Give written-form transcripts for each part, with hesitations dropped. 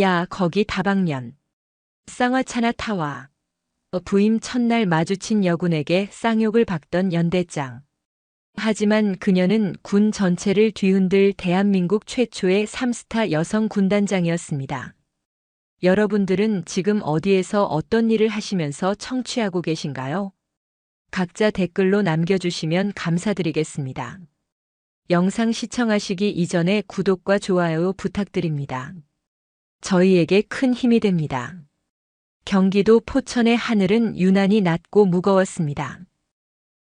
야, 거기 다방면. 쌍화차나 타와. 부임 첫날 마주친 여군에게 쌍욕을 박던 연대장. 하지만 그녀는 군 전체를 뒤흔들 대한민국 최초의 3스타 여성 군단장이었습니다. 여러분들은 지금 어디에서 어떤 일을 하시면서 청취하고 계신가요? 각자 댓글로 남겨주시면 감사드리겠습니다. 영상 시청하시기 이전에 구독과 좋아요 부탁드립니다. 저희에게 큰 힘이 됩니다. 경기도 포천의 하늘은 유난히 낮고 무거웠습니다.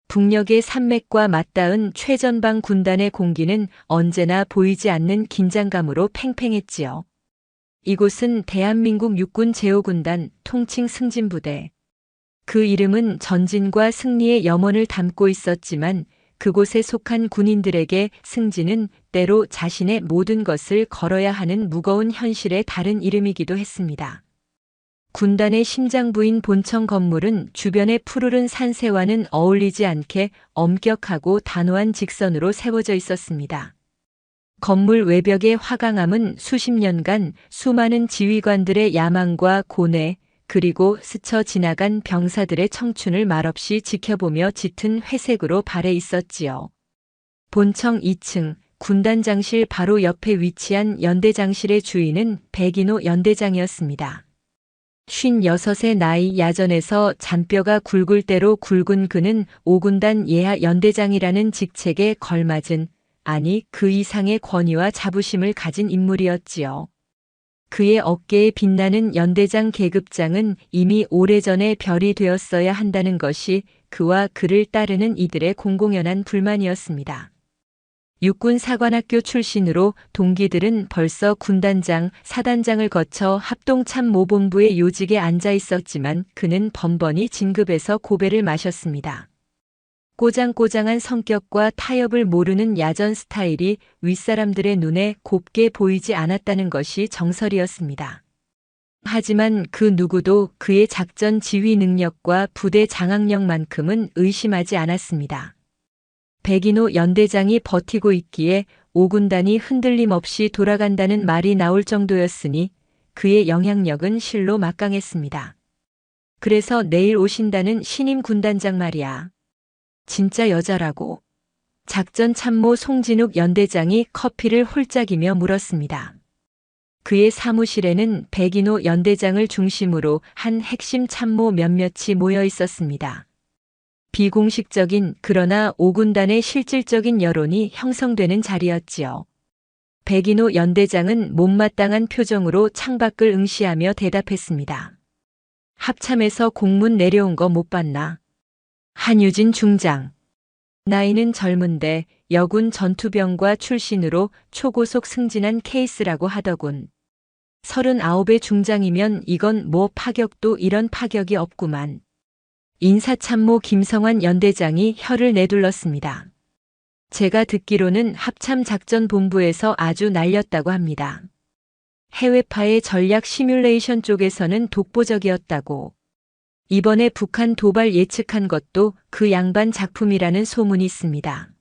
북녘의 산맥과 맞닿은 최전방 군단의 공기는 언제나 보이지 않는 긴장감으로 팽팽했지요. 이곳은 대한민국 육군 제5군단 통칭 승진부대. 그 이름은 전진과 승리의 염원을 담고 있었지만 그곳에 속한 군인들에게 승진은 때로 자신의 모든 것을 걸어야 하는 무거운 현실의 다른 이름이기도 했습니다. 군단의 심장부인 본청 건물은 주변의 푸르른 산세와는 어울리지 않게 엄격하고 단호한 직선으로 세워져 있었습니다. 건물 외벽의 화강암은 수십 년간 수많은 지휘관들의 야망과 고뇌, 그리고 스쳐 지나간 병사들의 청춘을 말없이 지켜보며 짙은 회색으로 발해 있었지요. 본청 2층 군단장실 바로 옆에 위치한 연대장실의 주인은 백인호 연대장이었습니다. 56의 나이 야전에서 잔뼈가 굵을 대로 굵은 그는 5군단 예하 연대장이라는 직책에 걸맞은, 아니 그 이상의 권위와 자부심을 가진 인물이었지요. 그의 어깨에 빛나는 연대장 계급장은 이미 오래전에 별이 되었어야 한다는 것이 그와 그를 따르는 이들의 공공연한 불만이었습니다. 육군 사관학교 출신으로 동기들은 벌써 군단장, 사단장을 거쳐 합동참모본부의 요직에 앉아 있었지만 그는 번번이 진급해서 고배를 마셨습니다. 꼬장꼬장한 성격과 타협을 모르는 야전 스타일이 윗사람들의 눈에 곱게 보이지 않았다는 것이 정설이었습니다. 하지만 그 누구도 그의 작전 지휘 능력과 부대 장악력만큼은 의심하지 않았습니다. 백인호 연대장이 버티고 있기에 5군단이 흔들림 없이 돌아간다는 말이 나올 정도였으니 그의 영향력은 실로 막강했습니다. 그래서 내일 오신다는 신임 군단장 말이야. 진짜 여자라고. 작전 참모 송진욱 연대장이 커피를 홀짝이며 물었습니다. 그의 사무실에는 백인호 연대장을 중심으로 한 핵심 참모 몇몇이 모여 있었습니다. 비공식적인 그러나 5군단의 실질적인 여론이 형성되는 자리였지요. 백인호 연대장은 못마땅한 표정으로 창밖을 응시하며 대답했습니다. 합참에서 공문 내려온 거 못 봤나? 한유진 중장. 나이는 젊은데 여군 전투병과 출신으로 초고속 승진한 케이스라고 하더군. 39의 중장이면 이건 뭐 파격도 이런 파격이 없구만. 인사참모 김성환 연대장이 혀를 내둘렀습니다. 제가 듣기로는 합참작전본부에서 아주 날렸다고 합니다. 해외파의 전략 시뮬레이션 쪽에서는 독보적이었다고. 이번에 북한 도발 예측한 것도 그 양반 작품이라는 소문이 있습니다.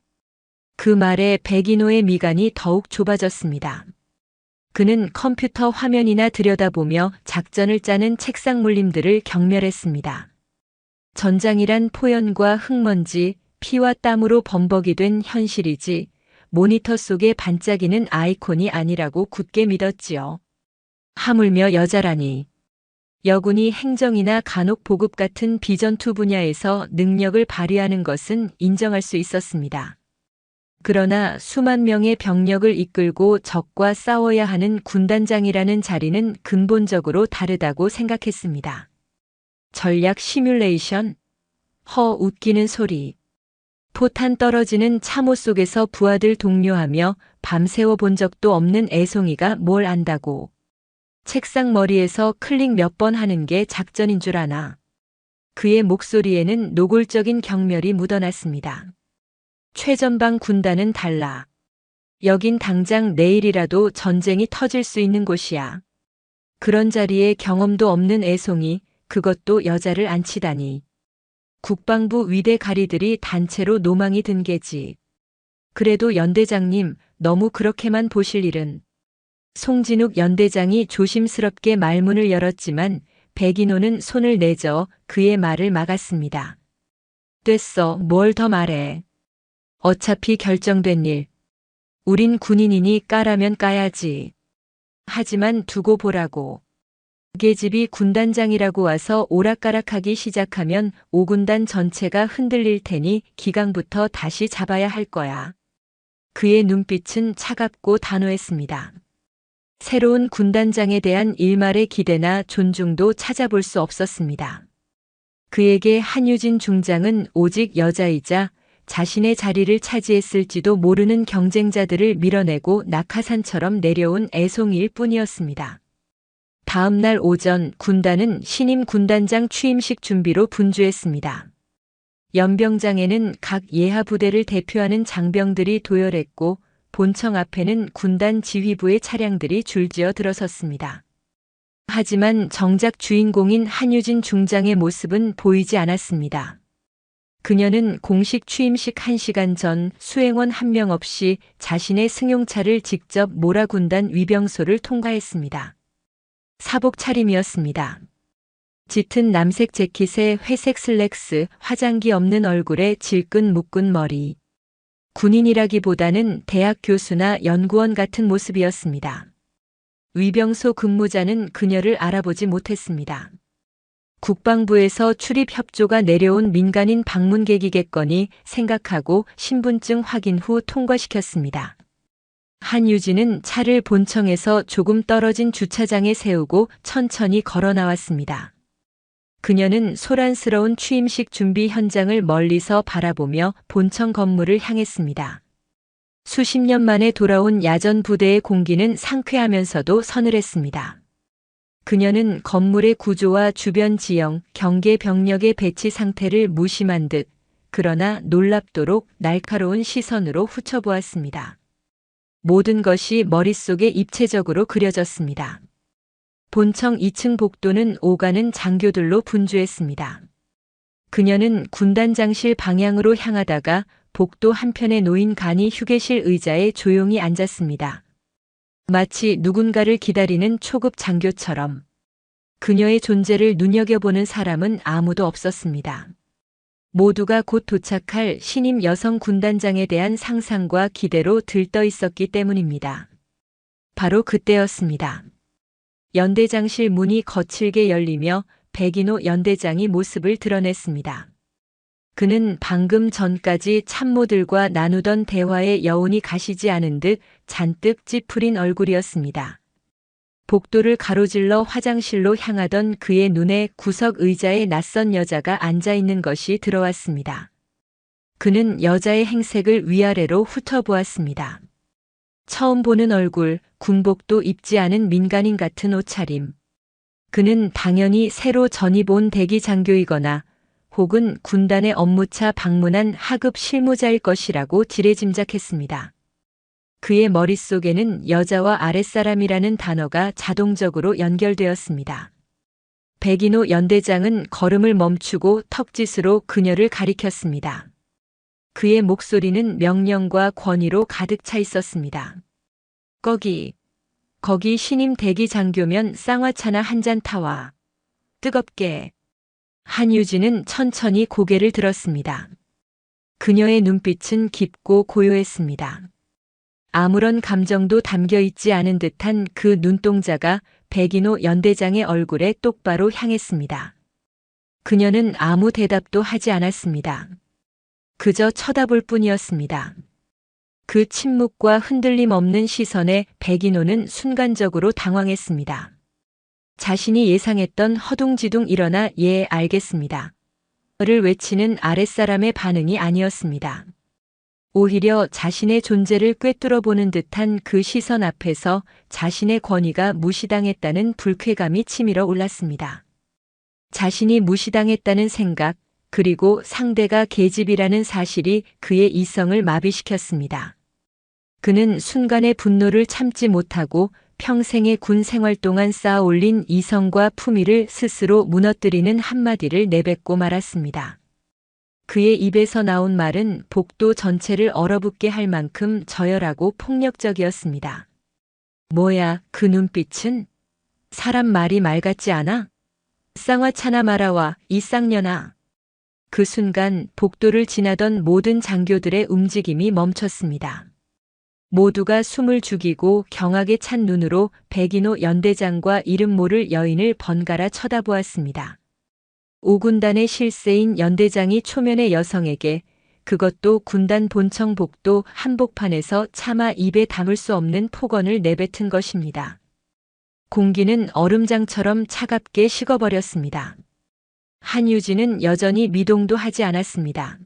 그 말에 백인호의 미간이 더욱 좁아졌습니다. 그는 컴퓨터 화면이나 들여다보며 작전을 짜는 책상 물림들을 경멸했습니다. 전장이란 포연과 흙먼지, 피와 땀으로 범벅이 된 현실이지 모니터 속에 반짝이는 아이콘이 아니라고 굳게 믿었지요. 하물며 여자라니. 여군이 행정이나 간혹 보급 같은 비전투 분야에서 능력을 발휘하는 것은 인정할 수 있었습니다. 그러나 수만 명의 병력을 이끌고 적과 싸워야 하는 군단장이라는 자리는 근본적으로 다르다고 생각했습니다. 전략 시뮬레이션? 웃기는 소리. 포탄 떨어지는 참호 속에서 부하들 독려하며 밤새워 본 적도 없는 애송이가 뭘 안다고. 책상 머리에서 클릭 몇 번 하는 게 작전인 줄 아나. 그의 목소리에는 노골적인 경멸이 묻어났습니다. 최전방 군단은 달라. 여긴 당장 내일이라도 전쟁이 터질 수 있는 곳이야. 그런 자리에 경험도 없는 애송이, 그것도 여자를 안치다니. 국방부 위대 가리들이 단체로 노망이 든 게지. 그래도 연대장님, 너무 그렇게만 보실 일은. 송진욱 연대장이 조심스럽게 말문을 열었지만 백인호는 손을 내저 그의 말을 막았습니다. 됐어, 뭘 더 말해. 어차피 결정된 일. 우린 군인이니 까라면 까야지. 하지만 두고 보라고. 계집이 군단장이라고 와서 오락가락하기 시작하면 5군단 전체가 흔들릴 테니 기강부터 다시 잡아야 할 거야. 그의 눈빛은 차갑고 단호했습니다. 새로운 군단장에 대한 일말의 기대나 존중도 찾아볼 수 없었습니다. 그에게 한유진 중장은 오직 여자이자 자신의 자리를 차지했을지도 모르는 경쟁자들을 밀어내고 낙하산처럼 내려온 애송이일 뿐이었습니다. 다음 날 오전 군단은 신임 군단장 취임식 준비로 분주했습니다. 연병장에는 각 예하 부대를 대표하는 장병들이 도열했고 본청 앞에는 군단 지휘부의 차량들이 줄지어 들어섰습니다. 하지만 정작 주인공인 한유진 중장의 모습은 보이지 않았습니다. 그녀는 공식 취임식 1시간 전 수행원 한 명 없이 자신의 승용차를 직접 모라군단 위병소를 통과했습니다. 사복 차림이었습니다. 짙은 남색 재킷에 회색 슬랙스, 화장기 없는 얼굴에 질끈 묶은 머리. 군인이라기보다는 대학 교수나 연구원 같은 모습이었습니다. 위병소 근무자는 그녀를 알아보지 못했습니다. 국방부에서 출입 협조가 내려온 민간인 방문객이겠거니 생각하고 신분증 확인 후 통과시켰습니다. 한유진은 차를 본청에서 조금 떨어진 주차장에 세우고 천천히 걸어 나왔습니다. 그녀는 소란스러운 취임식 준비 현장을 멀리서 바라보며 본청 건물을 향했습니다. 수십 년 만에 돌아온 야전 부대의 공기는 상쾌하면서도 서늘했습니다. 그녀는 건물의 구조와 주변 지형, 경계 병력의 배치 상태를 무심한 듯 그러나 놀랍도록 날카로운 시선으로 훑어보았습니다. 모든 것이 머릿속에 입체적으로 그려졌습니다. 본청 2층 복도는 오가는 장교들로 분주했습니다. 그녀는 군단장실 방향으로 향하다가 복도 한편에 놓인 간이 휴게실 의자에 조용히 앉았습니다. 마치 누군가를 기다리는 초급 장교처럼. 그녀의 존재를 눈여겨보는 사람은 아무도 없었습니다. 모두가 곧 도착할 신임 여성 군단장에 대한 상상과 기대로 들떠 있었기 때문입니다. 바로 그때였습니다. 연대장실 문이 거칠게 열리며 백인호 연대장이 모습을 드러냈습니다. 그는 방금 전까지 참모들과 나누던 대화의 여운이 가시지 않은 듯 잔뜩 찌푸린 얼굴이었습니다. 복도를 가로질러 화장실로 향하던 그의 눈에 구석 의자에 낯선 여자가 앉아 있는 것이 들어왔습니다. 그는 여자의 행색을 위아래로 훑어보았습니다. 처음 보는 얼굴, 군복도 입지 않은 민간인 같은 옷차림. 그는 당연히 새로 전입 온 대기 장교이거나 혹은 군단의 업무차 방문한 하급 실무자일 것이라고 지레짐작했습니다. 그의 머릿속에는 여자와 아랫사람이라는 단어가 자동적으로 연결되었습니다. 백인호 연대장은 걸음을 멈추고 턱짓으로 그녀를 가리켰습니다. 그의 목소리는 명령과 권위로 가득 차 있었습니다. 거기 신임 대기 장교면 쌍화차나 한 잔 타와. 뜨겁게. 한유진은 천천히 고개를 들었습니다. 그녀의 눈빛은 깊고 고요했습니다. 아무런 감정도 담겨 있지 않은 듯한 그 눈동자가 백인호 연대장의 얼굴에 똑바로 향했습니다. 그녀는 아무 대답도 하지 않았습니다. 그저 쳐다볼 뿐이었습니다. 그 침묵과 흔들림 없는 시선에 백인호는 순간적으로 당황했습니다. 자신이 예상했던 허둥지둥 일어나 예, 알겠습니다. 를 외치는 아랫사람의 반응이 아니었습니다. 오히려 자신의 존재를 꿰뚫어 보는 듯한 그 시선 앞에서 자신의 권위가 무시당했다는 불쾌감이 치밀어 올랐습니다. 자신이 무시당했다는 생각, 그리고 상대가 계집이라는 사실이 그의 이성을 마비시켰습니다. 그는 순간의 분노를 참지 못하고 평생의 군 생활 동안 쌓아 올린 이성과 품위를 스스로 무너뜨리는 한마디를 내뱉고 말았습니다. 그의 입에서 나온 말은 복도 전체를 얼어붙게 할 만큼 저열하고 폭력적이었습니다. 뭐야, 그 눈빛은? 사람 말이 말 같지 않아? 쌍화차나 말아와, 이 쌍년아. 그 순간 복도를 지나던 모든 장교들의 움직임이 멈췄습니다. 모두가 숨을 죽이고 경악에 찬 눈으로 백인호 연대장과 이름 모를 여인을 번갈아 쳐다보았습니다. 5군단의 실세인 연대장이 초면의 여성에게, 그것도 군단 본청 복도 한복판에서 차마 입에 담을 수 없는 폭언을 내뱉은 것입니다. 공기는 얼음장처럼 차갑게 식어버렸습니다. 한유진은 여전히 미동도 하지 않았습니다.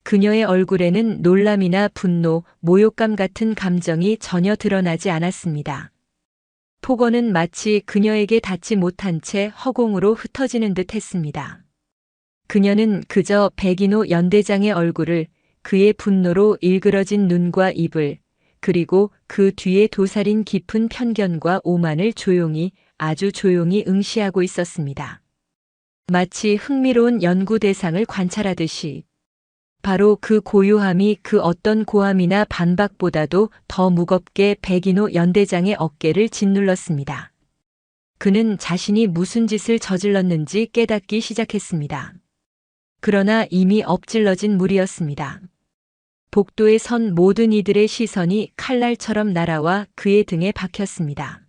그녀의 얼굴에는 놀람이나 분노, 모욕감 같은 감정이 전혀 드러나지 않았습니다. 폭언은 마치 그녀에게 닿지 못한 채 허공으로 흩어지는 듯 했습니다. 그녀는 그저 백인호 연대장의 얼굴을, 그의 분노로 일그러진 눈과 입을, 그리고 그 뒤에 도사린 깊은 편견과 오만을 조용히, 아주 조용히 응시하고 있었습니다. 마치 흥미로운 연구 대상을 관찰하듯이. 바로 그 고요함이 그 어떤 고함이나 반박보다도 더 무겁게 백인호 연대장의 어깨를 짓눌렀습니다. 그는 자신이 무슨 짓을 저질렀는지 깨닫기 시작했습니다. 그러나 이미 엎질러진 물이었습니다. 복도에 선 모든 이들의 시선이 칼날처럼 날아와 그의 등에 박혔습니다.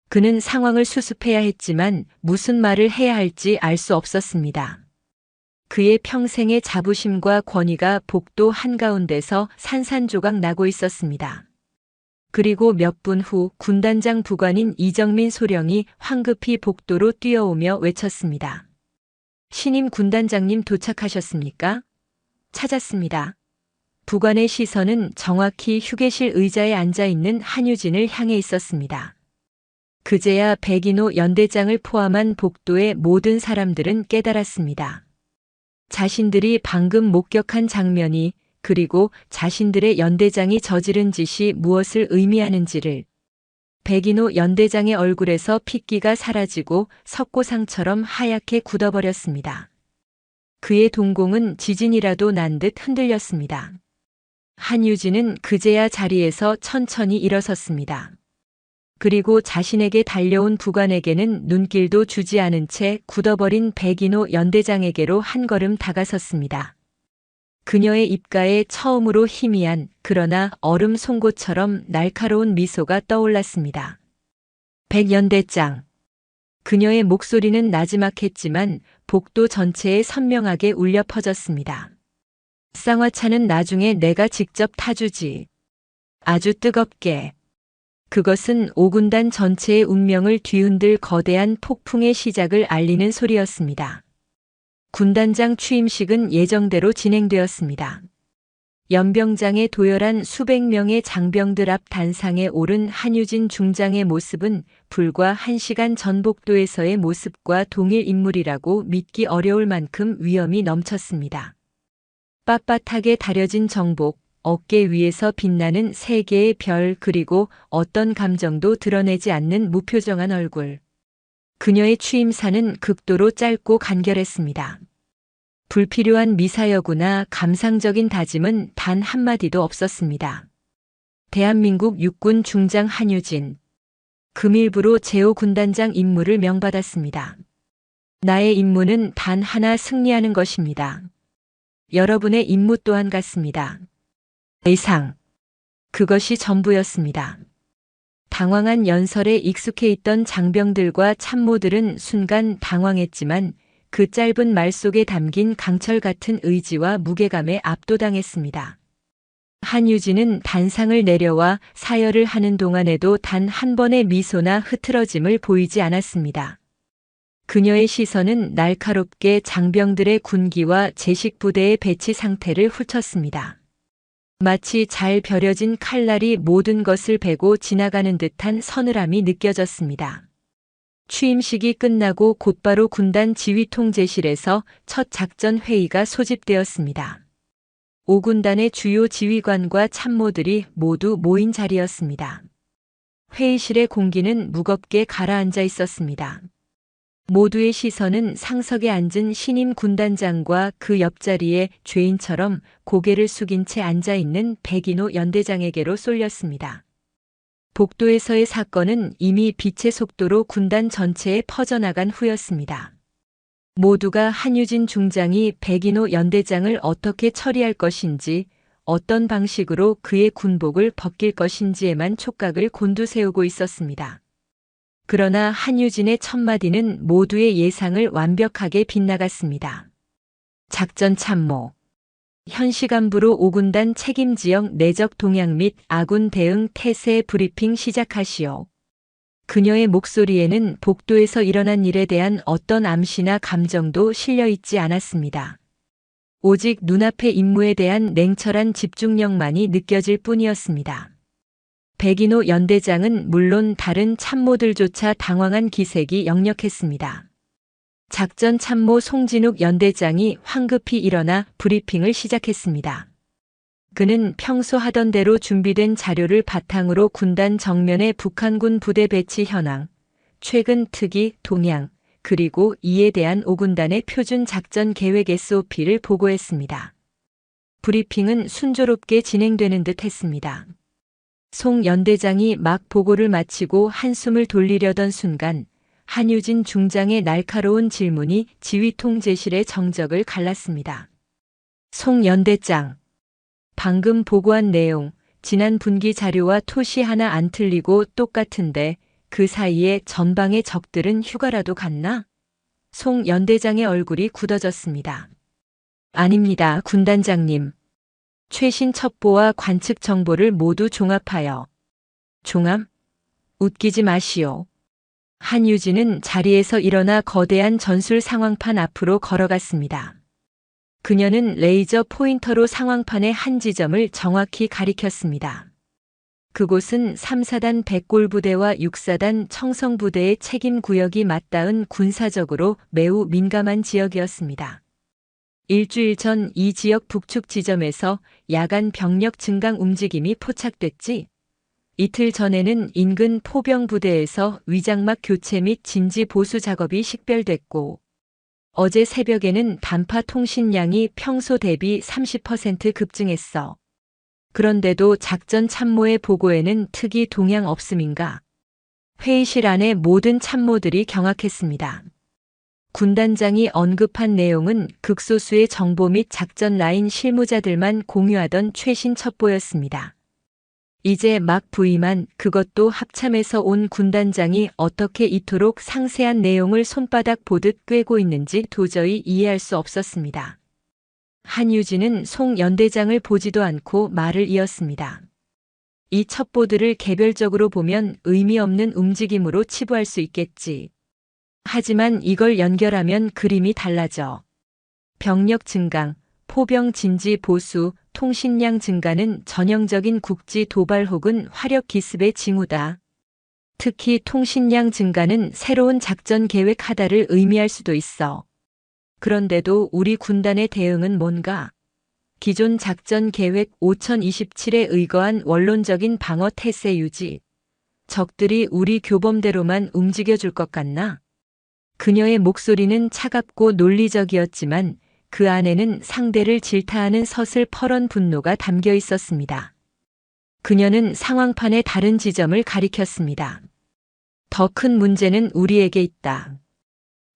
그는 상황을 수습해야 했지만 무슨 말을 해야 할지 알 수 없었습니다. 그의 평생의 자부심과 권위가 복도 한가운데서 산산조각 나고 있었습니다. 그리고 몇 분 후 군단장 부관인 이정민 소령이 황급히 복도로 뛰어오며 외쳤습니다. 신임 군단장님 도착하셨습니까? 찾았습니다. 부관의 시선은 정확히 휴게실 의자에 앉아있는 한유진을 향해 있었습니다. 그제야 백인호 연대장을 포함한 복도의 모든 사람들은 깨달았습니다. 자신들이 방금 목격한 장면이, 그리고 자신들의 연대장이 저지른 짓이 무엇을 의미하는지를. 백인호 연대장의 얼굴에서 핏기가 사라지고 석고상처럼 하얗게 굳어버렸습니다. 그의 동공은 지진이라도 난 듯 흔들렸습니다. 한유진은 그제야 자리에서 천천히 일어섰습니다. 그리고 자신에게 달려온 부관에게는 눈길도 주지 않은 채 굳어버린 백인호 연대장에게로 한 걸음 다가섰습니다. 그녀의 입가에 처음으로 희미한, 그러나 얼음 송곳처럼 날카로운 미소가 떠올랐습니다. 백연대장. 그녀의 목소리는 나지막했지만 복도 전체에 선명하게 울려 퍼졌습니다. 쌍화차는 나중에 내가 직접 타주지. 아주 뜨겁게. 그것은 5군단 전체의 운명을 뒤흔들 거대한 폭풍의 시작을 알리는 소리였습니다. 군단장 취임식은 예정대로 진행되었습니다. 연병장의 도열한 수백 명의 장병들 앞 단상에 오른 한유진 중장의 모습은 불과 1시간 전 복도에서의 모습과 동일 인물이라고 믿기 어려울 만큼 위엄이 넘쳤습니다. 빳빳하게 다려진 정복, 어깨 위에서 빛나는 3개의 별, 그리고 어떤 감정도 드러내지 않는 무표정한 얼굴. 그녀의 취임사는 극도로 짧고 간결했습니다. 불필요한 미사여구나 감상적인 다짐은 단 한마디도 없었습니다. 대한민국 육군 중장 한유진. 금일부로 제5군단장 임무를 명받았습니다. 나의 임무는 단 하나, 승리하는 것입니다. 여러분의 임무 또한 같습니다. 이상. 그것이 전부였습니다. 당황한 연설에 익숙해 있던 장병들과 참모들은 순간 당황했지만 그 짧은 말 속에 담긴 강철 같은 의지와 무게감에 압도당했습니다. 한유진은 단상을 내려와 사열을 하는 동안에도 단 한 번의 미소나 흐트러짐을 보이지 않았습니다. 그녀의 시선은 날카롭게 장병들의 군기와 제식부대의 배치 상태를 훑었습니다. 마치 잘 벼려진 칼날이 모든 것을 베고 지나가는 듯한 서늘함이 느껴졌습니다. 취임식이 끝나고 곧바로 군단 지휘통제실에서 첫 작전 회의가 소집되었습니다. 5군단의 주요 지휘관과 참모들이 모두 모인 자리였습니다. 회의실의 공기는 무겁게 가라앉아 있었습니다. 모두의 시선은 상석에 앉은 신임 군단장과 그 옆자리에 죄인처럼 고개를 숙인 채 앉아있는 백인호 연대장에게로 쏠렸습니다. 복도에서의 사건은 이미 빛의 속도로 군단 전체에 퍼져나간 후였습니다. 모두가 한유진 중장이 백인호 연대장을 어떻게 처리할 것인지, 어떤 방식으로 그의 군복을 벗길 것인지에만 촉각을 곤두세우고 있었습니다. 그러나 한유진의 첫마디는 모두의 예상을 완벽하게 빗나갔습니다. 작전 참모. 현 시간부로 5군단 책임지역 내적 동향 및 아군 대응 태세 브리핑 시작하시오. 그녀의 목소리에는 복도에서 일어난 일에 대한 어떤 암시나 감정도 실려 있지 않았습니다. 오직 눈앞의 임무에 대한 냉철한 집중력만이 느껴질 뿐이었습니다. 백인호 연대장은 물론 다른 참모들조차 당황한 기색이 역력했습니다. 작전 참모 송진욱 연대장이 황급히 일어나 브리핑을 시작했습니다. 그는 평소 하던 대로 준비된 자료를 바탕으로 군단 정면의 북한군 부대 배치 현황, 최근 특이, 동향, 그리고 이에 대한 5군단의 표준 작전 계획 SOP를 보고했습니다. 브리핑은 순조롭게 진행되는 듯 했습니다. 송 연대장이 막 보고를 마치고 한숨을 돌리려던 순간 한유진 중장의 날카로운 질문이 지휘 통제실의 정적을 갈랐습니다. 송 연대장, 방금 보고한 내용, 지난 분기 자료와 토시 하나 안 틀리고 똑같은데 그 사이에 전방의 적들은 휴가라도 갔나? 송 연대장의 얼굴이 굳어졌습니다. 아닙니다, 군단장님. 최신 첩보와 관측 정보를 모두 종합하여. 종합? 웃기지 마시오. 한유진은 자리에서 일어나 거대한 전술 상황판 앞으로 걸어갔습니다. 그녀는 레이저 포인터로 상황판의 한 지점을 정확히 가리켰습니다. 그곳은 3사단 백골부대와 6사단 청성부대의 책임 구역이 맞닿은 군사적으로 매우 민감한 지역이었습니다. 일주일 전 이 지역 북측 지점에서 야간 병력 증강 움직임이 포착됐지. 이틀 전에는 인근 포병부대에서 위장막 교체 및 진지 보수 작업이 식별됐고, 어제 새벽에는 단파 통신량이 평소 대비 30% 급증했어. 그런데도 작전 참모의 보고에는 특이 동향 없음인가? 회의실 안의 모든 참모들이 경악했습니다. 군단장이 언급한 내용은 극소수의 정보 및 작전 라인 실무자들만 공유하던 최신 첩보였습니다. 이제 막 부임한, 그것도 합참에서 온 군단장이 어떻게 이토록 상세한 내용을 손바닥 보듯 꿰고 있는지 도저히 이해할 수 없었습니다. 한유진은 송 연대장을 보지도 않고 말을 이었습니다. 이 첩보들을 개별적으로 보면 의미 없는 움직임으로 치부할 수 있겠지. 하지만 이걸 연결하면 그림이 달라져. 병력 증강, 포병 진지 보수, 통신량 증가는 전형적인 국지 도발 혹은 화력 기습의 징후다. 특히 통신량 증가는 새로운 작전 계획 하다를 의미할 수도 있어. 그런데도 우리 군단의 대응은 뭔가? 기존 작전 계획 5027에 의거한 원론적인 방어 태세 유지. 적들이 우리 교범대로만 움직여줄 것 같나? 그녀의 목소리는 차갑고 논리적이었지만 그 안에는 상대를 질타하는 서슬퍼런 분노가 담겨 있었습니다. 그녀는 상황판의 다른 지점을 가리켰습니다. 더 큰 문제는 우리에게 있다.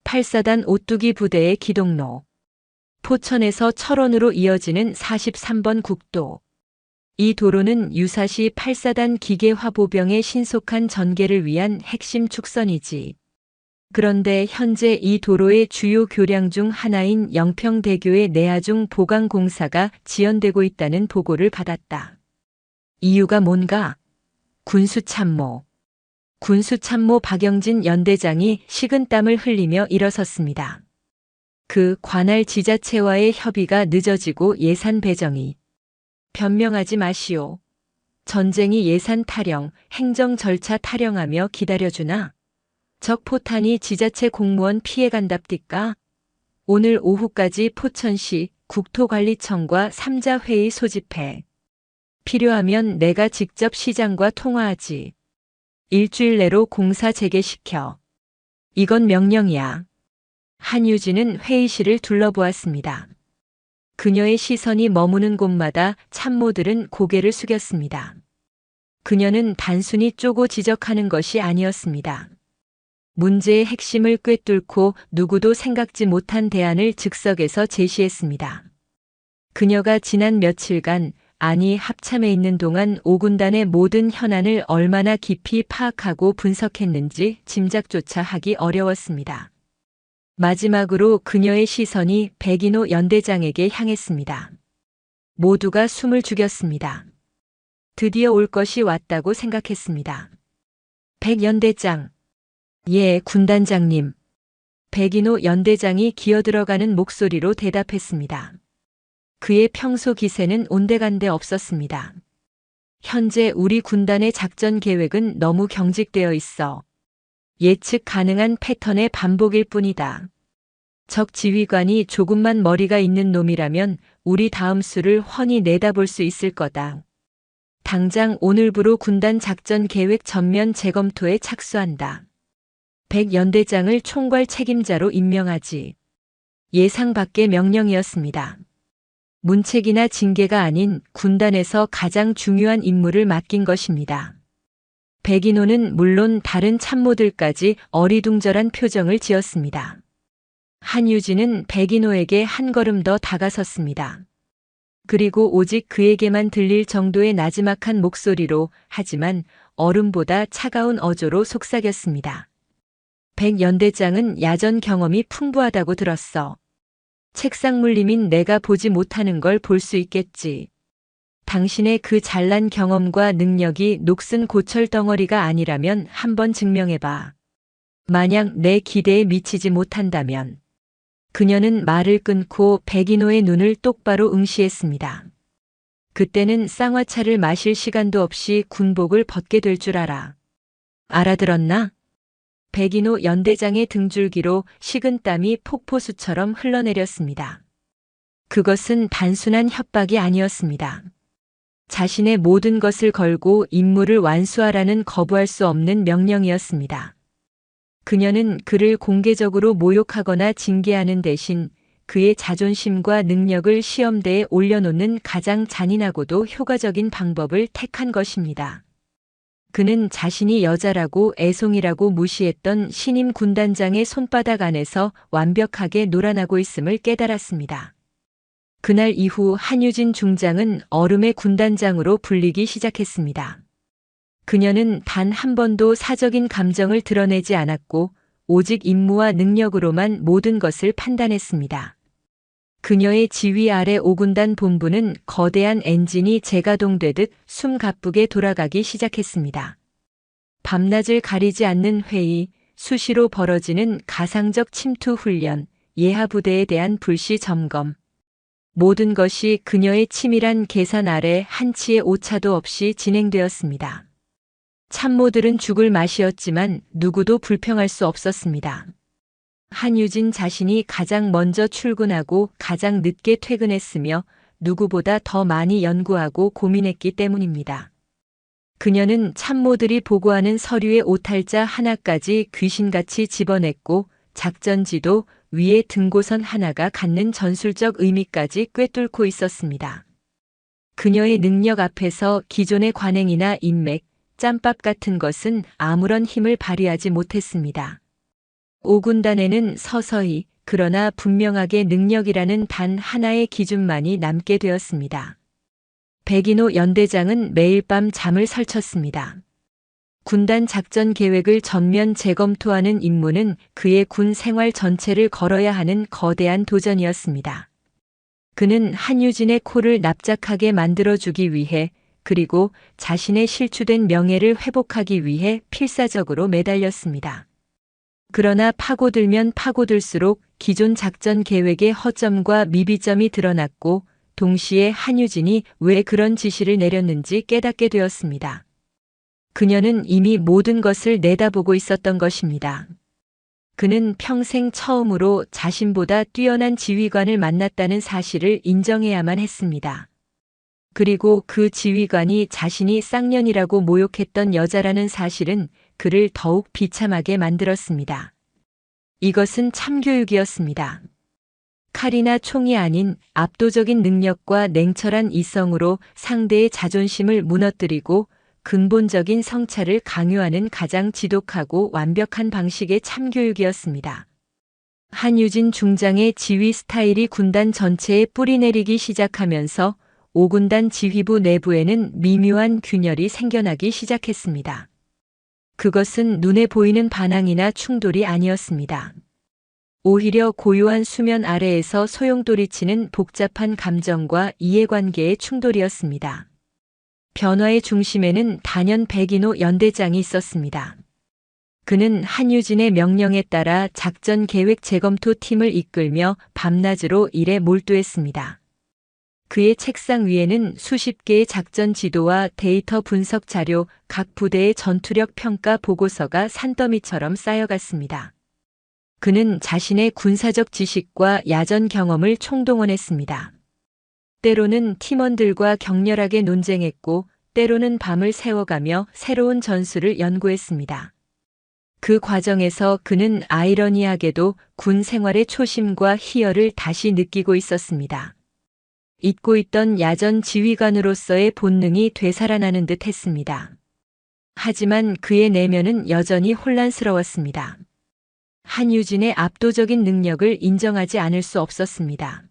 8사단 오뚜기 부대의 기동로. 포천에서 철원으로 이어지는 43번 국도. 이 도로는 유사시 8사단 기계화보병의 신속한 전개를 위한 핵심 축선이지. 그런데 현재 이 도로의 주요 교량 중 하나인 영평대교의 내하중 보강 공사가 지연되고 있다는 보고를 받았다. 이유가 뭔가? 군수참모. 군수참모 박영진 연대장이 식은땀을 흘리며 일어섰습니다. 그 관할 지자체와의 협의가 늦어지고 예산 배정이. 변명하지 마시오. 전쟁이 예산 타령, 행정 절차 타령하며 기다려주나? 적 포탄이 지자체 공무원 피해간답디까? 오늘 오후까지 포천시 국토관리청과 3자 회의 소집해. 필요하면 내가 직접 시장과 통화하지. 일주일 내로 공사 재개시켜. 이건 명령이야. 한유진은 회의실을 둘러보았습니다. 그녀의 시선이 머무는 곳마다 참모들은 고개를 숙였습니다. 그녀는 단순히 쪼고 지적하는 것이 아니었습니다. 문제의 핵심을 꿰뚫고 누구도 생각지 못한 대안을 즉석에서 제시했습니다. 그녀가 지난 며칠간, 아니 합참에 있는 동안 오군단의 모든 현안을 얼마나 깊이 파악하고 분석했는지 짐작조차 하기 어려웠습니다. 마지막으로 그녀의 시선이 백인호 연대장에게 향했습니다. 모두가 숨을 죽였습니다. 드디어 올 것이 왔다고 생각했습니다. 백 연대장. 예, 군단장님. 백인호 연대장이 기어들어가는 목소리로 대답했습니다. 그의 평소 기세는 온데간데 없었습니다. 현재 우리 군단의 작전 계획은 너무 경직되어 있어 예측 가능한 패턴의 반복일 뿐이다. 적 지휘관이 조금만 머리가 있는 놈이라면 우리 다음 수를 훤히 내다볼 수 있을 거다. 당장 오늘부로 군단 작전 계획 전면 재검토에 착수한다. 백 연대장을 총괄 책임자로 임명하지. 예상 밖의 명령이었습니다. 문책이나 징계가 아닌 군단에서 가장 중요한 임무를 맡긴 것입니다. 백인호는 물론 다른 참모들까지 어리둥절한 표정을 지었습니다. 한유진은 백인호에게 한 걸음 더 다가섰습니다. 그리고 오직 그에게만 들릴 정도의 나지막한 목소리로, 하지만 얼음보다 차가운 어조로 속삭였습니다. 백 연대장은 야전 경험이 풍부하다고 들었어. 책상 물림인 내가 보지 못하는 걸 볼 수 있겠지. 당신의 그 잘난 경험과 능력이 녹슨 고철 덩어리가 아니라면 한번 증명해봐. 만약 내 기대에 미치지 못한다면. 그녀는 말을 끊고 백인호의 눈을 똑바로 응시했습니다. 그때는 쌍화차를 마실 시간도 없이 군복을 벗게 될 줄 알아. 알아들었나? 백인호 연대장의 등줄기로 식은땀이 폭포수처럼 흘러내렸습니다. 그것은 단순한 협박이 아니었습니다. 자신의 모든 것을 걸고 임무를 완수하라는 거부할 수 없는 명령이었습니다. 그녀는 그를 공개적으로 모욕하거나 징계하는 대신 그의 자존심과 능력을 시험대에 올려놓는 가장 잔인하고도 효과적인 방법을 택한 것입니다. 그는 자신이 여자라고 애송이라고 무시했던 신임 군단장의 손바닥 안에서 완벽하게 놀아나고 있음을 깨달았습니다. 그날 이후 한유진 중장은 얼음의 군단장으로 불리기 시작했습니다. 그녀는 단 한 번도 사적인 감정을 드러내지 않았고 오직 임무와 능력으로만 모든 것을 판단했습니다. 그녀의 지휘 아래 5군단 본부는 거대한 엔진이 재가동되듯 숨가쁘게 돌아가기 시작했습니다. 밤낮을 가리지 않는 회의, 수시로 벌어지는 가상적 침투 훈련, 예하 부대에 대한 불시 점검. 모든 것이 그녀의 치밀한 계산 아래 한치의 오차도 없이 진행되었습니다. 참모들은 죽을 맛이었지만 누구도 불평할 수 없었습니다. 한유진 자신이 가장 먼저 출근하고 가장 늦게 퇴근했으며 누구보다 더 많이 연구하고 고민했기 때문입니다. 그녀는 참모들이 보고하는 서류의 오탈자 하나까지 귀신같이 집어냈고 작전지도 위에 등고선 하나가 갖는 전술적 의미까지 꿰뚫고 있었습니다. 그녀의 능력 앞에서 기존의 관행이나 인맥, 짬밥 같은 것은 아무런 힘을 발휘하지 못했습니다. 5군단에는 서서히 그러나 분명하게 능력이라는 단 하나의 기준만이 남게 되었습니다. 백인호 연대장은 매일 밤 잠을 설쳤습니다. 군단 작전 계획을 전면 재검토하는 임무는 그의 군 생활 전체를 걸어야 하는 거대한 도전이었습니다. 그는 한유진의 코를 납작하게 만들어주기 위해 그리고 자신의 실추된 명예를 회복하기 위해 필사적으로 매달렸습니다. 그러나 파고들면 파고들수록 기존 작전 계획의 허점과 미비점이 드러났고 동시에 한유진이 왜 그런 지시를 내렸는지 깨닫게 되었습니다. 그녀는 이미 모든 것을 내다보고 있었던 것입니다. 그는 평생 처음으로 자신보다 뛰어난 지휘관을 만났다는 사실을 인정해야만 했습니다. 그리고 그 지휘관이 자신이 쌍년이라고 모욕했던 여자라는 사실은 그를 더욱 비참하게 만들었습니다. 이것은 참교육이었습니다. 칼이나 총이 아닌 압도적인 능력과 냉철한 이성으로 상대의 자존심을 무너뜨리고 근본적인 성찰을 강요하는 가장 지독하고 완벽한 방식의 참교육이었습니다. 한유진 중장의 지휘 스타일이 군단 전체에 뿌리내리기 시작하면서 5군단 지휘부 내부에는 미묘한 균열이 생겨나기 시작했습니다. 그것은 눈에 보이는 반항이나 충돌이 아니었습니다. 오히려 고요한 수면 아래에서 소용돌이치는 복잡한 감정과 이해관계의 충돌이었습니다. 변화의 중심에는 단연 백인호 연대장이 있었습니다. 그는 한유진의 명령에 따라 작전 계획 재검토 팀을 이끌며 밤낮으로 일에 몰두했습니다. 그의 책상 위에는 수십 개의 작전 지도와 데이터 분석 자료, 각 부대의 전투력 평가 보고서가 산더미처럼 쌓여갔습니다. 그는 자신의 군사적 지식과 야전 경험을 총동원했습니다. 때로는 팀원들과 격렬하게 논쟁했고, 때로는 밤을 새워가며 새로운 전술을 연구했습니다. 그 과정에서 그는 아이러니하게도 군 생활의 초심과 희열을 다시 느끼고 있었습니다. 잊고 있던 야전 지휘관으로서의 본능이 되살아나는 듯 했습니다. 하지만 그의 내면은 여전히 혼란스러웠습니다. 한유진의 압도적인 능력을 인정하지 않을 수 없었습니다.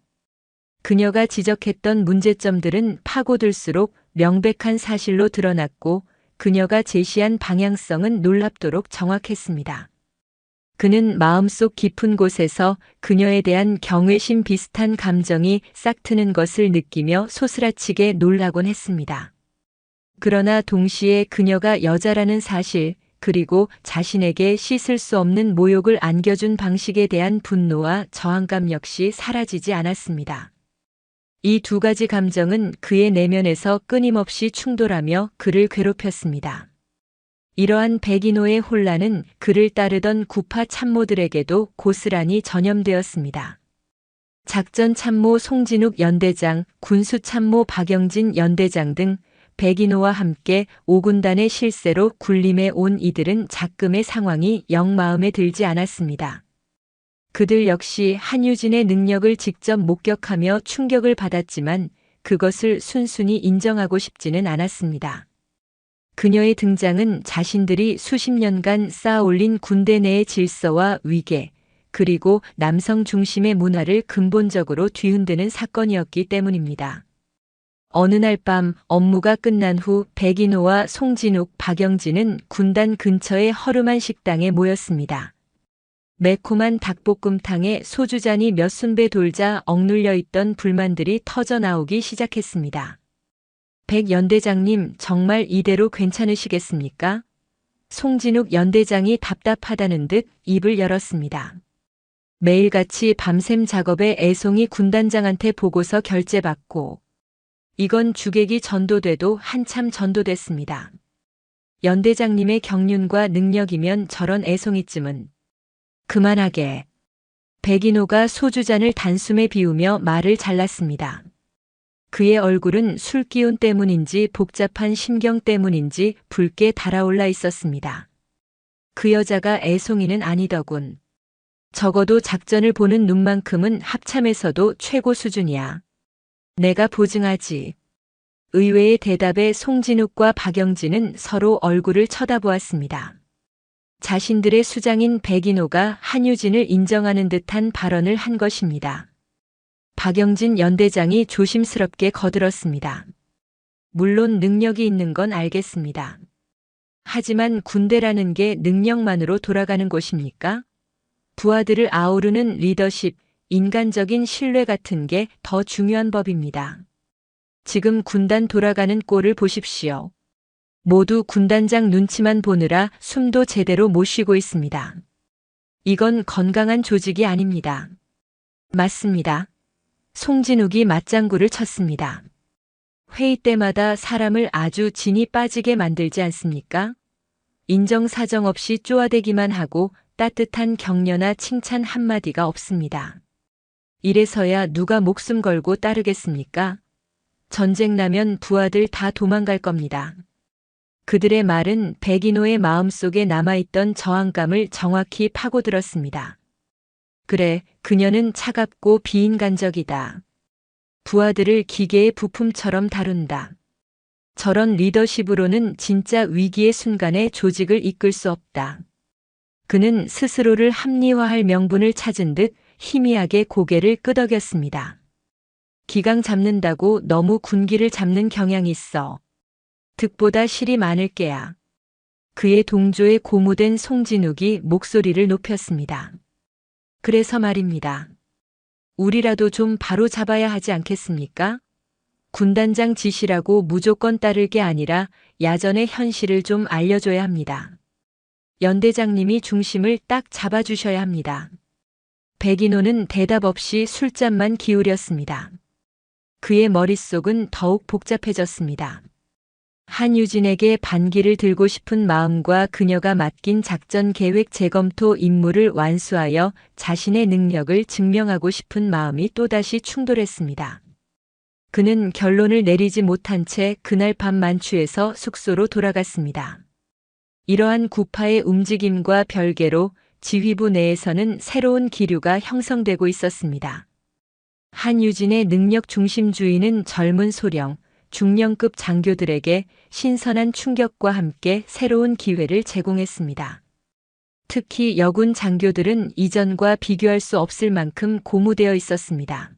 그녀가 지적했던 문제점들은 파고들수록 명백한 사실로 드러났고, 그녀가 제시한 방향성은 놀랍도록 정확했습니다. 그는 마음속 깊은 곳에서 그녀에 대한 경외심 비슷한 감정이 싹트는 것을 느끼며 소스라치게 놀라곤 했습니다. 그러나 동시에 그녀가 여자라는 사실, 그리고 자신에게 씻을 수 없는 모욕을 안겨준 방식에 대한 분노와 저항감 역시 사라지지 않았습니다. 이 두 가지 감정은 그의 내면에서 끊임없이 충돌하며 그를 괴롭혔습니다. 이러한 백인호의 혼란은 그를 따르던 구파 참모들에게도 고스란히 전염되었습니다. 작전 참모 송진욱 연대장, 군수 참모 박영진 연대장 등 백인호와 함께 5군단의 실세로 군림해 온 이들은 작금의 상황이 영 마음에 들지 않았습니다. 그들 역시 한유진의 능력을 직접 목격하며 충격을 받았지만 그것을 순순히 인정하고 싶지는 않았습니다. 그녀의 등장은 자신들이 수십 년간 쌓아올린 군대 내의 질서와 위계, 그리고 남성 중심의 문화를 근본적으로 뒤흔드는 사건이었기 때문입니다. 어느 날 밤 업무가 끝난 후 백인호와 송진욱, 박영진은 군단 근처의 허름한 식당에 모였습니다. 매콤한 닭볶음탕에 소주잔이 몇 순배 돌자 억눌려 있던 불만들이 터져 나오기 시작했습니다. 백 연대장님, 정말 이대로 괜찮으시겠습니까? 송진욱 연대장이 답답하다는 듯 입을 열었습니다. 매일같이 밤샘 작업에 애송이 군단장한테 보고서 결제받고, 이건 주객이 전도돼도 한참 전도됐습니다. 연대장님의 경륜과 능력이면 저런 애송이쯤은 그만하게. 백인호가 소주잔을 단숨에 비우며 말을 잘랐습니다. 그의 얼굴은 술 기운 때문인지 복잡한 심경 때문인지 붉게 달아올라 있었습니다. 그 여자가 애송이는 아니더군. 적어도 작전을 보는 눈만큼은 합참에서도 최고 수준이야. 내가 보증하지. 의외의 대답에 송진욱과 박영진은 서로 얼굴을 쳐다보았습니다. 자신들의 수장인 백인호가 한유진을 인정하는 듯한 발언을 한 것입니다. 박영진 연대장이 조심스럽게 거들었습니다. 물론 능력이 있는 건 알겠습니다. 하지만 군대라는 게 능력만으로 돌아가는 곳입니까? 부하들을 아우르는 리더십, 인간적인 신뢰 같은 게 더 중요한 법입니다. 지금 군단 돌아가는 꼴을 보십시오. 모두 군단장 눈치만 보느라 숨도 제대로 못 쉬고 있습니다. 이건 건강한 조직이 아닙니다. 맞습니다. 송진욱이 맞장구를 쳤습니다. 회의 때마다 사람을 아주 진이 빠지게 만들지 않습니까? 인정사정 없이 쪼아대기만 하고 따뜻한 격려나 칭찬 한마디가 없습니다. 이래서야 누가 목숨 걸고 따르겠습니까? 전쟁 나면 부하들 다 도망갈 겁니다. 그들의 말은 백인호의 마음속에 남아있던 저항감을 정확히 파고들었습니다. 그래, 그녀는 차갑고 비인간적이다. 부하들을 기계의 부품처럼 다룬다. 저런 리더십으로는 진짜 위기의 순간에 조직을 이끌 수 없다. 그는 스스로를 합리화할 명분을 찾은 듯 희미하게 고개를 끄덕였습니다. 기강 잡는다고 너무 군기를 잡는 경향이 있어. 득보다 실이 많을 게야. 그의 동조에 고무된 송진욱이 목소리를 높였습니다. 그래서 말입니다. 우리라도 좀 바로 잡아야 하지 않겠습니까? 군단장 지시라고 무조건 따를 게 아니라 야전의 현실을 좀 알려줘야 합니다. 연대장님이 중심을 딱 잡아주셔야 합니다. 백인호는 대답 없이 술잔만 기울였습니다. 그의 머릿속은 더욱 복잡해졌습니다. 한유진에게 반기를 들고 싶은 마음과 그녀가 맡긴 작전 계획 재검토 임무를 완수하여 자신의 능력을 증명하고 싶은 마음이 또다시 충돌했습니다. 그는 결론을 내리지 못한 채 그날 밤 만취해서 숙소로 돌아갔습니다. 이러한 구파의 움직임과 별개로 지휘부 내에서는 새로운 기류가 형성되고 있었습니다. 한유진의 능력 중심주의는 젊은 소령, 중령급 장교들에게 신선한 충격과 함께 새로운 기회를 제공했습니다. 특히 여군 장교들은 이전과 비교할 수 없을 만큼 고무되어 있었습니다.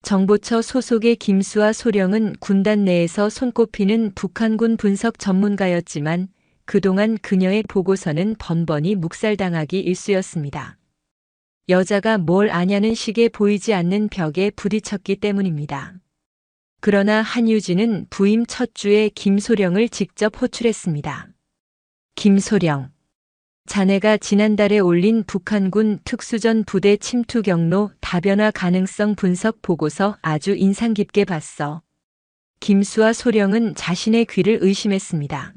정보처 소속의 김수아 소령은 군단 내에서 손꼽히는 북한군 분석 전문가였지만 그동안 그녀의 보고서는 번번이 묵살당하기 일쑤였습니다. 여자가 뭘 아냐는 식의 보이지 않는 벽에 부딪혔기 때문입니다. 그러나 한유진은 부임 첫 주에 김소령을 직접 호출했습니다. 김소령. 자네가 지난달에 올린 북한군 특수전 부대 침투 경로 다변화 가능성 분석 보고서 아주 인상 깊게 봤어. 김수아 소령은 자신의 귀를 의심했습니다.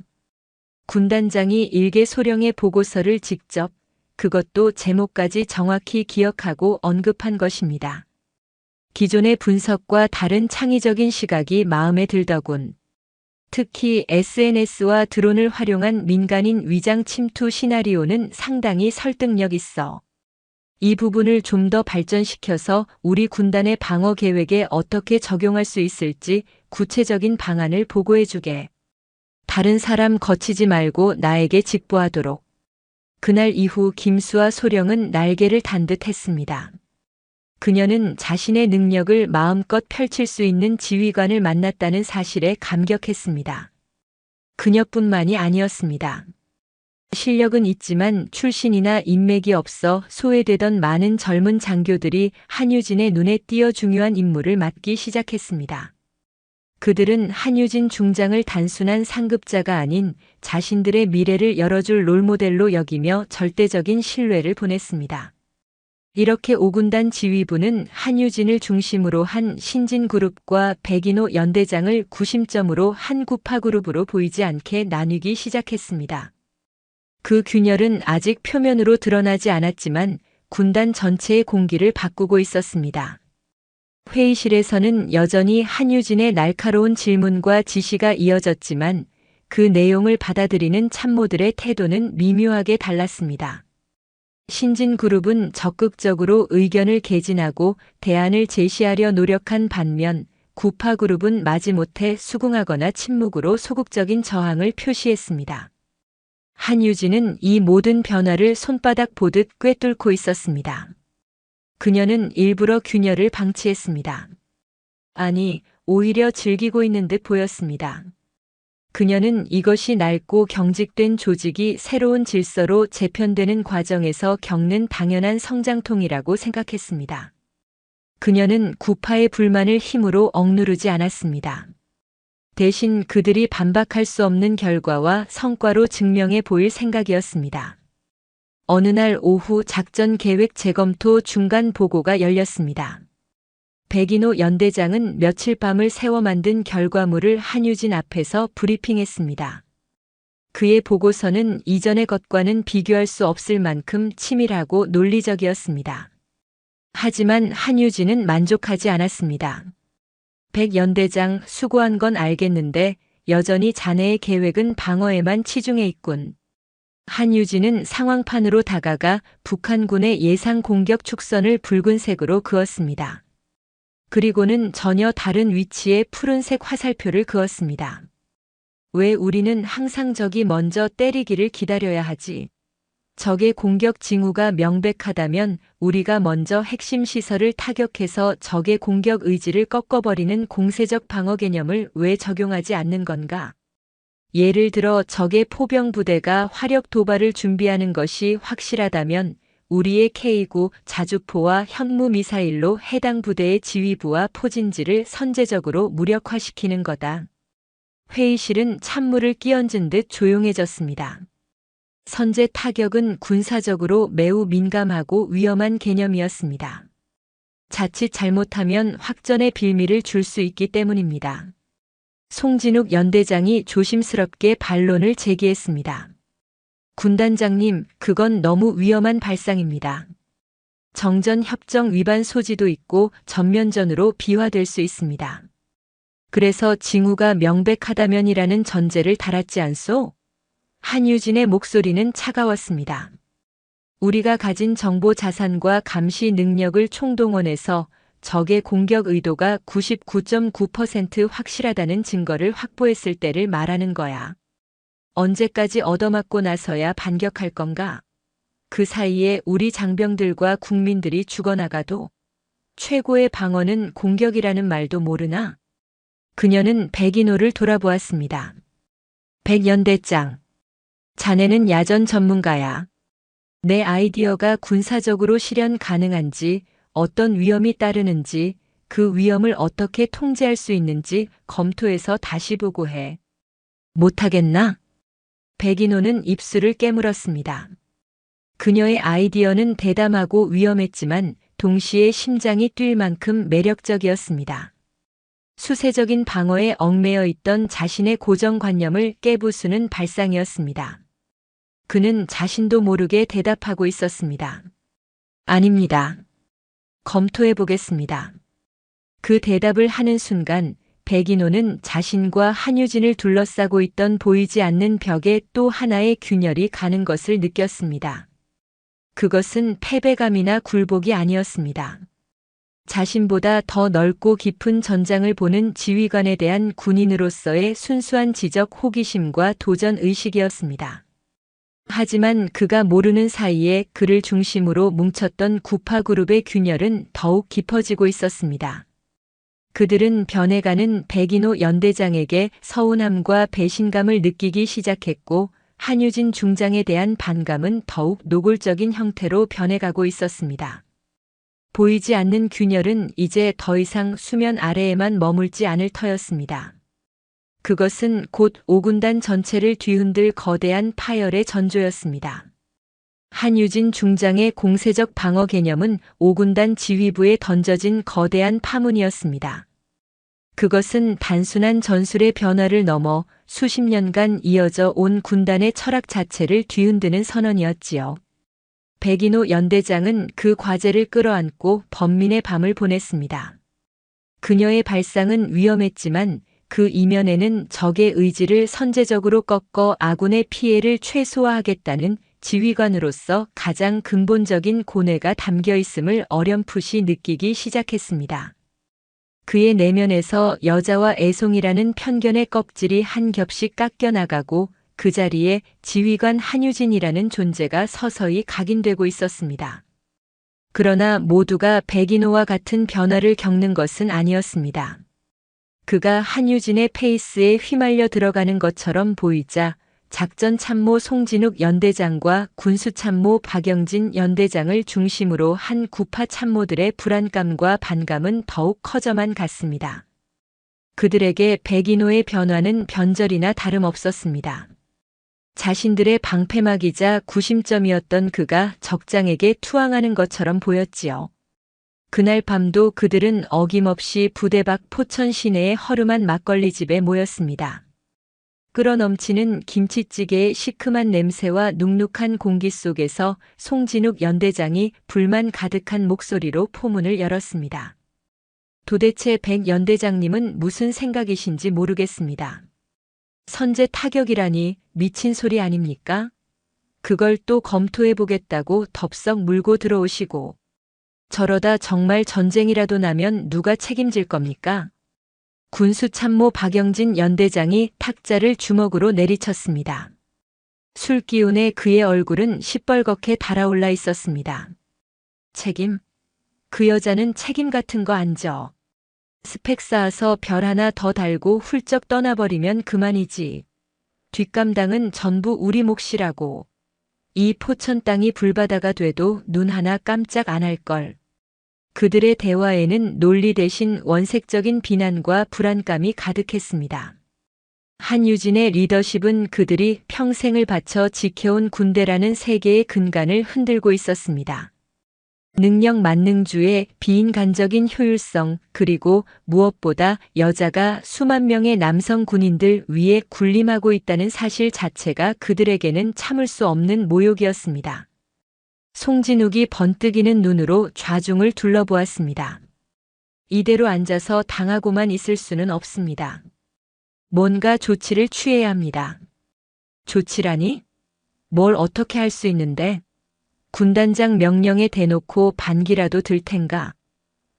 군단장이 일개 소령의 보고서를 직접, 그것도 제목까지 정확히 기억하고 언급한 것입니다. 기존의 분석과 다른 창의적인 시각이 마음에 들더군. 특히 SNS와 드론을 활용한 민간인 위장 침투 시나리오는 상당히 설득력 있어. 이 부분을 좀 더 발전시켜서 우리 군단의 방어 계획에 어떻게 적용할 수 있을지 구체적인 방안을 보고해주게. 다른 사람 거치지 말고 나에게 직보하도록. 그날 이후 김수아 소령은 날개를 단 듯 했습니다. 그녀는 자신의 능력을 마음껏 펼칠 수 있는 지휘관을 만났다는 사실에 감격했습니다. 그녀뿐만이 아니었습니다. 실력은 있지만 출신이나 인맥이 없어 소외되던 많은 젊은 장교들이 한유진의 눈에 띄어 중요한 임무를 맡기 시작했습니다. 그들은 한유진 중장을 단순한 상급자가 아닌 자신들의 미래를 열어줄 롤모델로 여기며 절대적인 신뢰를 보냈습니다. 이렇게 5군단 지휘부는 한유진을 중심으로 한 신진그룹과 백인호 연대장을 구심점으로 한 구파그룹으로 보이지 않게 나뉘기 시작했습니다. 그 균열은 아직 표면으로 드러나지 않았지만 군단 전체의 공기를 바꾸고 있었습니다. 회의실에서는 여전히 한유진의 날카로운 질문과 지시가 이어졌지만 그 내용을 받아들이는 참모들의 태도는 미묘하게 달랐습니다. 신진그룹은 적극적으로 의견을 개진하고 대안을 제시하려 노력한 반면 구파그룹은 마지못해 수긍하거나 침묵으로 소극적인 저항을 표시했습니다. 한유진은 이 모든 변화를 손바닥 보듯 꿰뚫고 있었습니다. 그녀는 일부러 균열을 방치했습니다. 아니, 오히려 즐기고 있는 듯 보였습니다. 그녀는 이것이 낡고 경직된 조직이 새로운 질서로 재편되는 과정에서 겪는 당연한 성장통이라고 생각했습니다. 그녀는 구파의 불만을 힘으로 억누르지 않았습니다. 대신 그들이 반박할 수 없는 결과와 성과로 증명해 보일 생각이었습니다. 어느 날 오후 작전 계획 재검토 중간 보고가 열렸습니다. 백인호 연대장은 며칠 밤을 새워 만든 결과물을 한유진 앞에서 브리핑했습니다. 그의 보고서는 이전의 것과는 비교할 수 없을 만큼 치밀하고 논리적이었습니다. 하지만 한유진은 만족하지 않았습니다. 백 연대장, 수고한 건 알겠는데 여전히 자네의 계획은 방어에만 치중해 있군. 한유진은 상황판으로 다가가 북한군의 예상 공격 축선을 붉은색으로 그었습니다. 그리고는 전혀 다른 위치에 푸른색 화살표를 그었습니다. 왜 우리는 항상 적이 먼저 때리기를 기다려야 하지? 적의 공격 징후가 명백하다면 우리가 먼저 핵심 시설을 타격해서 적의 공격 의지를 꺾어버리는 공세적 방어 개념을 왜 적용하지 않는 건가? 예를 들어 적의 포병 부대가 화력 도발을 준비하는 것이 확실하다면 우리의 K9 자주포와 현무 미사일로 해당 부대의 지휘부와 포진지를 선제적으로 무력화시키는 거다. 회의실은 찬물을 끼얹은 듯 조용해졌습니다. 선제 타격은 군사적으로 매우 민감하고 위험한 개념이었습니다. 자칫 잘못하면 확전의 빌미를 줄 수 있기 때문입니다. 송진욱 연대장이 조심스럽게 반론을 제기했습니다. 군단장님, 그건 너무 위험한 발상입니다. 정전협정 위반 소지도 있고 전면전으로 비화될 수 있습니다. 그래서 징후가 명백하다면이라는 전제를 달았지 않소? 한유진의 목소리는 차가웠습니다. 우리가 가진 정보 자산과 감시 능력을 총동원해서 적의 공격 의도가 99.9% 확실하다는 증거를 확보했을 때를 말하는 거야. 언제까지 얻어맞고 나서야 반격할 건가? 그 사이에 우리 장병들과 국민들이 죽어나가도 최고의 방어는 공격이라는 말도 모르나? 그녀는 백인호를 돌아보았습니다. 백연대장, 자네는 야전 전문가야. 내 아이디어가 군사적으로 실현 가능한지, 어떤 위험이 따르는지, 그 위험을 어떻게 통제할 수 있는지 검토해서 다시 보고해. 못하겠나? 백인호는 입술을 깨물었습니다. 그녀의 아이디어는 대담하고 위험했지만 동시에 심장이 뛸 만큼 매력적이었습니다. 수세적인 방어에 얽매여 있던 자신의 고정관념을 깨부수는 발상이었습니다. 그는 자신도 모르게 대답하고 있었습니다. 아닙니다. 검토해 보겠습니다. 그 대답을 하는 순간 백인호는 자신과 한유진을 둘러싸고 있던 보이지 않는 벽에 또 하나의 균열이 가는 것을 느꼈습니다. 그것은 패배감이나 굴복이 아니었습니다. 자신보다 더 넓고 깊은 전장을 보는 지휘관에 대한 군인으로서의 순수한 지적 호기심과 도전 의식이었습니다. 하지만 그가 모르는 사이에 그를 중심으로 뭉쳤던 구파그룹의 균열은 더욱 깊어지고 있었습니다. 그들은 변해가는 백인호 연대장에게 서운함과 배신감을 느끼기 시작했고 한유진 중장에 대한 반감은 더욱 노골적인 형태로 변해가고 있었습니다. 보이지 않는 균열은 이제 더 이상 수면 아래에만 머물지 않을 터였습니다. 그것은 곧 5군단 전체를 뒤흔들 거대한 파열의 전조였습니다. 한유진 중장의 공세적 방어 개념은 5군단 지휘부에 던져진 거대한 파문이었습니다. 그것은 단순한 전술의 변화를 넘어 수십 년간 이어져 온 군단의 철학 자체를 뒤흔드는 선언이었지요. 백인호 연대장은 그 과제를 끌어안고 번민의 밤을 보냈습니다. 그녀의 발상은 위험했지만 그 이면에는 적의 의지를 선제적으로 꺾어 아군의 피해를 최소화하겠다는 지휘관으로서 가장 근본적인 고뇌가 담겨 있음을 어렴풋이 느끼기 시작했습니다. 그의 내면에서 여자와 애송이라는 편견의 껍질이 한 겹씩 깎여나가고 그 자리에 지휘관 한유진이라는 존재가 서서히 각인되고 있었습니다. 그러나 모두가 백인호와 같은 변화를 겪는 것은 아니었습니다. 그가 한유진의 페이스에 휘말려 들어가는 것처럼 보이자 작전 참모 송진욱 연대장과 군수 참모 박영진 연대장을 중심으로 한 구파 참모들의 불안감과 반감은 더욱 커져만 갔습니다. 그들에게 백인호의 변화는 변절이나 다름없었습니다. 자신들의 방패막이자 구심점이었던 그가 적장에게 투항하는 것처럼 보였지요. 그날 밤도 그들은 어김없이 부대 밖 포천 시내의 허름한 막걸리집에 모였습니다. 끓어넘치는 김치찌개의 시큼한 냄새와 눅눅한 공기 속에서 송진욱 연대장이 불만 가득한 목소리로 포문을 열었습니다. 도대체 백 연대장님은 무슨 생각이신지 모르겠습니다. 선제 타격이라니 미친 소리 아닙니까? 그걸 또 검토해 보겠다고 덥석 물고 들어오시고 저러다 정말 전쟁이라도 나면 누가 책임질 겁니까? 군수참모 박영진 연대장이 탁자를 주먹으로 내리쳤습니다. 술기운에 그의 얼굴은 시뻘겋게 달아올라 있었습니다. 책임? 그 여자는 책임 같은 거 안 져. 스펙 쌓아서 별 하나 더 달고 훌쩍 떠나버리면 그만이지. 뒷감당은 전부 우리 몫이라고. 이 포천 땅이 불바다가 돼도 눈 하나 깜짝 안 할걸. 그들의 대화에는 논리 대신 원색적인 비난과 불안감이 가득했습니다. 한유진의 리더십은 그들이 평생을 바쳐 지켜온 군대라는 세계의 근간을 흔들고 있었습니다. 능력 만능주의 비인간적인 효율성, 그리고 무엇보다 여자가 수만 명의 남성 군인들 위에 군림하고 있다는 사실 자체가 그들에게는 참을 수 없는 모욕이었습니다. 송진욱이 번뜩이는 눈으로 좌중을 둘러보았습니다. 이대로 앉아서 당하고만 있을 수는 없습니다. 뭔가 조치를 취해야 합니다. 조치라니? 뭘 어떻게 할 수 있는데? 군단장 명령에 대놓고 반기라도 들 텐가?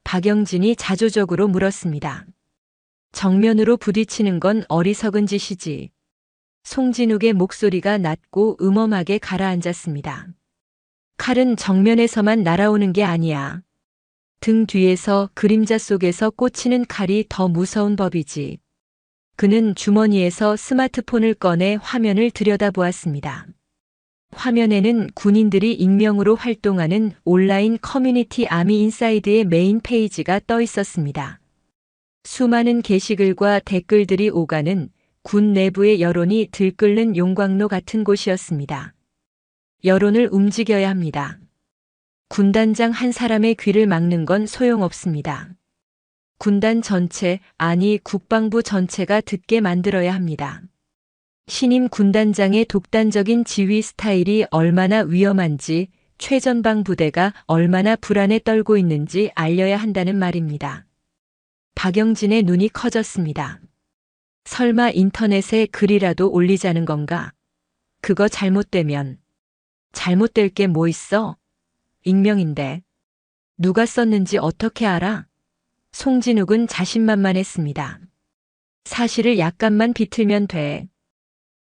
박영진이 자조적으로 물었습니다. 정면으로 부딪히는 건 어리석은 짓이지. 송진욱의 목소리가 낮고 음험하게 가라앉았습니다. 칼은 정면에서만 날아오는 게 아니야. 등 뒤에서 그림자 속에서 꽂히는 칼이 더 무서운 법이지. 그는 주머니에서 스마트폰을 꺼내 화면을 들여다보았습니다. 화면에는 군인들이 익명으로 활동하는 온라인 커뮤니티 아미 인사이드의 메인 페이지가 떠 있었습니다. 수많은 게시글과 댓글들이 오가는 군 내부의 여론이 들끓는 용광로 같은 곳이었습니다. 여론을 움직여야 합니다. 군단장 한 사람의 귀를 막는 건 소용없습니다. 군단 전체, 아니 국방부 전체가 듣게 만들어야 합니다. 신임 군단장의 독단적인 지휘 스타일이 얼마나 위험한지, 최전방 부대가 얼마나 불안에 떨고 있는지 알려야 한다는 말입니다. 박영진의 눈이 커졌습니다. 설마 인터넷에 글이라도 올리자는 건가? 그거 잘못되면. 잘못될 게 뭐 있어? 익명인데. 누가 썼는지 어떻게 알아? 송진욱은 자신만만했습니다. 사실을 약간만 비틀면 돼.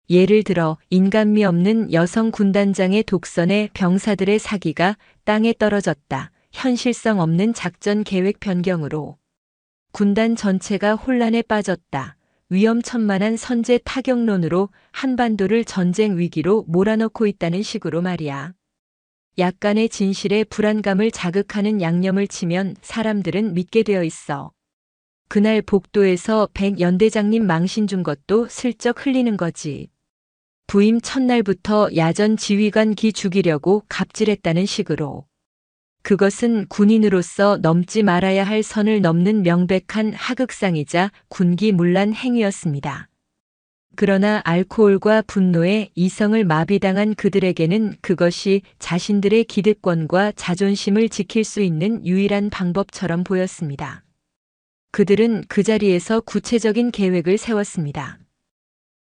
예를 들어 인간미 없는 여성 군단장의 독선에 병사들의 사기가 땅에 떨어졌다. 현실성 없는 작전 계획 변경으로. 군단 전체가 혼란에 빠졌다. 위험천만한 선제 타격론으로 한반도를 전쟁 위기로 몰아넣고 있다는 식으로 말이야. 약간의 진실에 불안감을 자극하는 양념을 치면 사람들은 믿게 되어 있어. 그날 복도에서 백 연대장님 망신 준 것도 슬쩍 흘리는 거지. 부임 첫날부터 야전 지휘관 기 죽이려고 갑질했다는 식으로. 그것은 군인으로서 넘지 말아야 할 선을 넘는 명백한 하극상이자 군기문란 행위였습니다. 그러나 알코올과 분노에 이성을 마비당한 그들에게는 그것이 자신들의 기득권과 자존심을 지킬 수 있는 유일한 방법처럼 보였습니다. 그들은 그 자리에서 구체적인 계획을 세웠습니다.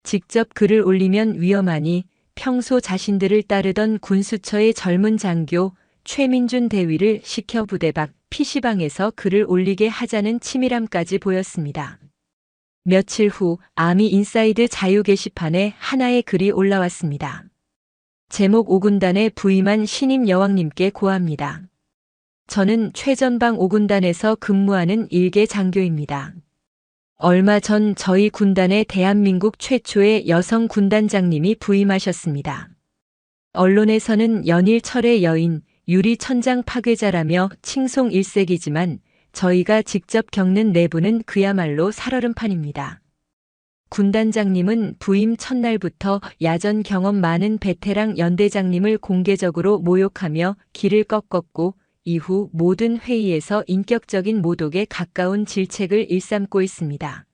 직접 글을 올리면 위험하니 평소 자신들을 따르던 군수처의 젊은 장교 최민준 대위를 시켜 부대 밖 PC방에서 글을 올리게 하자는 치밀함까지 보였습니다. 며칠 후 아미 인사이드 자유 게시판에 하나의 글이 올라왔습니다. 제목 5군단에 부임한 신임 여왕님께 고합니다. 저는 최전방 5군단에서 근무하는 일개 장교입니다. 얼마 전 저희 군단에 대한민국 최초의 여성 군단장님이 부임하셨습니다. 언론에서는 연일 철의 여인, 유리 천장 파괴자라며 칭송 일색이지만 저희가 직접 겪는 내부는 그야말로 살얼음판입니다. 군단장님은 부임 첫날부터 야전 경험 많은 베테랑 연대장님을 공개적으로 모욕하며 길을 꺾었고 이후 모든 회의에서 인격적인 모독에 가까운 질책을 일삼고 있습니다.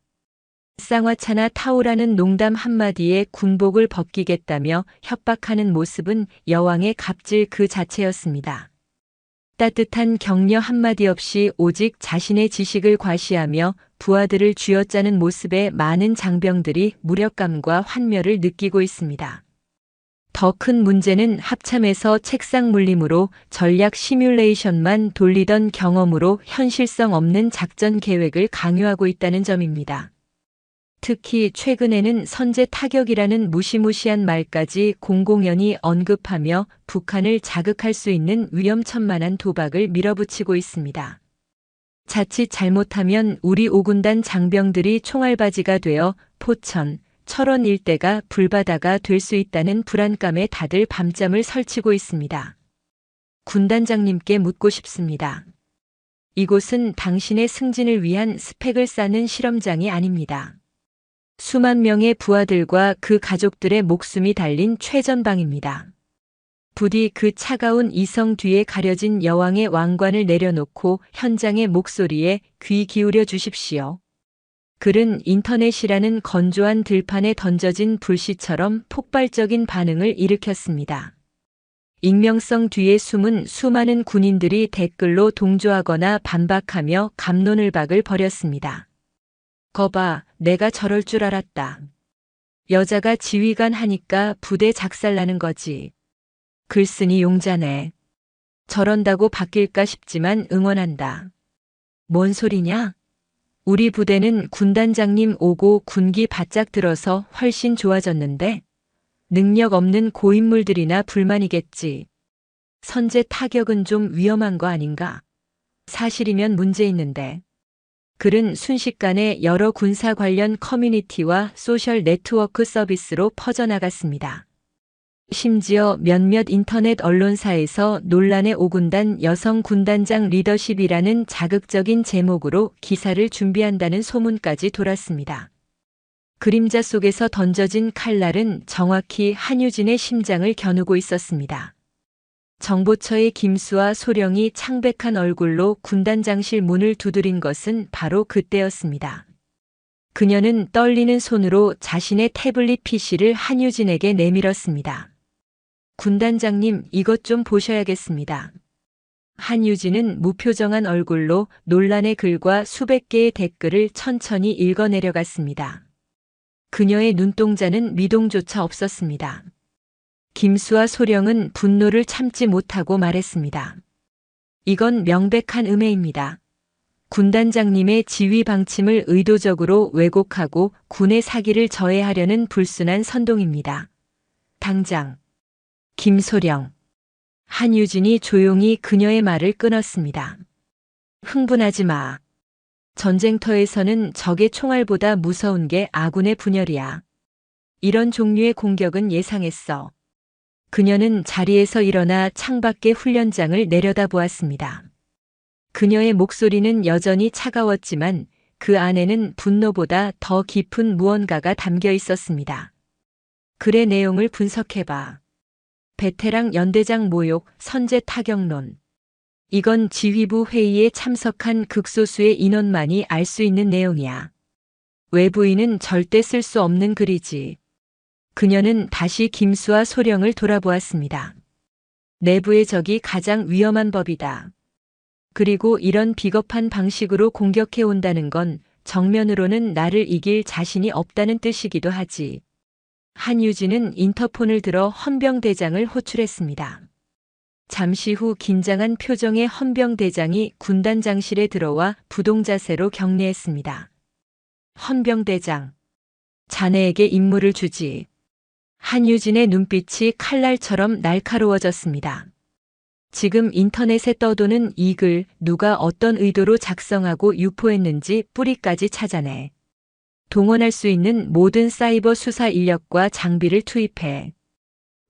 쌍화차나 타오라는 농담 한마디에 군복을 벗기겠다며 협박하는 모습은 여왕의 갑질 그 자체였습니다. 따뜻한 격려 한마디 없이 오직 자신의 지식을 과시하며 부하들을 쥐어짜는 모습에 많은 장병들이 무력감과 환멸을 느끼고 있습니다. 더 큰 문제는 합참에서 책상 물림으로 전략 시뮬레이션만 돌리던 경험으로 현실성 없는 작전 계획을 강요하고 있다는 점입니다. 특히 최근에는 선제 타격이라는 무시무시한 말까지 공공연히 언급하며 북한을 자극할 수 있는 위험천만한 도박을 밀어붙이고 있습니다. 자칫 잘못하면 우리 5군단 장병들이 총알바지가 되어 포천, 철원 일대가 불바다가 될 수 있다는 불안감에 다들 밤잠을 설치고 있습니다. 군단장님께 묻고 싶습니다. 이곳은 당신의 승진을 위한 스펙을 쌓는 실험장이 아닙니다. 수만 명의 부하들과 그 가족들의 목숨이 달린 최전방입니다. 부디 그 차가운 이성 뒤에 가려진 여왕의 왕관을 내려놓고 현장의 목소리에 귀 기울여 주십시오. 글은 인터넷이라는 건조한 들판에 던져진 불씨처럼 폭발적인 반응을 일으켰습니다. 익명성 뒤에 숨은 수많은 군인들이 댓글로 동조하거나 반박하며 갑론을박을 벌였습니다. 거봐, 내가 저럴 줄 알았다. 여자가 지휘관 하니까 부대 작살나는 거지. 글쓴이 용자네. 저런다고 바뀔까 싶지만 응원한다. 뭔 소리냐? 우리 부대는 군단장님 오고 군기 바짝 들어서 훨씬 좋아졌는데 능력 없는 고인물들이나 불만이겠지. 선제 타격은 좀 위험한 거 아닌가? 사실이면 문제 있는데. 글은 순식간에 여러 군사 관련 커뮤니티와 소셜 네트워크 서비스로 퍼져나갔습니다. 심지어 몇몇 인터넷 언론사에서 논란의 5군단 여성 군단장 리더십이라는 자극적인 제목으로 기사를 준비한다는 소문까지 돌았습니다. 그림자 속에서 던져진 칼날은 정확히 한유진의 심장을 겨누고 있었습니다. 정보처의 김수와 소령이 창백한 얼굴로 군단장실 문을 두드린 것은 바로 그때였습니다. 그녀는 떨리는 손으로 자신의 태블릿 PC를 한유진에게 내밀었습니다. 군단장님, 이것 좀 보셔야겠습니다. 한유진은 무표정한 얼굴로 논란의 글과 수백 개의 댓글을 천천히 읽어내려갔습니다. 그녀의 눈동자는 미동조차 없었습니다. 김수와 소령은 분노를 참지 못하고 말했습니다. 이건 명백한 음해입니다. 군단장님의 지휘 방침을 의도적으로 왜곡하고 군의 사기를 저해하려는 불순한 선동입니다. 당장. 김소령. 한유진이 조용히 그녀의 말을 끊었습니다. 흥분하지 마. 전쟁터에서는 적의 총알보다 무서운 게 아군의 분열이야. 이런 종류의 공격은 예상했어. 그녀는 자리에서 일어나 창밖의 훈련장을 내려다보았습니다. 그녀의 목소리는 여전히 차가웠지만 그 안에는 분노보다 더 깊은 무언가가 담겨 있었습니다. 글의 내용을 분석해봐. 베테랑 연대장 모욕, 선제 타격론. 이건 지휘부 회의에 참석한 극소수의 인원만이 알 수 있는 내용이야. 외부인은 절대 쓸 수 없는 글이지. 그녀는 다시 김수와 소령을 돌아보았습니다. 내부의 적이 가장 위험한 법이다. 그리고 이런 비겁한 방식으로 공격해 온다는 건 정면으로는 나를 이길 자신이 없다는 뜻이기도 하지. 한유진은 인터폰을 들어 헌병대장을 호출했습니다. 잠시 후 긴장한 표정의 헌병대장이 군단장실에 들어와 부동자세로 격리했습니다. 헌병대장, 자네에게 임무를 주지. 한유진의 눈빛이 칼날처럼 날카로워졌습니다. 지금 인터넷에 떠도는 이 글, 누가 어떤 의도로 작성하고 유포했는지 뿌리까지 찾아내. 동원할 수 있는 모든 사이버 수사 인력과 장비를 투입해.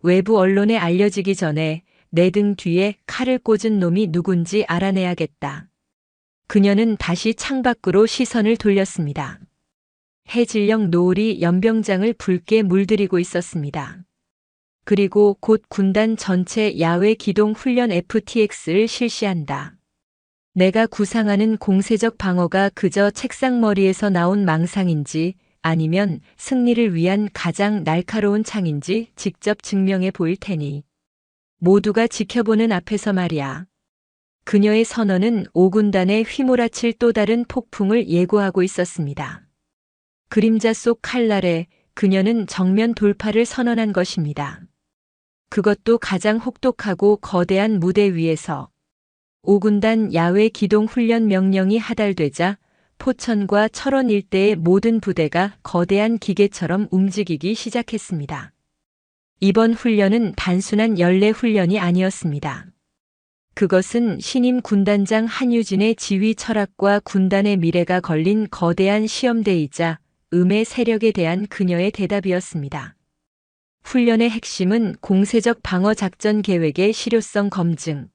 외부 언론에 알려지기 전에 내 등 뒤에 칼을 꽂은 놈이 누군지 알아내야겠다. 그녀는 다시 창밖으로 시선을 돌렸습니다. 해질녘 노을이 연병장을 붉게 물들이고 있었습니다. 그리고 곧 군단 전체 야외 기동 훈련 FTX를 실시한다. 내가 구상하는 공세적 방어가 그저 책상머리에서 나온 망상인지 아니면 승리를 위한 가장 날카로운 창인지 직접 증명해 보일 테니. 모두가 지켜보는 앞에서 말이야. 그녀의 선언은 5군단에 휘몰아칠 또 다른 폭풍을 예고하고 있었습니다. 그림자 속 칼날에 그녀는 정면 돌파를 선언한 것입니다. 그것도 가장 혹독하고 거대한 무대 위에서. 5군단 야외 기동 훈련 명령이 하달되자 포천과 철원 일대의 모든 부대가 거대한 기계처럼 움직이기 시작했습니다. 이번 훈련은 단순한 연례 훈련이 아니었습니다. 그것은 신임 군단장 한유진의 지휘 철학과 군단의 미래가 걸린 거대한 시험대이자 음의 세력에 대한 그녀의 대답이었습니다. 훈련의 핵심은 공세적 방어 작전 계획의 실효성 검증.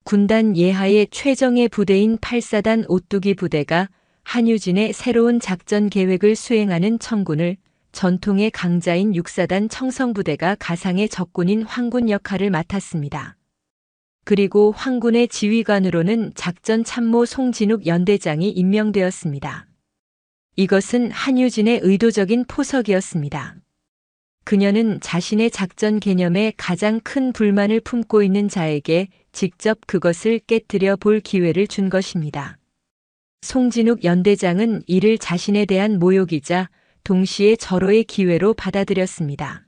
군단 예하의 최정예 부대인 8사단 오뚜기 부대가 한유진의 새로운 작전 계획을 수행하는 청군을, 전통의 강자인 6사단 청성부대가 가상의 적군인 황군 역할을 맡았습니다. 그리고 황군의 지휘관으로는 작전참모 송진욱 연대장이 임명되었습니다. 이것은 한유진의 의도적인 포석이었습니다. 그녀는 자신의 작전 개념에 가장 큰 불만을 품고 있는 자에게 직접 그것을 깨뜨려 볼 기회를 준 것입니다. 송진욱 연대장은 이를 자신에 대한 모욕이자 동시에 절호의 기회로 받아들였습니다.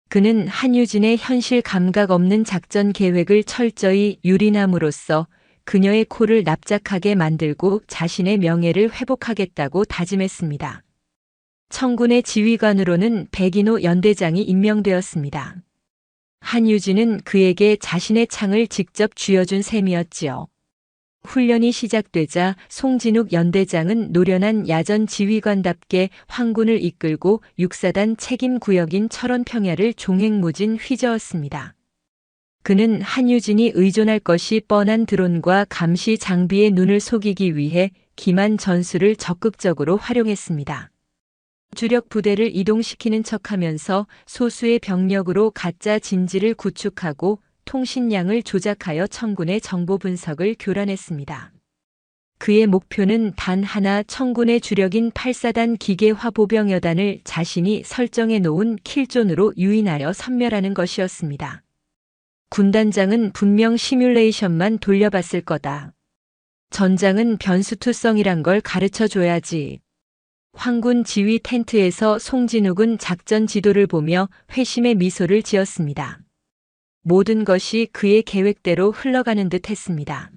그는 한유진의 현실 감각 없는 작전 계획을 철저히 유린함으로써 그녀의 코를 납작하게 만들고 자신의 명예를 회복하겠다고 다짐했습니다. 청군의 지휘관으로는 백인호 연대장이 임명되었습니다. 한유진은 그에게 자신의 창을 직접 쥐어준 셈이었지요. 훈련이 시작되자 송진욱 연대장은 노련한 야전 지휘관답게 황군을 이끌고 6사단 책임 구역인 철원 평야를 종횡무진 휘저었습니다. 그는 한유진이 의존할 것이 뻔한 드론과 감시 장비의 눈을 속이기 위해 기만 전술을 적극적으로 활용했습니다. 주력 부대를 이동시키는 척하면서 소수의 병력으로 가짜 진지를 구축하고 통신량을 조작하여 청군의 정보 분석을 교란했습니다. 그의 목표는 단 하나, 청군의 주력인 8사단 기계화보병여단을 자신이 설정해 놓은 킬존으로 유인하여 섬멸하는 것이었습니다. 군단장은 분명 시뮬레이션만 돌려봤을 거다. 전장은 변수투성이란 걸 가르쳐 줘야지. 황군 지휘 텐트에서 송진욱은 작전 지도를 보며 회심의 미소를 지었습니다. 모든 것이 그의 계획대로 흘러가는 듯 했습니다.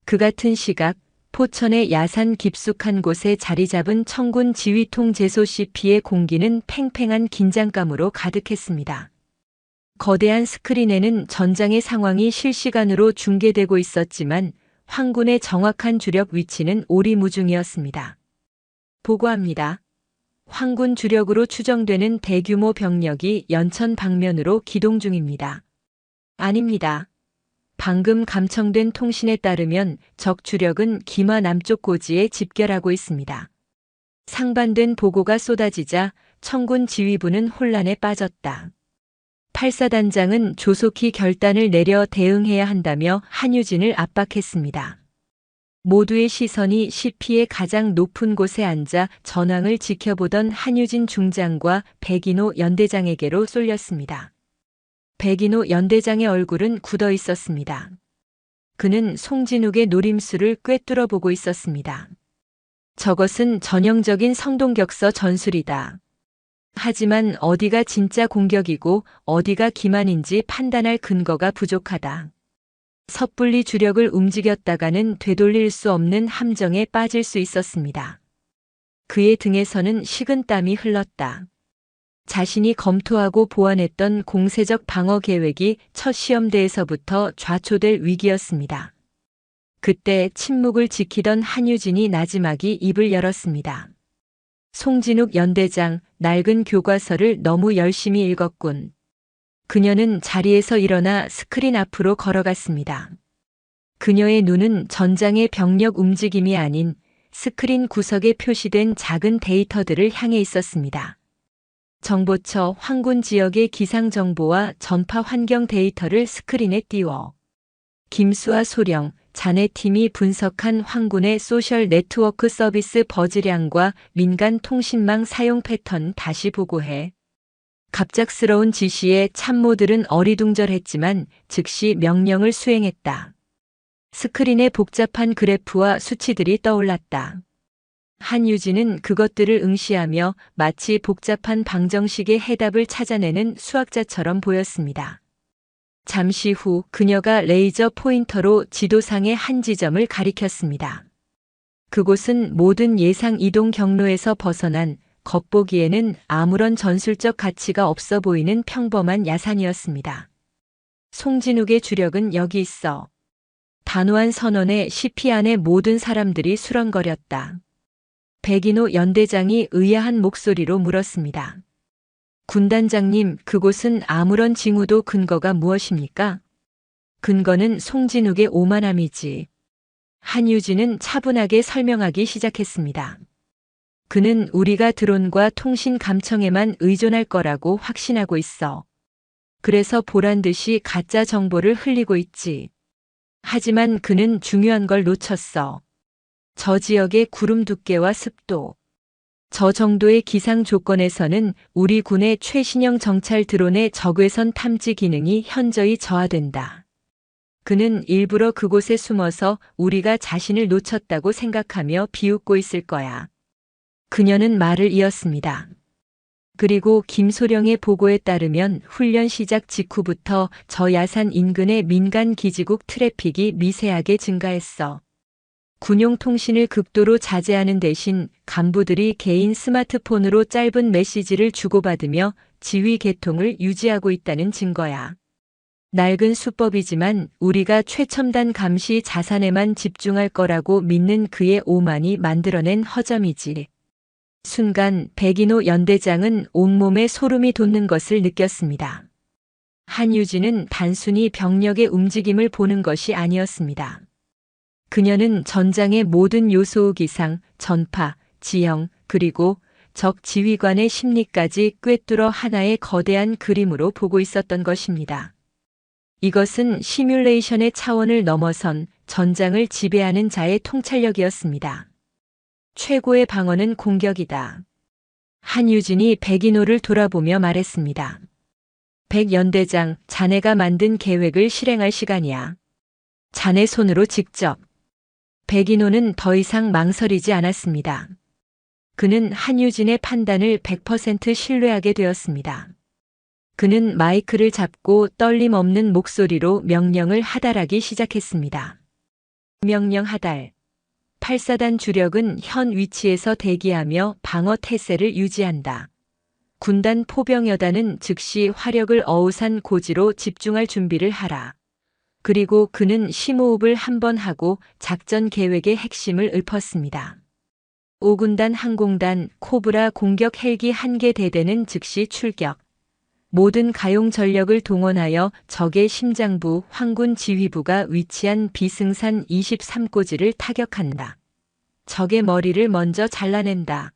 그 같은 시각 포천의 야산 깊숙한 곳에 자리 잡은 청군 지휘통 제소 CP의 공기는 팽팽한 긴장감으로 가득했습니다. 거대한 스크린에는 전장의 상황이 실시간으로 중계되고 있었지만 황군의 정확한 주력 위치는 오리무중이었습니다. 보고합니다. 황군 주력으로 추정되는 대규모 병력이 연천 방면으로 기동 중입니다. 아닙니다. 방금 감청된 통신에 따르면 적 주력은 기마 남쪽 고지에 집결하고 있습니다. 상반된 보고가 쏟아지자 청군 지휘부는 혼란에 빠졌다. 8사단장은 조속히 결단을 내려 대응해야 한다며 한유진을 압박했습니다. 모두의 시선이 CP의 가장 높은 곳에 앉아 전황을 지켜보던 한유진 중장과 백인호 연대장에게로 쏠렸습니다. 백인호 연대장의 얼굴은 굳어 있었습니다. 그는 송진욱의 노림수를 꿰뚫어 보고 있었습니다. 저것은 전형적인 성동격서 전술이다. 하지만 어디가 진짜 공격이고 어디가 기만인지 판단할 근거가 부족하다. 섣불리 주력을 움직였다가는 되돌릴 수 없는 함정에 빠질 수 있었습니다. 그의 등에서는 식은땀이 흘렀다. 자신이 검토하고 보완했던 공세적 방어 계획이 첫 시험대에서부터 좌초될 위기였습니다. 그때 침묵을 지키던 한유진이 나지막이 입을 열었습니다. 송진욱 연대장, 낡은 교과서를 너무 열심히 읽었군. 그녀는 자리에서 일어나 스크린 앞으로 걸어갔습니다. 그녀의 눈은 전장의 병력 움직임이 아닌 스크린 구석에 표시된 작은 데이터들을 향해 있었습니다. 정보처 황군 지역의 기상 정보와 전파 환경 데이터를 스크린에 띄워 김수아 소령, 자네 팀이 분석한 황군의 소셜 네트워크 서비스 버즈량과 민간 통신망 사용 패턴 다시 보고해. 갑작스러운 지시에 참모들은 어리둥절했지만 즉시 명령을 수행했다. 스크린에 복잡한 그래프와 수치들이 떠올랐다. 한유진은 그것들을 응시하며 마치 복잡한 방정식의 해답을 찾아내는 수학자처럼 보였습니다. 잠시 후 그녀가 레이저 포인터로 지도상의 한 지점을 가리켰습니다. 그곳은 모든 예상 이동 경로에서 벗어난 겉보기에는 아무런 전술적 가치가 없어 보이는 평범한 야산이었습니다. 송진욱의 주력은 여기 있어. 단호한 선언에 시피안의 모든 사람들이 수렁거렸다. 백인호 연대장이 의아한 목소리로 물었습니다. 군단장님, 그곳은 아무런 징후도 근거가 무엇입니까? 근거는 송진욱의 오만함이지. 한유진은 차분하게 설명하기 시작했습니다. 그는 우리가 드론과 통신 감청에만 의존할 거라고 확신하고 있어. 그래서 보란 듯이 가짜 정보를 흘리고 있지. 하지만 그는 중요한 걸 놓쳤어. 저 지역의 구름 두께와 습도. 저 정도의 기상 조건에서는 우리 군의 최신형 정찰 드론의 적외선 탐지 기능이 현저히 저하된다. 그는 일부러 그곳에 숨어서 우리가 자신을 놓쳤다고 생각하며 비웃고 있을 거야. 그녀는 말을 이었습니다. 그리고 김소령의 보고에 따르면 훈련 시작 직후부터 저 야산 인근의 민간 기지국 트래픽이 미세하게 증가했어. 군용 통신을 극도로 자제하는 대신 간부들이 개인 스마트폰으로 짧은 메시지를 주고받으며 지휘 계통을 유지하고 있다는 증거야. 낡은 수법이지만 우리가 최첨단 감시 자산에만 집중할 거라고 믿는 그의 오만이 만들어낸 허점이지. 순간 백인호 연대장은 온몸에 소름이 돋는 것을 느꼈습니다. 한유진은 단순히 병력의 움직임을 보는 것이 아니었습니다. 그녀는 전장의 모든 요소 기상, 전파, 지형, 그리고 적 지휘관의 심리까지 꿰뚫어 하나의 거대한 그림으로 보고 있었던 것입니다. 이것은 시뮬레이션의 차원을 넘어선 전장을 지배하는 자의 통찰력이었습니다. 최고의 방어는 공격이다. 한유진이 백인호를 돌아보며 말했습니다. 백연대장, 자네가 만든 계획을 실행할 시간이야. 자네 손으로 직접. 백인호는 더 이상 망설이지 않았습니다. 그는 한유진의 판단을 100% 신뢰하게 되었습니다. 그는 마이크를 잡고 떨림 없는 목소리로 명령을 하달하기 시작했습니다. 명령 하달. 8사단 주력은 현 위치에서 대기하며 방어 태세를 유지한다. 군단 포병여단은 즉시 화력을 어우산 고지로 집중할 준비를 하라. 그리고 그는 심호흡을 한번 하고 작전 계획의 핵심을 읊었습니다. 5군단 항공단 코브라 공격 헬기 1개 대대는 즉시 출격. 모든 가용 전력을 동원하여 적의 심장부 황군 지휘부가 위치한 비승산 23고지를 타격한다. 적의 머리를 먼저 잘라낸다.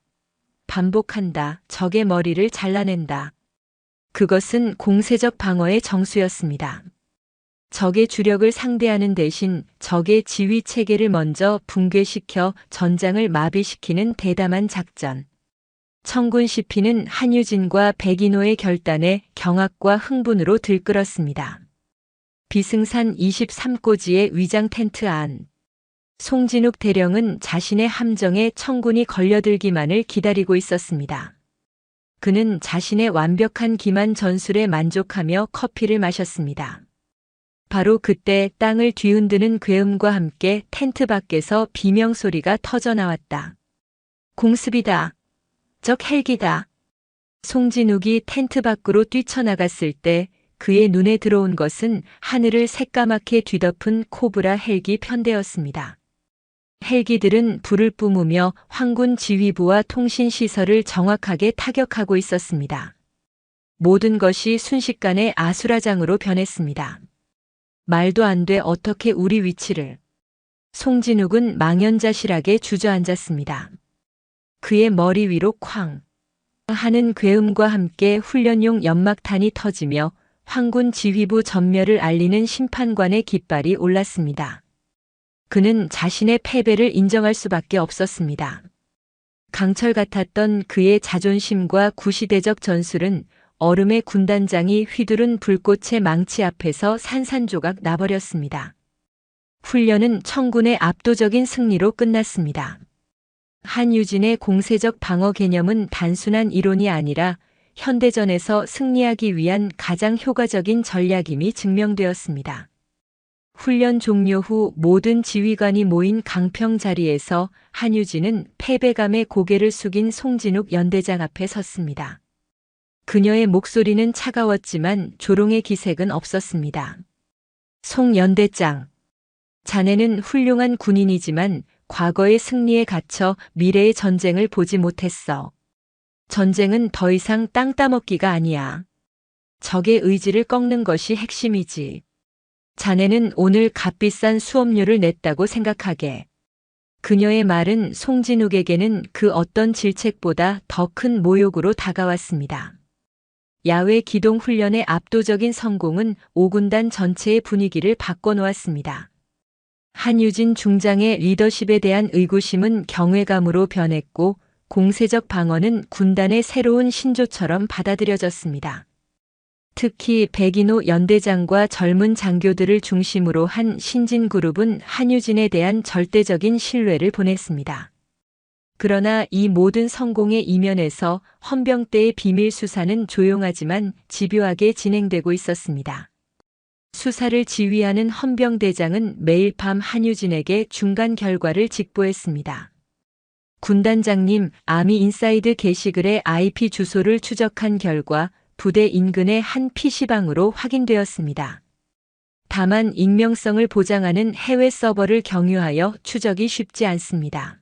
반복한다. 적의 머리를 잘라낸다. 그것은 공세적 방어의 정수였습니다. 적의 주력을 상대하는 대신 적의 지휘 체계를 먼저 붕괴시켜 전장을 마비시키는 대담한 작전. 청군 시피는 한유진과 백인호의 결단에 경악과 흥분으로 들끓었습니다. 비승산 23고지의 위장 텐트 안. 송진욱 대령은 자신의 함정에 청군이 걸려들기만을 기다리고 있었습니다. 그는 자신의 완벽한 기만 전술에 만족하며 커피를 마셨습니다. 바로 그때 땅을 뒤흔드는 괴음과 함께 텐트 밖에서 비명소리가 터져나왔다. 공습이다. 적 헬기다. 송진욱이 텐트 밖으로 뛰쳐나갔을 때 그의 눈에 들어온 것은 하늘을 새까맣게 뒤덮은 코브라 헬기 편대였습니다. 헬기들은 불을 뿜으며 황군 지휘부와 통신시설을 정확하게 타격하고 있었습니다. 모든 것이 순식간에 아수라장으로 변했습니다. 말도 안 돼. 어떻게 우리 위치를. 송진욱은 망연자실하게 주저앉았습니다. 그의 머리 위로 쾅 하는 괴음과 함께 훈련용 연막탄이 터지며 황군 지휘부 전멸을 알리는 심판관의 깃발이 올랐습니다. 그는 자신의 패배를 인정할 수밖에 없었습니다. 강철 같았던 그의 자존심과 구시대적 전술은 얼음의 군단장이 휘두른 불꽃의 망치 앞에서 산산조각 나버렸습니다. 훈련은 청군의 압도적인 승리로 끝났습니다. 한유진의 공세적 방어 개념은 단순한 이론이 아니라 현대전에서 승리하기 위한 가장 효과적인 전략임이 증명되었습니다. 훈련 종료 후 모든 지휘관이 모인 강평 자리에서 한유진은 패배감에 고개를 숙인 송진욱 연대장 앞에 섰습니다. 그녀의 목소리는 차가웠지만 조롱의 기색은 없었습니다. 송 연대장, 자네는 훌륭한 군인이지만 과거의 승리에 갇혀 미래의 전쟁을 보지 못했어. 전쟁은 더 이상 땅 따먹기가 아니야. 적의 의지를 꺾는 것이 핵심이지. 자네는 오늘 값비싼 수업료를 냈다고 생각하게. 그녀의 말은 송진욱에게는 그 어떤 질책보다 더 큰 모욕으로 다가왔습니다. 야외 기동 훈련의 압도적인 성공은 5군단 전체의 분위기를 바꿔놓았습니다. 한유진 중장의 리더십에 대한 의구심은 경외감으로 변했고 공세적 방어는 군단의 새로운 신조처럼 받아들여졌습니다. 특히 백인호 연대장과 젊은 장교들을 중심으로 한 신진그룹은 한유진에 대한 절대적인 신뢰를 보냈습니다. 그러나 이 모든 성공의 이면에서 헌병대의 비밀 수사는 조용하지만 집요하게 진행되고 있었습니다. 수사를 지휘하는 헌병대장은 매일 밤 한유진에게 중간 결과를 직보했습니다. 군단장님, 아미 인사이드 게시글의 IP 주소를 추적한 결과 부대 인근의 한 PC방으로 확인되었습니다. 다만 익명성을 보장하는 해외 서버를 경유하여 추적이 쉽지 않습니다.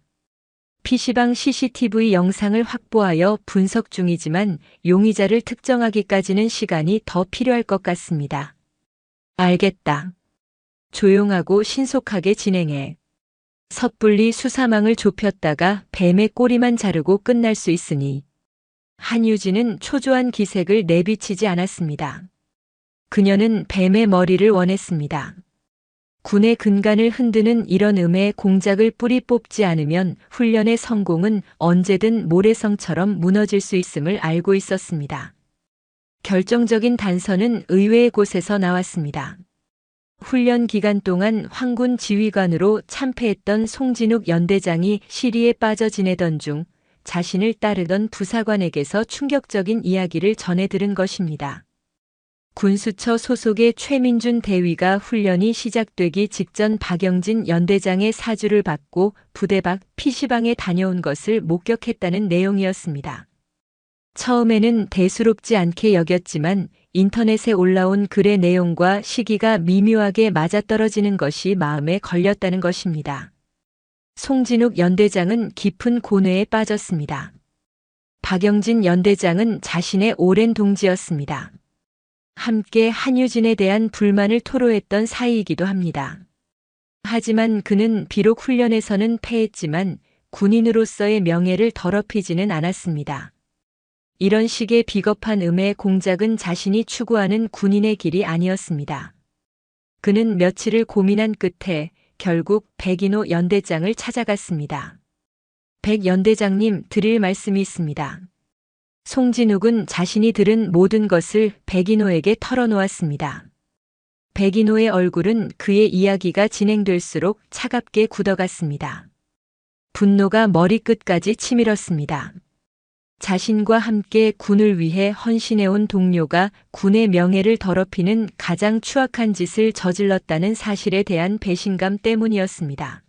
PC방 CCTV 영상을 확보하여 분석 중이지만 용의자를 특정하기까지는 시간이 더 필요할 것 같습니다. 알겠다. 조용하고 신속하게 진행해. 섣불리 수사망을 좁혔다가 뱀의 꼬리만 자르고 끝날 수 있으니. 한유진은 초조한 기색을 내비치지 않았습니다. 그녀는 뱀의 머리를 원했습니다. 군의 근간을 흔드는 이런 음의 공작을 뿌리 뽑지 않으면 훈련의 성공은 언제든 모래성처럼 무너질 수 있음을 알고 있었습니다. 결정적인 단서는 의외의 곳에서 나왔습니다. 훈련 기간 동안 황군 지휘관으로 참패했던 송진욱 연대장이 시리에 빠져 지내던 중 자신을 따르던 부사관에게서 충격적인 이야기를 전해 들은 것입니다. 군수처 소속의 최민준 대위가 훈련이 시작되기 직전 박영진 연대장의 사주를 받고 부대 밖 PC방에 다녀온 것을 목격했다는 내용이었습니다. 처음에는 대수롭지 않게 여겼지만 인터넷에 올라온 글의 내용과 시기가 미묘하게 맞아떨어지는 것이 마음에 걸렸다는 것입니다. 송진욱 연대장은 깊은 고뇌에 빠졌습니다. 박영진 연대장은 자신의 오랜 동지였습니다. 함께 한유진에 대한 불만을 토로했던 사이이기도 합니다. 하지만 그는 비록 훈련에서는 패했지만 군인으로서의 명예를 더럽히지는 않았습니다. 이런 식의 비겁한 음의 공작은 자신이 추구하는 군인의 길이 아니었습니다. 그는 며칠을 고민한 끝에 결국 백인호 연대장을 찾아갔습니다. 백 연대장님, 드릴 말씀이 있습니다. 송진욱은 자신이 들은 모든 것을 백인호에게 털어놓았습니다. 백인호의 얼굴은 그의 이야기가 진행될수록 차갑게 굳어갔습니다. 분노가 머리끝까지 치밀었습니다. 자신과 함께 군을 위해 헌신해온 동료가 군의 명예를 더럽히는 가장 추악한 짓을 저질렀다는 사실에 대한 배신감 때문이었습니다.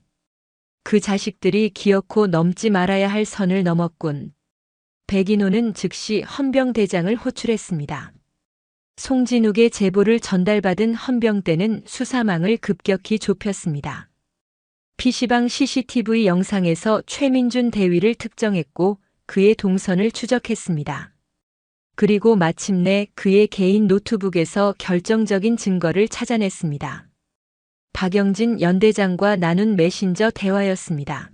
그 자식들이 기어코 넘지 말아야 할 선을 넘었군. 백인호는 즉시 헌병대장을 호출했습니다. 송진욱의 제보를 전달받은 헌병대는 수사망을 급격히 좁혔습니다. PC방 CCTV 영상에서 최민준 대위를 특정했고 그의 동선을 추적했습니다. 그리고 마침내 그의 개인 노트북에서 결정적인 증거를 찾아냈습니다. 박영진 연대장과 나눈 메신저 대화였습니다.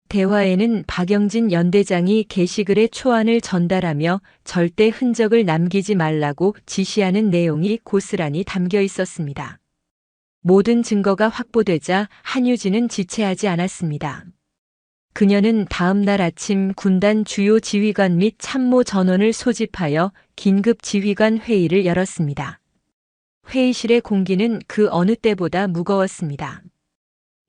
대화에는 박영진 연대장이 게시글의 초안을 전달하며 절대 흔적을 남기지 말라고 지시하는 내용이 고스란히 담겨 있었습니다. 모든 증거가 확보되자 한유진은 지체하지 않았습니다. 그녀는 다음 날 아침 군단 주요 지휘관 및 참모 전원을 소집하여 긴급 지휘관 회의를 열었습니다. 회의실의 공기는 그 어느 때보다 무거웠습니다.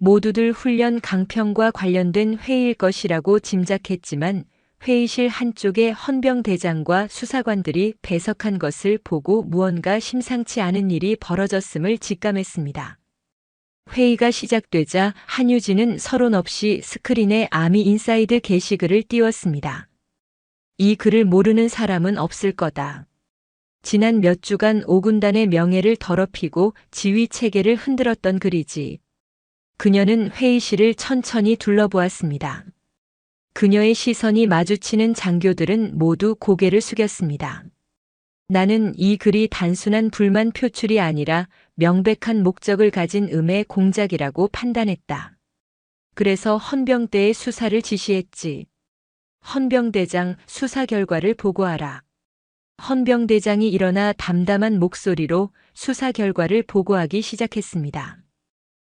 모두들 훈련 강평과 관련된 회의일 것이라고 짐작했지만 회의실 한쪽에 헌병대장과 수사관들이 배석한 것을 보고 무언가 심상치 않은 일이 벌어졌음을 직감했습니다. 회의가 시작되자 한유진은 서론 없이 스크린에 아미 인사이드 게시글을 띄웠습니다. 이 글을 모르는 사람은 없을 거다. 지난 몇 주간 5군단의 명예를 더럽히고 지휘 체계를 흔들었던 글이지. 그녀는 회의실을 천천히 둘러보았습니다. 그녀의 시선이 마주치는 장교들은 모두 고개를 숙였습니다. 나는 이 글이 단순한 불만 표출이 아니라 명백한 목적을 가진 음의 공작이라고 판단했다. 그래서 헌병대의 수사를 지시했지. 헌병대장, 수사 결과를 보고하라. 헌병대장이 일어나 담담한 목소리로 수사 결과를 보고하기 시작했습니다.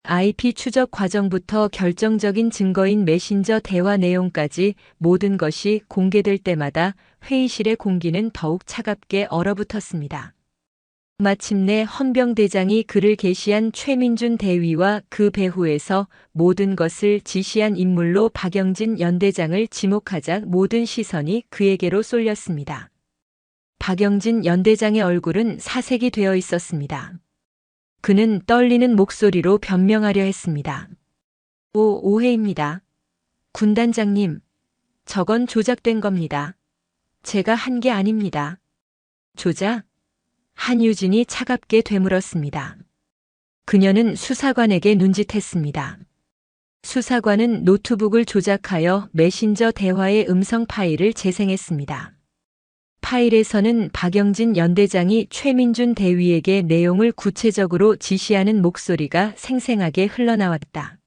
IP 추적 과정부터 결정적인 증거인 메신저 대화 내용까지 모든 것이 공개될 때마다 회의실의 공기는 더욱 차갑게 얼어붙었습니다. 마침내 헌병대장이 글을 게시한 최민준 대위와 그 배후에서 모든 것을 지시한 인물로 박영진 연대장을 지목하자 모든 시선이 그에게로 쏠렸습니다. 박영진 연대장의 얼굴은 사색이 되어 있었습니다. 그는 떨리는 목소리로 변명하려 했습니다. 오해입니다. 군단장님, 저건 조작된 겁니다. 제가 한 게 아닙니다. 조작? 한유진이 차갑게 되물었습니다. 그녀는 수사관에게 눈짓했습니다. 수사관은 노트북을 조작하여 메신저 대화의 음성 파일을 재생했습니다. 파일에서는 박영진 연대장이 최민준 대위에게 내용을 구체적으로 지시하는 목소리가 생생하게 흘러나왔다.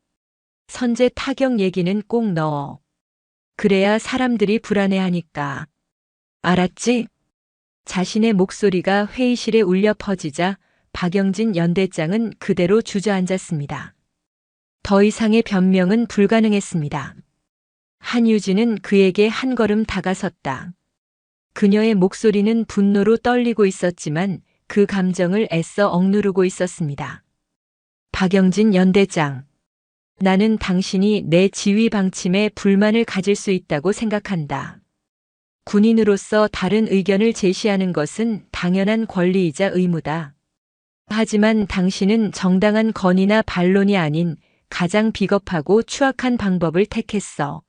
선제 타격 얘기는 꼭 넣어. 그래야 사람들이 불안해하니까. 알았지? 자신의 목소리가 회의실에 울려 퍼지자 박영진 연대장은 그대로 주저앉았습니다. 더 이상의 변명은 불가능했습니다. 한유진은 그에게 한 걸음 다가섰다. 그녀의 목소리는 분노로 떨리고 있었지만 그 감정을 애써 억누르고 있었습니다. 박영진 연대장, 나는 당신이 내 지휘 방침에 불만을 가질 수 있다고 생각한다. 군인으로서 다른 의견을 제시하는 것은 당연한 권리이자 의무다. 하지만 당신은 정당한 건의나 반론이 아닌 가장 비겁하고 추악한 방법을 택했어.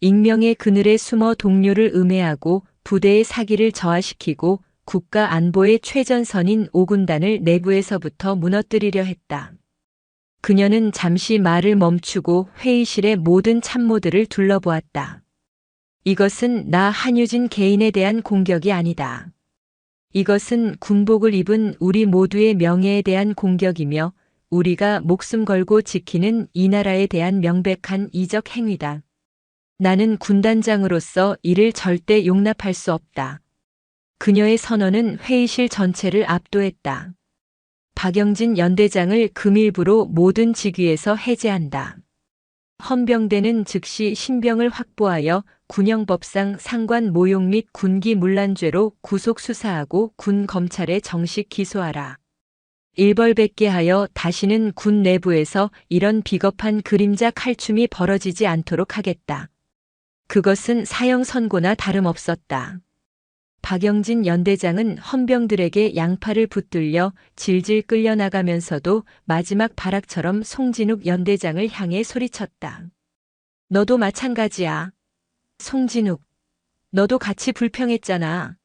익명의 그늘에 숨어 동료를 음해하고 부대의 사기를 저하시키고 국가 안보의 최전선인 5군단을 내부에서부터 무너뜨리려 했다. 그녀는 잠시 말을 멈추고 회의실의 모든 참모들을 둘러보았다. 이것은 나 한유진 개인에 대한 공격이 아니다. 이것은 군복을 입은 우리 모두의 명예에 대한 공격이며 우리가 목숨 걸고 지키는 이 나라에 대한 명백한 이적 행위다. 나는 군단장으로서 이를 절대 용납할 수 없다. 그녀의 선언은 회의실 전체를 압도했다. 박영진 연대장을 금일부로 모든 직위에서 해제한다. 헌병대는 즉시 신병을 확보하여 군형법상 상관 모욕 및 군기 문란죄로 구속 수사하고 군 검찰에 정식 기소하라. 일벌백계하여 다시는 군 내부에서 이런 비겁한 그림자 칼춤이 벌어지지 않도록 하겠다. 그것은 사형 선고나 다름없었다. 박영진 연대장은 헌병들에게 양팔을 붙들려 질질 끌려나가면서도 마지막 발악처럼 송진욱 연대장을 향해 소리쳤다. 너도 마찬가지야. 송진욱, 너도 같이 불평했잖아.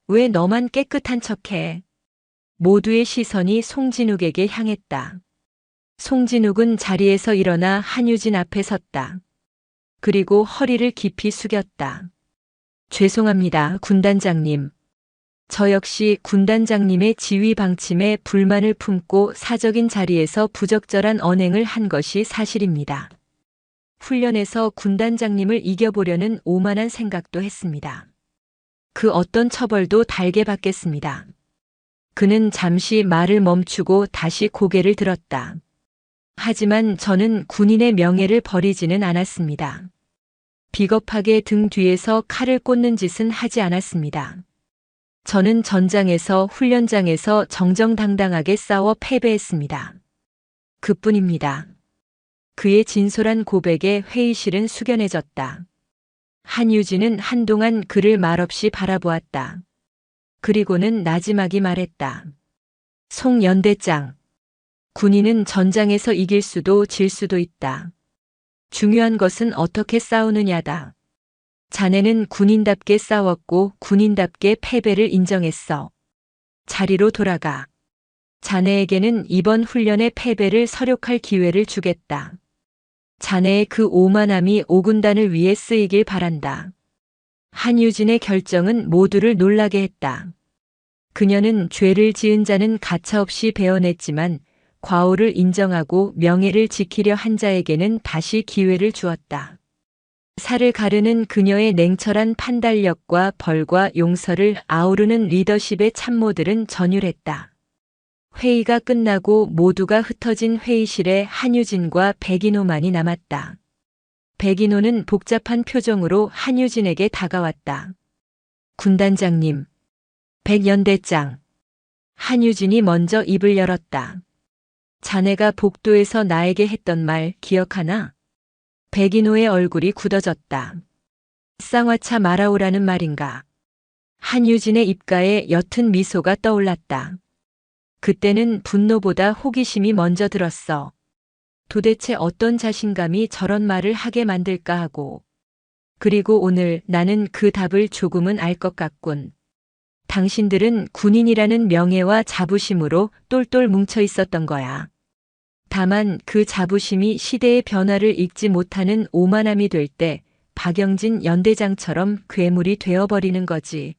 왜 너만 깨끗한 척해? 모두의 시선이 송진욱에게 향했다. 송진욱은 자리에서 일어나 한유진 앞에 섰다. 그리고 허리를 깊이 숙였다. 죄송합니다, 군단장님. 저 역시 군단장님의 지휘 방침에 불만을 품고 사적인 자리에서 부적절한 언행을 한 것이 사실입니다. 훈련에서 군단장님을 이겨보려는 오만한 생각도 했습니다. 그 어떤 처벌도 달게 받겠습니다. 그는 잠시 말을 멈추고 다시 고개를 들었다. 하지만 저는 군인의 명예를 버리지는 않았습니다. 비겁하게 등 뒤에서 칼을 꽂는 짓은 하지 않았습니다. 저는 전장에서 훈련장에서 정정당당하게 싸워 패배했습니다. 그뿐입니다. 그의 진솔한 고백에 회의실은 숙연해졌다. 한유진은 한동안 그를 말없이 바라보았다. 그리고는 나지막이 말했다. 송 연대장. 군인은 전장에서 이길 수도 질 수도 있다. 중요한 것은 어떻게 싸우느냐다. 자네는 군인답게 싸웠고 군인답게 패배를 인정했어. 자리로 돌아가. 자네에게는 이번 훈련의 패배를 서력할 기회를 주겠다. 자네의 그 오만함이 오군단을 위해 쓰이길 바란다. 한유진의 결정은 모두를 놀라게 했다. 그녀는 죄를 지은 자는 가차없이 베어냈지만 과오를 인정하고 명예를 지키려 한 자에게는 다시 기회를 주었다. 살을 가르는 그녀의 냉철한 판단력과 벌과 용서를 아우르는 리더십의 참모들은 전율했다. 회의가 끝나고 모두가 흩어진 회의실에 한유진과 백인호만이 남았다. 백인호는 복잡한 표정으로 한유진에게 다가왔다. 군단장님, 백연대장. 한유진이 먼저 입을 열었다. 자네가 복도에서 나에게 했던 말 기억하나? 백인호의 얼굴이 굳어졌다. 쌍화차 말아오라는 말인가? 한유진의 입가에 옅은 미소가 떠올랐다. 그때는 분노보다 호기심이 먼저 들었어. 도대체 어떤 자신감이 저런 말을 하게 만들까 하고. 그리고 오늘 나는 그 답을 조금은 알 것 같군. 당신들은 군인이라는 명예와 자부심으로 똘똘 뭉쳐 있었던 거야. 다만 그 자부심이 시대의 변화를 읽지 못하는 오만함이 될 때 박영진 연대장처럼 괴물이 되어버리는 거지.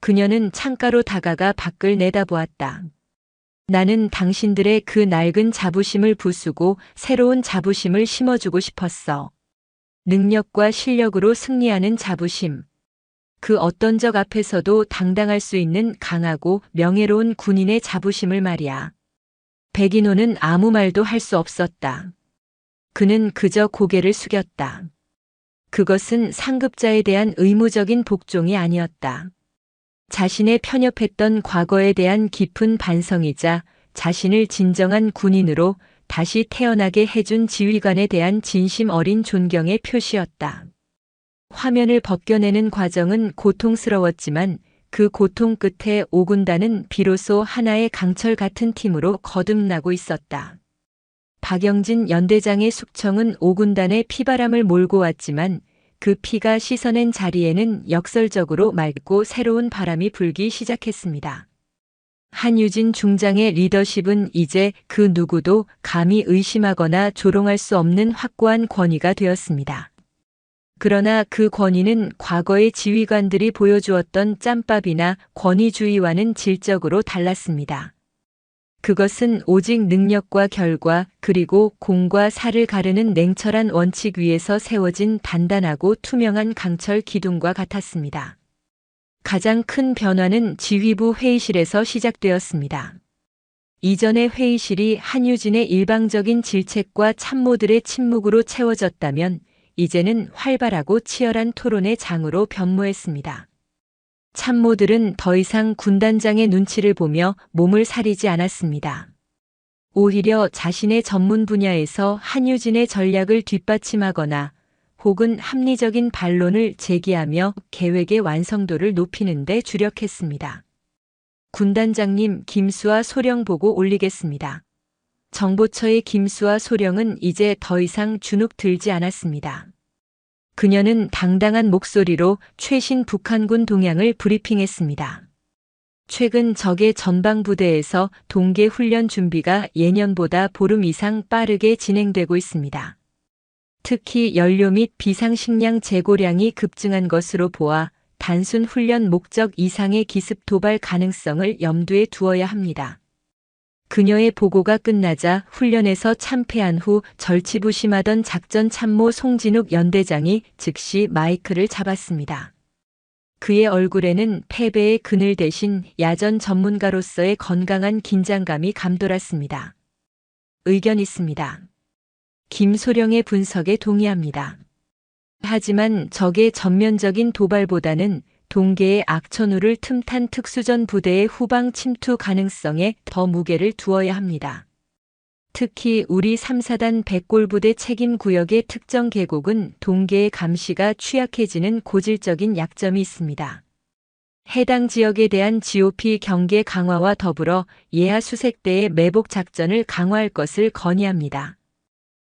그녀는 창가로 다가가 밖을 내다보았다. 나는 당신들의 그 낡은 자부심을 부수고 새로운 자부심을 심어주고 싶었어. 능력과 실력으로 승리하는 자부심. 그 어떤 적 앞에서도 당당할 수 있는 강하고 명예로운 군인의 자부심을 말이야. 백인호는 아무 말도 할 수 없었다. 그는 그저 고개를 숙였다. 그것은 상급자에 대한 의무적인 복종이 아니었다. 자신의 편협했던 과거에 대한 깊은 반성이자 자신을 진정한 군인으로 다시 태어나게 해준 지휘관에 대한 진심 어린 존경의 표시였다. 화면을 벗겨내는 과정은 고통스러웠지만 그 고통 끝에 오군단은 비로소 하나의 강철 같은 팀으로 거듭나고 있었다. 박영진 연대장의 숙청은 오군단의 피바람을 몰고 왔지만 그 피가 씻어낸 자리에는 역설적으로 맑고 새로운 바람이 불기 시작했습니다. 한유진 중장의 리더십은 이제 그 누구도 감히 의심하거나 조롱할 수 없는 확고한 권위가 되었습니다. 그러나 그 권위는 과거의 지휘관들이 보여주었던 짬밥이나 권위주의와는 질적으로 달랐습니다. 그것은 오직 능력과 결과 그리고 공과 사를 가르는 냉철한 원칙 위에서 세워진 단단하고 투명한 강철 기둥과 같았습니다. 가장 큰 변화는 지휘부 회의실에서 시작되었습니다. 이전의 회의실이 한유진의 일방적인 질책과 참모들의 침묵으로 채워졌다면 이제는 활발하고 치열한 토론의 장으로 변모했습니다. 참모들은 더 이상 군단장의 눈치를 보며 몸을 사리지 않았습니다. 오히려 자신의 전문 분야에서 한유진의 전략을 뒷받침하거나 혹은 합리적인 반론을 제기하며 계획의 완성도를 높이는 데 주력했습니다. 군단장님 김수와 소령 보고 올리겠습니다. 정보처의 김수와 소령은 이제 더 이상 주눅 들지 않았습니다. 그녀는 당당한 목소리로 최신 북한군 동향을 브리핑했습니다. 최근 적의 전방부대에서 동계 훈련 준비가 예년보다 보름 이상 빠르게 진행되고 있습니다. 특히 연료 및 비상식량 재고량이 급증한 것으로 보아 단순 훈련 목적 이상의 기습 도발 가능성을 염두에 두어야 합니다. 그녀의 보고가 끝나자 훈련에서 참패한 후 절치부심하던 작전 참모 송진욱 연대장이 즉시 마이크를 잡았습니다. 그의 얼굴에는 패배의 그늘 대신 야전 전문가로서의 건강한 긴장감이 감돌았습니다. 의견 있습니다. 김소령의 분석에 동의합니다. 하지만 적의 전면적인 도발보다는 동계의 악천후를 틈탄 특수전 부대의 후방 침투 가능성에 더 무게를 두어야 합니다. 특히 우리 3사단 백골부대 책임 구역의 특정 계곡은 동계의 감시가 취약해지는 고질적인 약점이 있습니다. 해당 지역에 대한 GOP 경계 강화와 더불어 예하 수색대의 매복 작전을 강화할 것을 건의합니다.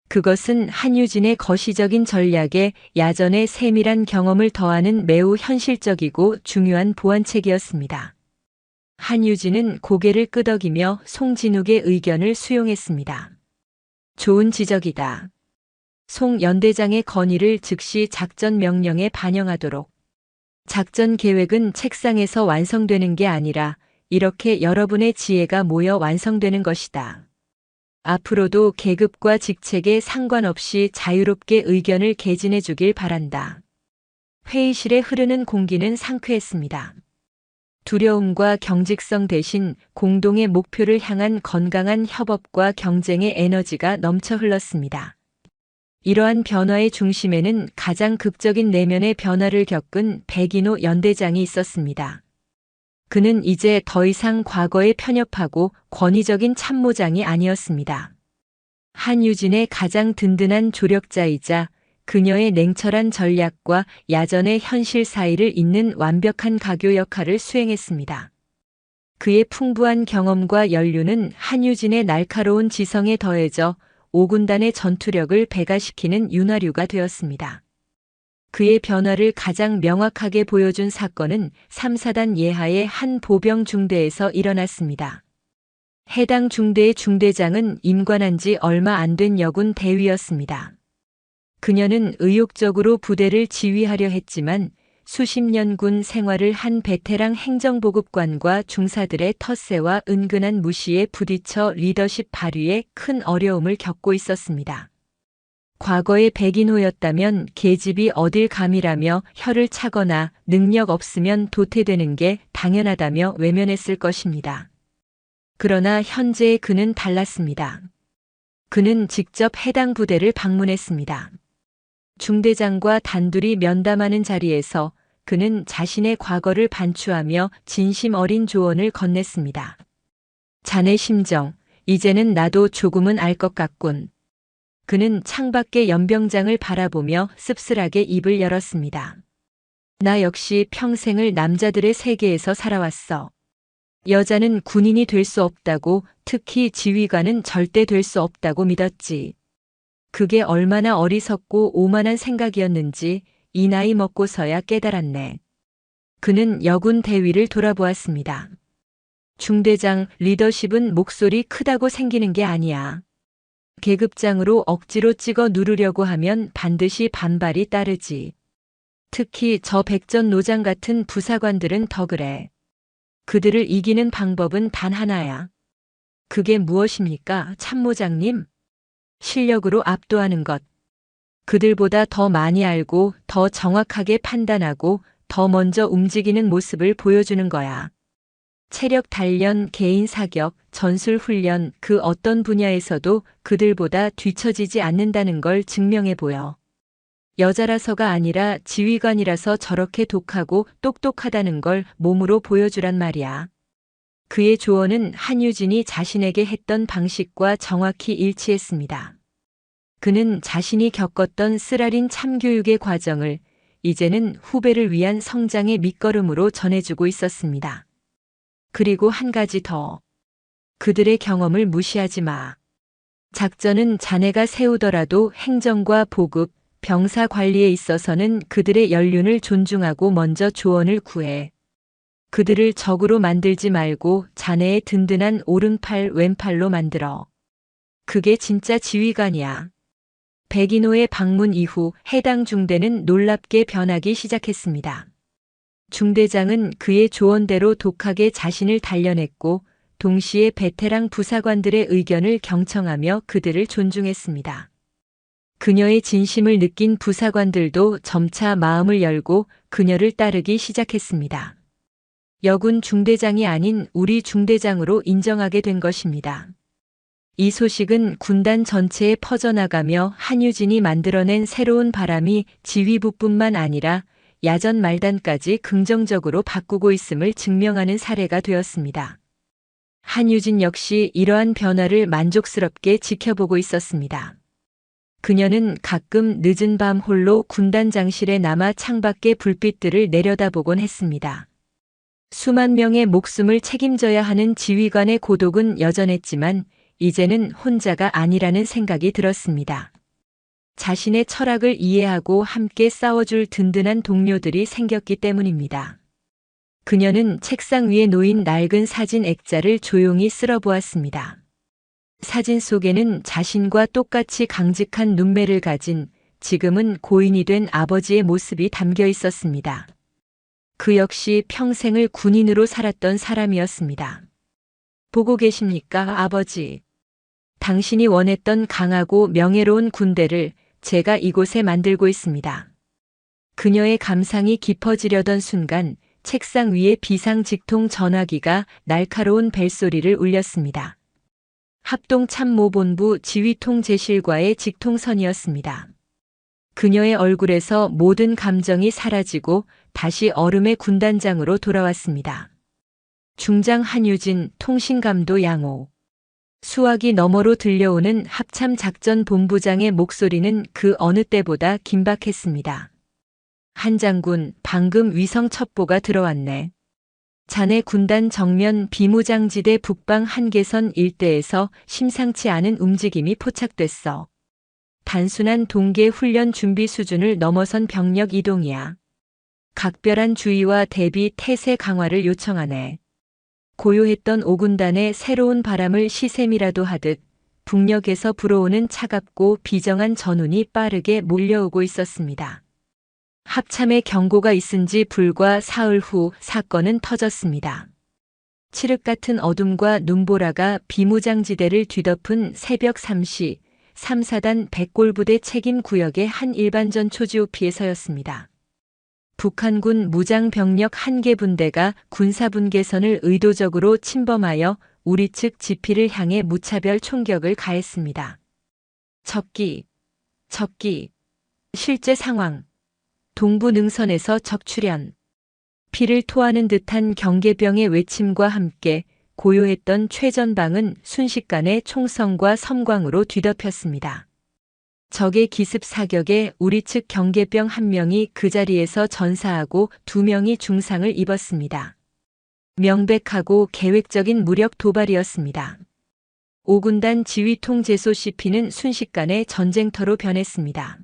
그것은 한유진의 거시적인 전략에 야전의 세밀한 경험을 더하는 매우 현실적이고 중요한 보완책이었습니다. 한유진은 고개를 끄덕이며 송진욱의 의견을 수용했습니다. 좋은 지적이다. 송 연대장의 건의를 즉시 작전 명령에 반영하도록. 작전 계획은 책상에서 완성되는 게 아니라 이렇게 여러분의 지혜가 모여 완성되는 것이다. 앞으로도 계급과 직책에 상관없이 자유롭게 의견을 개진해 주길 바란다. 회의실에 흐르는 공기는 상쾌했습니다. 두려움과 경직성 대신 공동의 목표를 향한 건강한 협업과 경쟁의 에너지가 넘쳐 흘렀습니다. 이러한 변화의 중심에는 가장 극적인 내면의 변화를 겪은 백인호 연대장이 있었습니다. 그는 이제 더 이상 과거에 편협하고 권위적인 참모장이 아니었습니다. 한유진의 가장 든든한 조력자이자 그녀의 냉철한 전략과 야전의 현실 사이를 잇는 완벽한 가교 역할을 수행했습니다. 그의 풍부한 경험과 연륜은 한유진의 날카로운 지성에 더해져 5군단의 전투력을 배가시키는 윤활유가 되었습니다. 그의 변화를 가장 명확하게 보여준 사건은 3사단 예하의 한 보병 중대에서 일어났습니다. 해당 중대의 중대장은 임관한 지 얼마 안 된 여군 대위였습니다. 그녀는 의욕적으로 부대를 지휘하려 했지만 수십 년 군 생활을 한 베테랑 행정보급관과 중사들의 텃세와 은근한 무시에 부딪혀 리더십 발휘에 큰 어려움을 겪고 있었습니다. 과거의 백인호였다면 계집이 어딜 감이라며 혀를 차거나 능력 없으면 도태되는 게 당연하다며 외면했을 것입니다. 그러나 현재의 그는 달랐습니다. 그는 직접 해당 부대를 방문했습니다. 중대장과 단둘이 면담하는 자리에서 그는 자신의 과거를 반추하며 진심 어린 조언을 건넸습니다. 자네 심정, 이제는 나도 조금은 알 것 같군. 그는 창밖의 연병장을 바라보며 씁쓸하게 입을 열었습니다. 나 역시 평생을 남자들의 세계에서 살아왔어. 여자는 군인이 될 수 없다고, 특히 지휘관은 절대 될 수 없다고 믿었지. 그게 얼마나 어리석고 오만한 생각이었는지 이 나이 먹고서야 깨달았네. 그는 여군 대위를 돌아보았습니다. 중대장, 리더십은 목소리 크다고 생기는 게 아니야. 계급장으로 억지로 찍어 누르려고 하면 반드시 반발이 따르지. 특히 저 백전노장 같은 부사관들은 더 그래. 그들을 이기는 방법은 단 하나야. 그게 무엇입니까, 참모장님? 실력으로 압도하는 것. 그들보다 더 많이 알고 더 정확하게 판단하고 더 먼저 움직이는 모습을 보여주는 거야. 체력 단련, 개인 사격, 전술 훈련 그 어떤 분야에서도 그들보다 뒤처지지 않는다는 걸 증명해 보여. 여자라서가 아니라 지휘관이라서 저렇게 독하고 똑똑하다는 걸 몸으로 보여주란 말이야. 그의 조언은 한유진이 자신에게 했던 방식과 정확히 일치했습니다. 그는 자신이 겪었던 쓰라린 참교육의 과정을 이제는 후배를 위한 성장의 밑거름으로 전해주고 있었습니다. 그리고 한 가지 더. 그들의 경험을 무시하지 마. 작전은 자네가 세우더라도 행정과 보급, 병사 관리에 있어서는 그들의 연륜을 존중하고 먼저 조언을 구해. 그들을 적으로 만들지 말고 자네의 든든한 오른팔 왼팔로 만들어. 그게 진짜 지휘관이야. 백인호의 방문 이후 해당 중대는 놀랍게 변하기 시작했습니다. 중대장은 그의 조언대로 독하게 자신을 단련했고 동시에 베테랑 부사관들의 의견을 경청하며 그들을 존중했습니다. 그녀의 진심을 느낀 부사관들도 점차 마음을 열고 그녀를 따르기 시작했습니다. 여군 중대장이 아닌 우리 중대장으로 인정하게 된 것입니다. 이 소식은 군단 전체에 퍼져나가며 한유진이 만들어낸 새로운 바람이 지휘부뿐만 아니라 야전 말단까지 긍정적으로 바꾸고 있음을 증명하는 사례가 되었습니다. 한유진 역시 이러한 변화를 만족스럽게 지켜보고 있었습니다. 그녀는 가끔 늦은 밤 홀로 군단장실에 남아 창밖의 불빛들을 내려다보곤 했습니다. 수만 명의 목숨을 책임져야 하는 지휘관의 고독은 여전했지만 이제는 혼자가 아니라는 생각이 들었습니다. 자신의 철학을 이해하고 함께 싸워줄 든든한 동료들이 생겼기 때문입니다. 그녀는 책상 위에 놓인 낡은 사진 액자를 조용히 쓸어보았습니다. 사진 속에는 자신과 똑같이 강직한 눈매를 가진 지금은 고인이 된 아버지의 모습이 담겨 있었습니다. 그 역시 평생을 군인으로 살았던 사람이었습니다. 보고 계십니까, 아버지? 당신이 원했던 강하고 명예로운 군대를 제가 이곳에 만들고 있습니다. 그녀의 감상이 깊어지려던 순간 책상 위에 비상직통 전화기가 날카로운 벨소리를 울렸습니다. 합동참모본부 지휘통제실과의 직통선이었습니다. 그녀의 얼굴에서 모든 감정이 사라지고 다시 얼음의 군단장으로 돌아왔습니다. 중장 한유진, 통신감도 양호. 수화기 너머로 들려오는 합참작전본부장의 목소리는 그 어느 때보다 긴박했습니다. 한 장군, 방금 위성 첩보가 들어왔네. 자네 군단 정면 비무장지대 북방 한계선 일대에서 심상치 않은 움직임이 포착됐어. 단순한 동계 훈련 준비 수준을 넘어선 병력 이동이야. 각별한 주의와 대비 태세 강화를 요청하네. 고요했던 5군단의 새로운 바람을 시샘이라도 하듯 북녘에서 불어오는 차갑고 비정한 전운이 빠르게 몰려오고 있었습니다. 합참의 경고가 있은지 불과 사흘 후 사건은 터졌습니다. 칠흑 같은 어둠과 눈보라가 비무장지대를 뒤덮은 새벽 3시 3사단 백골부대 책임 구역의 한 일반전 초지오피에 서였습니다. 북한군 무장병력 한 개 분대가 군사분계선을 의도적으로 침범하여 우리 측 지피를 향해 무차별 총격을 가했습니다. 적기. 실제 상황. 동부 능선에서 적출현. 피를 토하는 듯한 경계병의 외침과 함께 고요했던 최전방은 순식간에 총성과 섬광으로 뒤덮였습니다. 적의 기습 사격에 우리 측 경계병 1명이 그 자리에서 전사하고 2명이 중상을 입었습니다. 명백하고 계획적인 무력 도발이었습니다. 5군단 지휘통제소 CP는 순식간에 전쟁터로 변했습니다.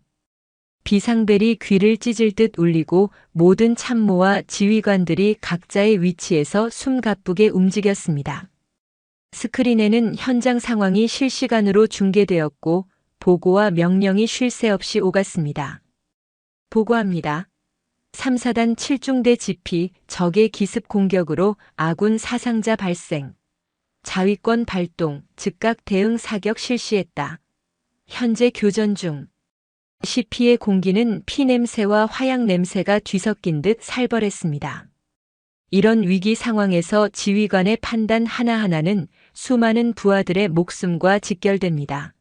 비상벨이 귀를 찢을 듯 울리고 모든 참모와 지휘관들이 각자의 위치에서 숨가쁘게 움직였습니다. 스크린에는 현장 상황이 실시간으로 중계되었고 보고와 명령이 쉴 새 없이 오갔습니다. 보고합니다. 3사단 7중대 지피 적의 기습 공격으로 아군 사상자 발생. 자위권 발동, 즉각 대응 사격 실시했다. 현재 교전 중. CP의 공기는 피냄새와 화약 냄새가 뒤섞인 듯 살벌했습니다. 이런 위기 상황에서 지휘관의 판단 하나하나는 수많은 부하들의 목숨과 직결됩니다.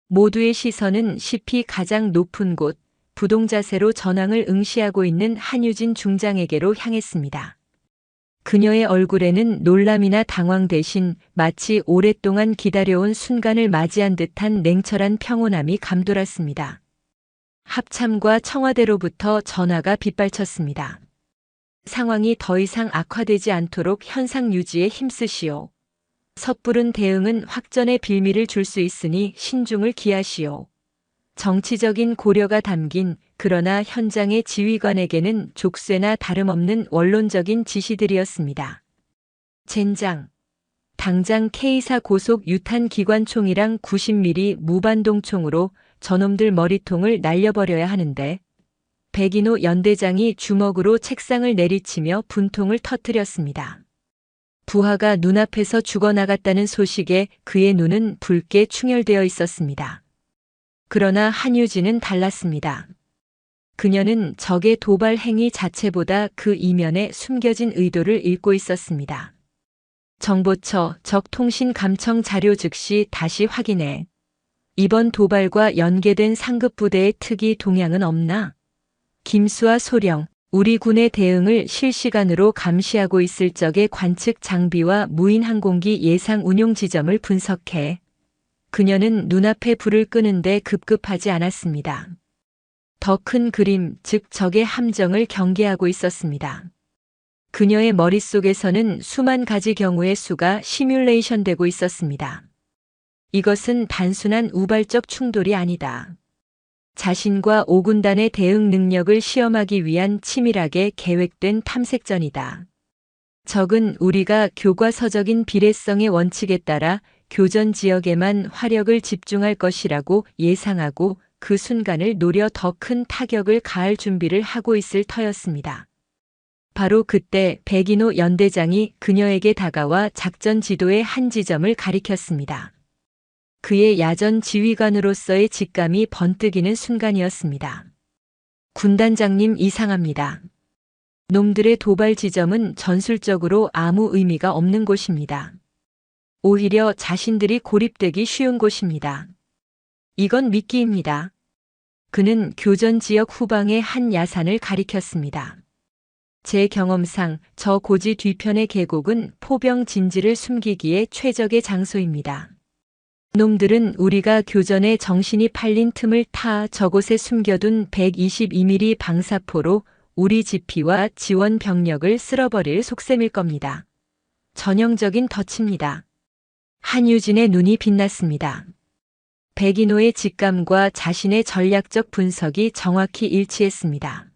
모두의 시선은 CP 가장 높은 곳, 부동자세로 전황을 응시하고 있는 한유진 중장에게로 향했습니다. 그녀의 얼굴에는 놀람이나 당황 대신 마치 오랫동안 기다려온 순간을 맞이한 듯한 냉철한 평온함이 감돌았습니다. 합참과 청와대로부터 전화가 빗발쳤습니다. 상황이 더 이상 악화되지 않도록 현상 유지에 힘쓰시오. 섣부른 대응은 확전의 빌미를 줄 수 있으니 신중을 기하시오. 정치적인 고려가 담긴 그러나 현장의 지휘관에게는 족쇄나 다름없는 원론적인 지시들이었습니다. 젠장. 당장 K4 고속 유탄 기관총이랑 90mm 무반동총으로 저놈들 머리통을 날려버려야 하는데. 백인호 연대장이 주먹으로 책상을 내리치며 분통을 터뜨렸습니다. 부하가 눈앞에서 죽어나갔다는 소식에 그의 눈은 붉게 충혈되어 있었습니다. 그러나 한유진은 달랐습니다. 그녀는 적의 도발 행위 자체보다 그 이면에 숨겨진 의도를 읽고 있었습니다. 정보처 적통신 감청 자료 즉시 다시 확인해. 이번 도발과 연계된 상급 부대의 특이 동향은 없나? 김수와 소령, 우리 군의 대응을 실시간으로 감시하고 있을 적의 관측 장비와 무인 항공기 예상 운용 지점을 분석해 그녀는 눈앞에 불을 끄는데 급급하지 않았습니다. 더 큰 그림, 즉 적의 함정을 경계하고 있었습니다. 그녀의 머릿속에서는 수만 가지 경우의 수가 시뮬레이션 되고 있었습니다. 이것은 단순한 우발적 충돌이 아니다. 자신과 5군단의 대응 능력을 시험하기 위한 치밀하게 계획된 탐색전이다. 적은 우리가 교과서적인 비례성의 원칙에 따라 교전 지역에만 화력을 집중할 것이라고 예상하고 그 순간을 노려 더 큰 타격을 가할 준비를 하고 있을 터였습니다. 바로 그때 백인호 연대장이 그녀에게 다가와 작전 지도의 한 지점을 가리켰습니다. 그의 야전 지휘관으로서의 직감이 번뜩이는 순간이었습니다. 군단장님 이상합니다. 놈들의 도발 지점은 전술적으로 아무 의미가 없는 곳입니다. 오히려 자신들이 고립되기 쉬운 곳입니다. 이건 미끼입니다. 그는 교전 지역 후방의 한 야산을 가리켰습니다. 제 경험상 저 고지 뒤편의 계곡은 포병 진지를 숨기기에 최적의 장소입니다. 놈들은 우리가 교전에 정신이 팔린 틈을 타 저곳에 숨겨둔 122mm 방사포로 우리 지피와 지원 병력을 쓸어버릴 속셈일 겁니다. 전형적인 덫입니다. 한유진의 눈이 빛났습니다. 백인호의 직감과 자신의 전략적 분석이 정확히 일치했습니다.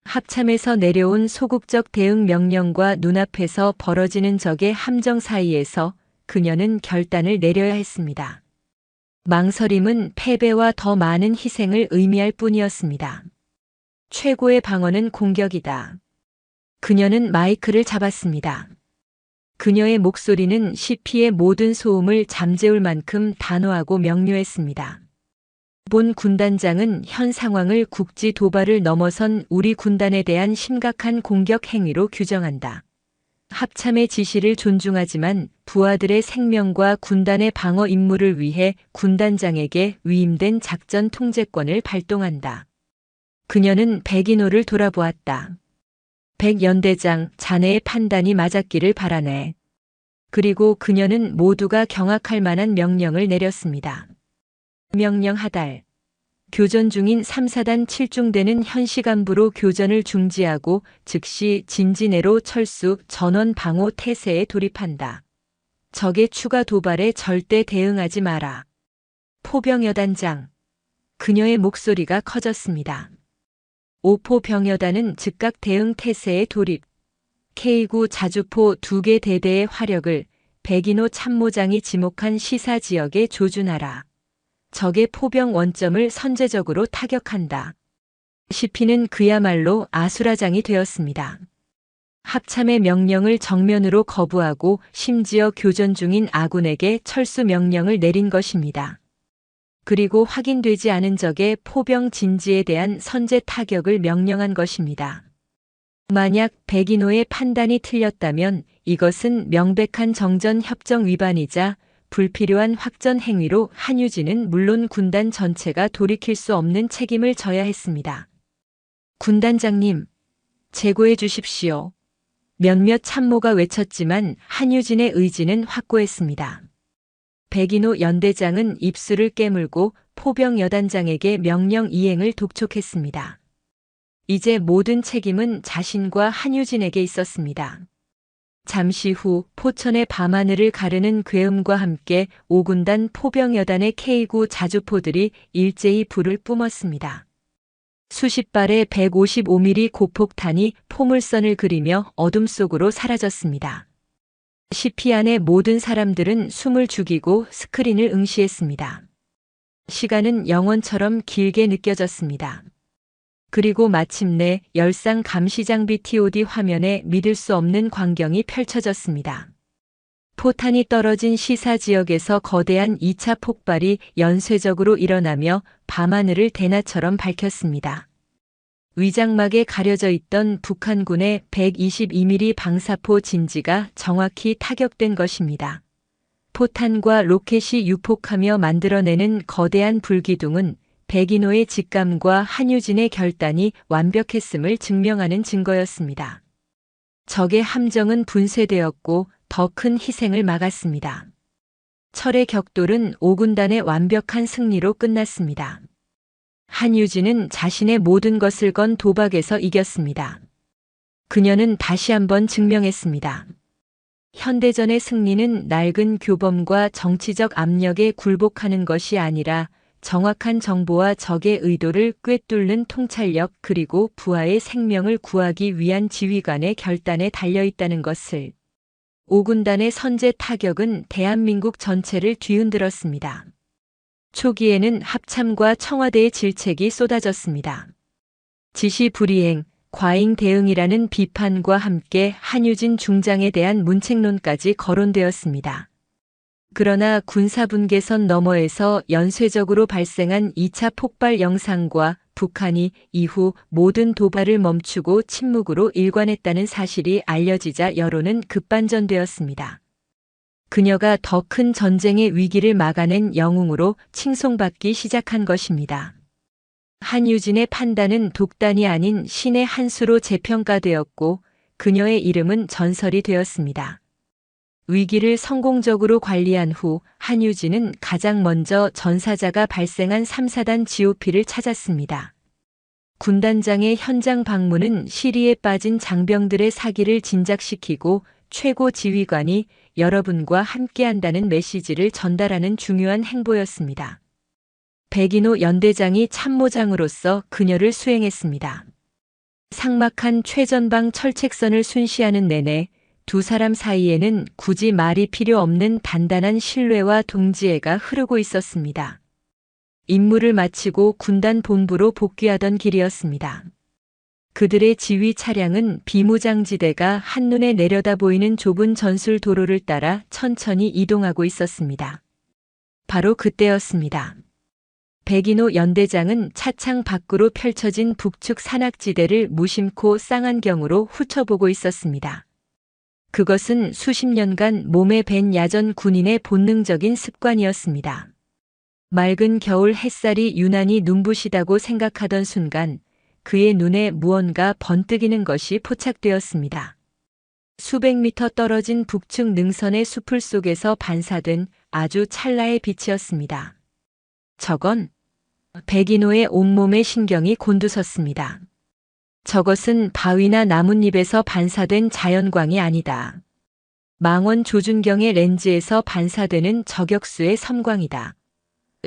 합참에서 내려온 소극적 대응 명령과 눈앞에서 벌어지는 적의 함정 사이에서 그녀는 결단을 내려야 했습니다. 망설임은 패배와 더 많은 희생을 의미할 뿐이었습니다. 최고의 방어는 공격이다. 그녀는 마이크를 잡았습니다. 그녀의 목소리는 시피의 모든 소음을 잠재울 만큼 단호하고 명료했습니다. 본 군단장은 현 상황을 국지 도발을 넘어선 우리 군단에 대한 심각한 공격 행위로 규정한다. 합참의 지시를 존중하지만 부하들의 생명과 군단의 방어 임무를 위해 군단장에게 위임된 작전 통제권을 발동한다. 그녀는 백인호를 돌아보았다. 백연대장, 자네의 판단이 맞았기를 바라네. 그리고 그녀는 모두가 경악할 만한 명령을 내렸습니다. 명령 하달. 교전 중인 3사단 7중대는 현시간부로 교전을 중지하고 즉시 진지 내로 철수 전원 방호 태세에 돌입한다. 적의 추가 도발에 절대 대응하지 마라. 포병여단장. 그녀의 목소리가 커졌습니다. 5포 병여단은 즉각 대응 태세에 돌입. K9 자주포 2개 대대의 화력을 백인호 참모장이 지목한 시사 지역에 조준하라. 적의 포병 원점을 선제적으로 타격한다. 시피는 그야말로 아수라장이 되었습니다. 합참의 명령을 정면으로 거부하고 심지어 교전 중인 아군에게 철수 명령을 내린 것입니다. 그리고 확인되지 않은 적의 포병 진지에 대한 선제 타격을 명령한 것입니다. 만약 백인호의 판단이 틀렸다면 이것은 명백한 정전 협정 위반이자 불필요한 확전 행위로 한유진은 물론 군단 전체가 돌이킬 수 없는 책임을 져야 했습니다. 군단장님, 제고해 주십시오. 몇몇 참모가 외쳤지만 한유진의 의지는 확고했습니다. 백인호 연대장은 입술을 깨물고 포병 여단장에게 명령 이행을 독촉했습니다. 이제 모든 책임은 자신과 한유진에게 있었습니다. 잠시 후 포천의 밤하늘을 가르는 괴음과 함께 5군단 포병여단의 K9 자주포들이 일제히 불을 뿜었습니다. 수십 발의 155mm 고폭탄이 포물선을 그리며 어둠 속으로 사라졌습니다. 시피 안의 모든 사람들은 숨을 죽이고 스크린을 응시했습니다. 시간은 영원처럼 길게 느껴졌습니다. 그리고 마침내 열상 감시장비 TOD 화면에 믿을 수 없는 광경이 펼쳐졌습니다. 포탄이 떨어진 시사 지역에서 거대한 2차 폭발이 연쇄적으로 일어나며 밤하늘을 대낮처럼 밝혔습니다. 위장막에 가려져 있던 북한군의 122mm 방사포 진지가 정확히 타격된 것입니다. 포탄과 로켓이 유폭하며 만들어내는 거대한 불기둥은 백인호의 직감과 한유진의 결단이 완벽했음을 증명하는 증거였습니다. 적의 함정은 분쇄되었고 더 큰 희생을 막았습니다. 철의 격돌은 5군단의 완벽한 승리로 끝났습니다. 한유진은 자신의 모든 것을 건 도박에서 이겼습니다. 그녀는 다시 한번 증명했습니다. 현대전의 승리는 낡은 교범과 정치적 압력에 굴복하는 것이 아니라 정확한 정보와 적의 의도를 꿰뚫는 통찰력 그리고 부하의 생명을 구하기 위한 지휘관의 결단에 달려있다는 것을. 5군단의 선제 타격은 대한민국 전체를 뒤흔들었습니다. 초기에는 합참과 청와대의 질책이 쏟아졌습니다. 지시 불이행, 과잉 대응이라는 비판과 함께 한유진 중장에 대한 문책론까지 거론되었습니다. 그러나 군사분계선 너머에서 연쇄적으로 발생한 2차 폭발 영상과 북한이 이후 모든 도발을 멈추고 침묵으로 일관했다는 사실이 알려지자 여론은 급반전되었습니다. 그녀가 더 큰 전쟁의 위기를 막아낸 영웅으로 칭송받기 시작한 것입니다. 한유진의 판단은 독단이 아닌 신의 한 수로 재평가되었고 그녀의 이름은 전설이 되었습니다. 위기를 성공적으로 관리한 후 한유진은 가장 먼저 전사자가 발생한 3사단 GOP를 찾았습니다. 군단장의 현장 방문은 시리에 빠진 장병들의 사기를 진작시키고 최고 지휘관이 여러분과 함께한다는 메시지를 전달하는 중요한 행보였습니다. 백인호 연대장이 참모장으로서 그녀를 수행했습니다. 삭막한 최전방 철책선을 순시하는 내내 두 사람 사이에는 굳이 말이 필요 없는 단단한 신뢰와 동지애가 흐르고 있었습니다. 임무를 마치고 군단 본부로 복귀하던 길이었습니다. 그들의 지휘 차량은 비무장지대가 한눈에 내려다 보이는 좁은 전술 도로를 따라 천천히 이동하고 있었습니다. 바로 그때였습니다. 백인호 연대장은 차창 밖으로 펼쳐진 북측 산악지대를 무심코 쌍안경으로 훑어보고 있었습니다. 그것은 수십 년간 몸에 밴 야전 군인의 본능적인 습관이었습니다. 맑은 겨울 햇살이 유난히 눈부시다고 생각하던 순간 그의 눈에 무언가 번뜩이는 것이 포착되었습니다. 수백 미터 떨어진 북측 능선의 수풀 속에서 반사된 아주 찰나의 빛이었습니다. 저건 백인호의 온몸의 신경이 곤두섰습니다. 저것은 바위나 나뭇잎에서 반사된 자연광이 아니다. 망원 조준경의 렌즈에서 반사되는 저격수의 섬광이다.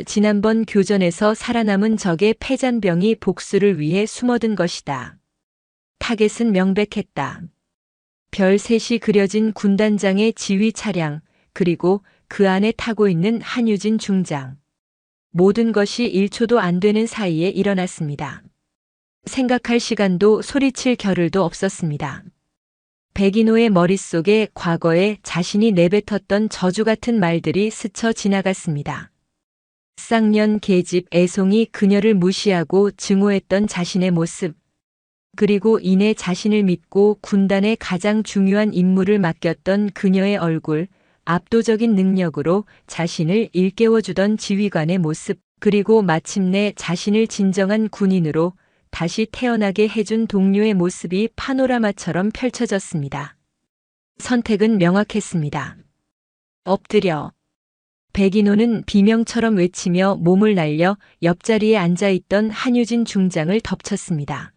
지난번 교전에서 살아남은 적의 패잔병이 복수를 위해 숨어든 것이다. 타겟은 명백했다. 별 셋이 그려진 군단장의 지휘 차량, 그리고 그 안에 타고 있는 한유진 중장. 모든 것이 1초도 안 되는 사이에 일어났습니다. 생각할 시간도 소리칠 겨를도 없었습니다. 백인호의 머릿속에 과거에 자신이 내뱉었던 저주 같은 말들이 스쳐 지나갔습니다. 쌍년 계집 애송이 그녀를 무시하고 증오했던 자신의 모습, 그리고 이내 자신을 믿고 군단의 가장 중요한 임무를 맡겼던 그녀의 얼굴, 압도적인 능력으로 자신을 일깨워주던 지휘관의 모습, 그리고 마침내 자신을 진정한 군인으로 다시 태어나게 해준 동료의 모습이 파노라마처럼 펼쳐졌습니다. 선택은 명확했습니다. 엎드려. 백인호는 비명처럼 외치며 몸을 날려 옆자리에 앉아있던 한유진 중장을 덮쳤습니다.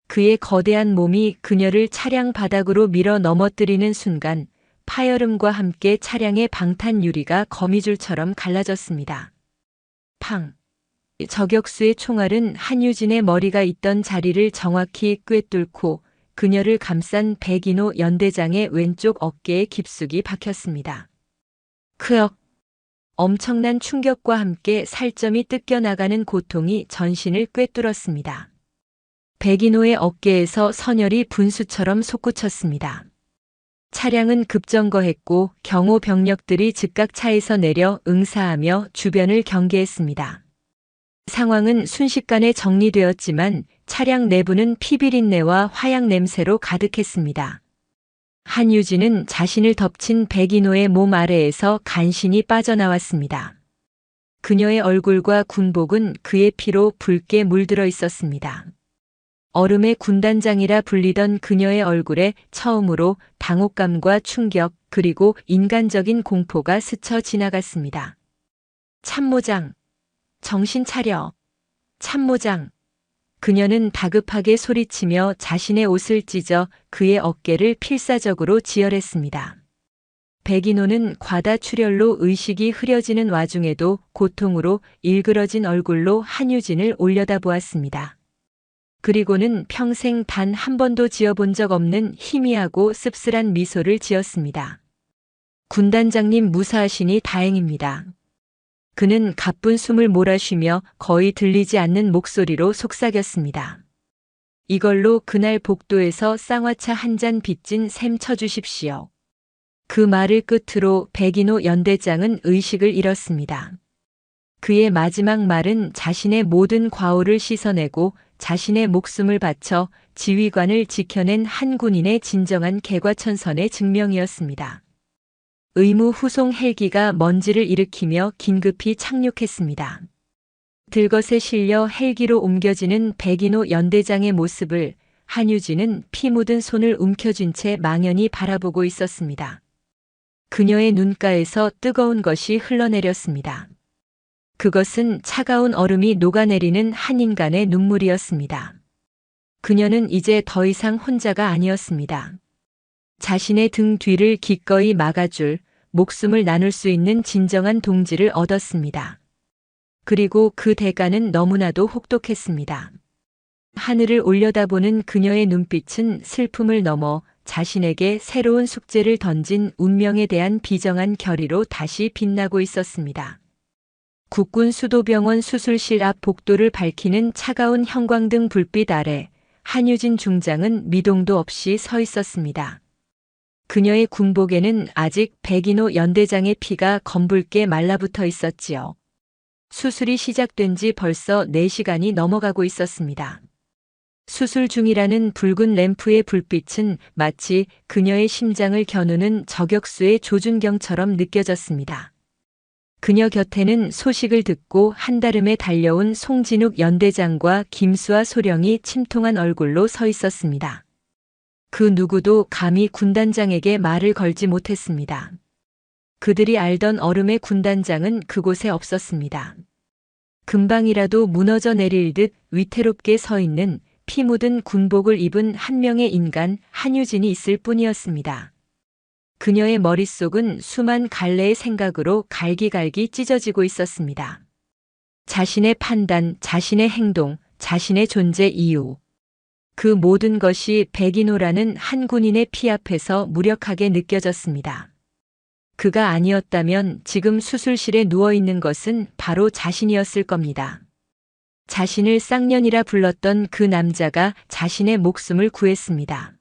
그의 거대한 몸이 그녀를 차량 바닥으로 밀어 넘어뜨리는 순간 파열음과 함께 차량의 방탄 유리가 거미줄처럼 갈라졌습니다. 팡! 저격수의 총알은 한유진의 머리가 있던 자리를 정확히 꿰뚫고 그녀를 감싼 백인호 연대장의 왼쪽 어깨에 깊숙이 박혔습니다. 크억! 엄청난 충격과 함께 살점이 뜯겨나가는 고통이 전신을 꿰뚫었습니다. 백인호의 어깨에서 선혈이 분수처럼 솟구쳤습니다. 차량은 급정거했고 경호 병력들이 즉각 차에서 내려 응사하며 주변을 경계했습니다. 상황은 순식간에 정리되었지만 차량 내부는 피비린내와 화약 냄새로 가득했습니다. 한유진은 자신을 덮친 백인호의 몸 아래에서 간신히 빠져나왔습니다. 그녀의 얼굴과 군복은 그의 피로 붉게 물들어 있었습니다. 얼음의 군단장이라 불리던 그녀의 얼굴에 처음으로 당혹감과 충격 그리고 인간적인 공포가 스쳐 지나갔습니다. 참모장, 정신 차려. 참모장. 그녀는 다급하게 소리치며 자신의 옷을 찢어 그의 어깨를 필사적으로 지혈했습니다. 백인호는 과다출혈로 의식이 흐려지는 와중에도 고통으로 일그러진 얼굴로 한유진을 올려다보았습니다. 그리고는 평생 단 한 번도 지어본 적 없는 희미하고 씁쓸한 미소를 지었습니다. 군단장님 무사하시니 다행입니다. 그는 가쁜 숨을 몰아쉬며 거의 들리지 않는 목소리로 속삭였습니다. 이걸로 그날 복도에서 쌍화차 한 잔 빚진 셈 쳐주십시오. 그 말을 끝으로 백인호 연대장은 의식을 잃었습니다. 그의 마지막 말은 자신의 모든 과오를 씻어내고 자신의 목숨을 바쳐 지휘관을 지켜낸 한 군인의 진정한 개과천선의 증명이었습니다. 의무 후송 헬기가 먼지를 일으키며 긴급히 착륙했습니다. 들것에 실려 헬기로 옮겨지는 백인호 연대장의 모습을 한유진은 피 묻은 손을 움켜쥔 채 망연히 바라보고 있었습니다. 그녀의 눈가에서 뜨거운 것이 흘러내렸습니다. 그것은 차가운 얼음이 녹아내리는 한 인간의 눈물이었습니다. 그녀는 이제 더 이상 혼자가 아니었습니다. 자신의 등 뒤를 기꺼이 막아줄, 목숨을 나눌 수 있는 진정한 동지를 얻었습니다. 그리고 그 대가는 너무나도 혹독했습니다. 하늘을 올려다보는 그녀의 눈빛은 슬픔을 넘어 자신에게 새로운 숙제를 던진 운명에 대한 비정한 결의로 다시 빛나고 있었습니다. 국군 수도병원 수술실 앞 복도를 밝히는 차가운 형광등 불빛 아래 한유진 중장은 미동도 없이 서 있었습니다. 그녀의 군복에는 아직 백인호 연대장의 피가 검붉게 말라붙어 있었지요. 수술이 시작된 지 벌써 4시간이 넘어가고 있었습니다. 수술 중이라는 붉은 램프의 불빛은 마치 그녀의 심장을 겨누는 저격수의 조준경처럼 느껴졌습니다. 그녀 곁에는 소식을 듣고 한달음에 달려온 송진욱 연대장과 김수아 소령이 침통한 얼굴로 서 있었습니다. 그 누구도 감히 군단장에게 말을 걸지 못했습니다. 그들이 알던 얼음의 군단장은 그곳에 없었습니다. 금방이라도 무너져 내릴 듯 위태롭게 서 있는 피 묻은 군복을 입은 한 명의 인간 한유진이 있을 뿐이었습니다. 그녀의 머릿속은 수만 갈래의 생각으로 갈기갈기 찢어지고 있었습니다. 자신의 판단, 자신의 행동, 자신의 존재 이유. 그 모든 것이 백인호라는 한 군인의 피 앞에서 무력하게 느껴졌습니다. 그가 아니었다면 지금 수술실에 누워있는 것은 바로 자신이었을 겁니다. 자신을 쌍년이라 불렀던 그 남자가 자신의 목숨을 구했습니다.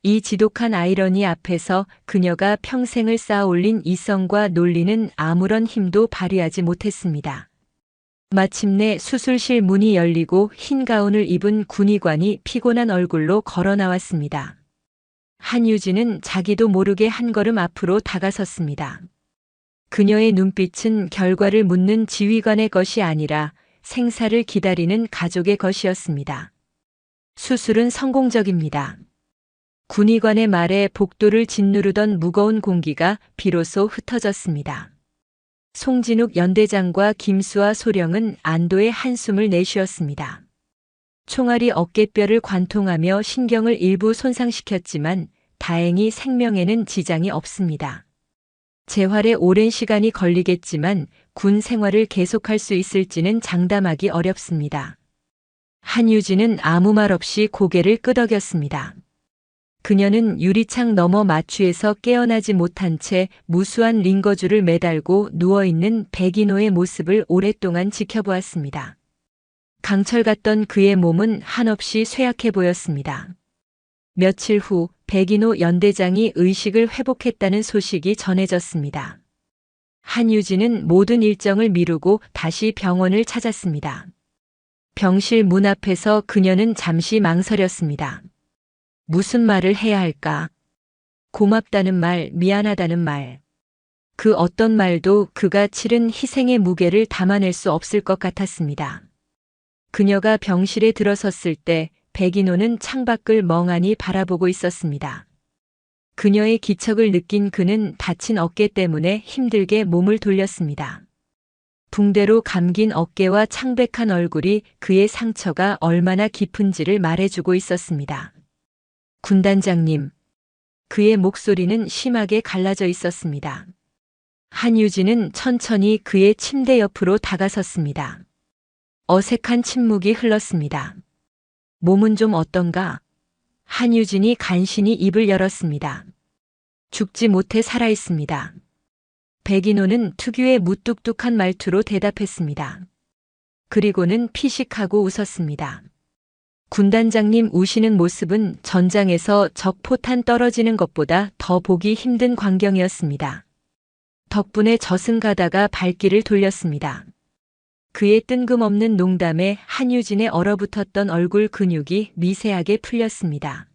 이 지독한 아이러니 앞에서 그녀가 평생을 쌓아올린 이성과 논리는 아무런 힘도 발휘하지 못했습니다. 마침내 수술실 문이 열리고 흰 가운을 입은 군의관이 피곤한 얼굴로 걸어 나왔습니다. 한유진은 자기도 모르게 한 걸음 앞으로 다가섰습니다. 그녀의 눈빛은 결과를 묻는 지휘관의 것이 아니라 생사를 기다리는 가족의 것이었습니다. 수술은 성공적입니다. 군의관의 말에 복도를 짓누르던 무거운 공기가 비로소 흩어졌습니다. 송진욱 연대장과 김수아 소령은 안도의 한숨을 내쉬었습니다. 총알이 어깨뼈를 관통하며 신경을 일부 손상시켰지만 다행히 생명에는 지장이 없습니다. 재활에 오랜 시간이 걸리겠지만 군 생활을 계속할 수 있을지는 장담하기 어렵습니다. 한유진은 아무 말 없이 고개를 끄덕였습니다. 그녀는 유리창 너머 마취에서 깨어나지 못한 채 무수한 링거줄을 매달고 누워있는 백인호의 모습을 오랫동안 지켜보았습니다. 강철 같던 그의 몸은 한없이 쇠약해 보였습니다. 며칠 후 백인호 연대장이 의식을 회복했다는 소식이 전해졌습니다. 한유진은 모든 일정을 미루고 다시 병원을 찾았습니다. 병실 문 앞에서 그녀는 잠시 망설였습니다. 무슨 말을 해야 할까? 고맙다는 말, 미안하다는 말. 그 어떤 말도 그가 치른 희생의 무게를 담아낼 수 없을 것 같았습니다. 그녀가 병실에 들어섰을 때 백인호는 창밖을 멍하니 바라보고 있었습니다. 그녀의 기척을 느낀 그는 다친 어깨 때문에 힘들게 몸을 돌렸습니다. 붕대로 감긴 어깨와 창백한 얼굴이 그의 상처가 얼마나 깊은지를 말해주고 있었습니다. 군단장님. 그의 목소리는 심하게 갈라져 있었습니다. 한유진은 천천히 그의 침대 옆으로 다가섰습니다. 어색한 침묵이 흘렀습니다. 몸은 좀 어떤가? 한유진이 간신히 입을 열었습니다. 죽지 못해 살아있습니다. 백인호는 특유의 무뚝뚝한 말투로 대답했습니다. 그리고는 피식하고 웃었습니다. 군단장님 우시는 모습은 전장에서 적 포탄 떨어지는 것보다 더 보기 힘든 광경이었습니다. 덕분에 저승가다가 발길을 돌렸습니다. 그의 뜬금없는 농담에 한유진의 얼어붙었던 얼굴 근육이 미세하게 풀렸습니다.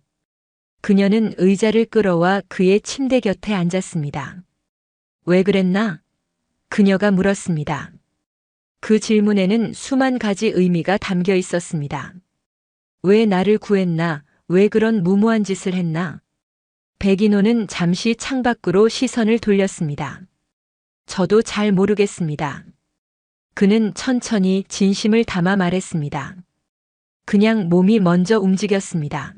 그녀는 의자를 끌어와 그의 침대 곁에 앉았습니다. 왜 그랬나? 그녀가 물었습니다. 그 질문에는 수만 가지 의미가 담겨 있었습니다. 왜 나를 구했나? 왜 그런 무모한 짓을 했나? 백인호는 잠시 창밖으로 시선을 돌렸습니다. 저도 잘 모르겠습니다. 그는 천천히 진심을 담아 말했습니다. 그냥 몸이 먼저 움직였습니다.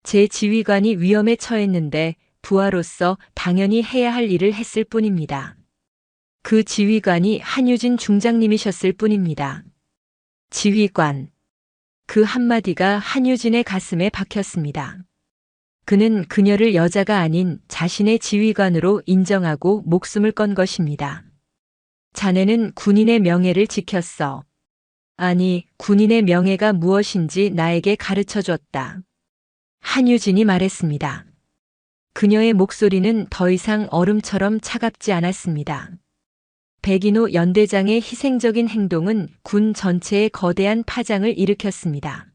제 지휘관이 위험에 처했는데 부하로서 당연히 해야 할 일을 했을 뿐입니다. 그 지휘관이 한유진 중장님이셨을 뿐입니다. 지휘관. 그 한마디가 한유진의 가슴에 박혔습니다. 그는 그녀를 여자가 아닌 자신의 지휘관으로 인정하고 목숨을 건 것입니다. 자네는 군인의 명예를 지켰어. 아니, 군인의 명예가 무엇인지 나에게 가르쳐 줬다. 한유진이 말했습니다. 그녀의 목소리는 더 이상 얼음처럼 차갑지 않았습니다. 백인호 연대장의 희생적인 행동은 군 전체에 거대한 파장을 일으켰습니다.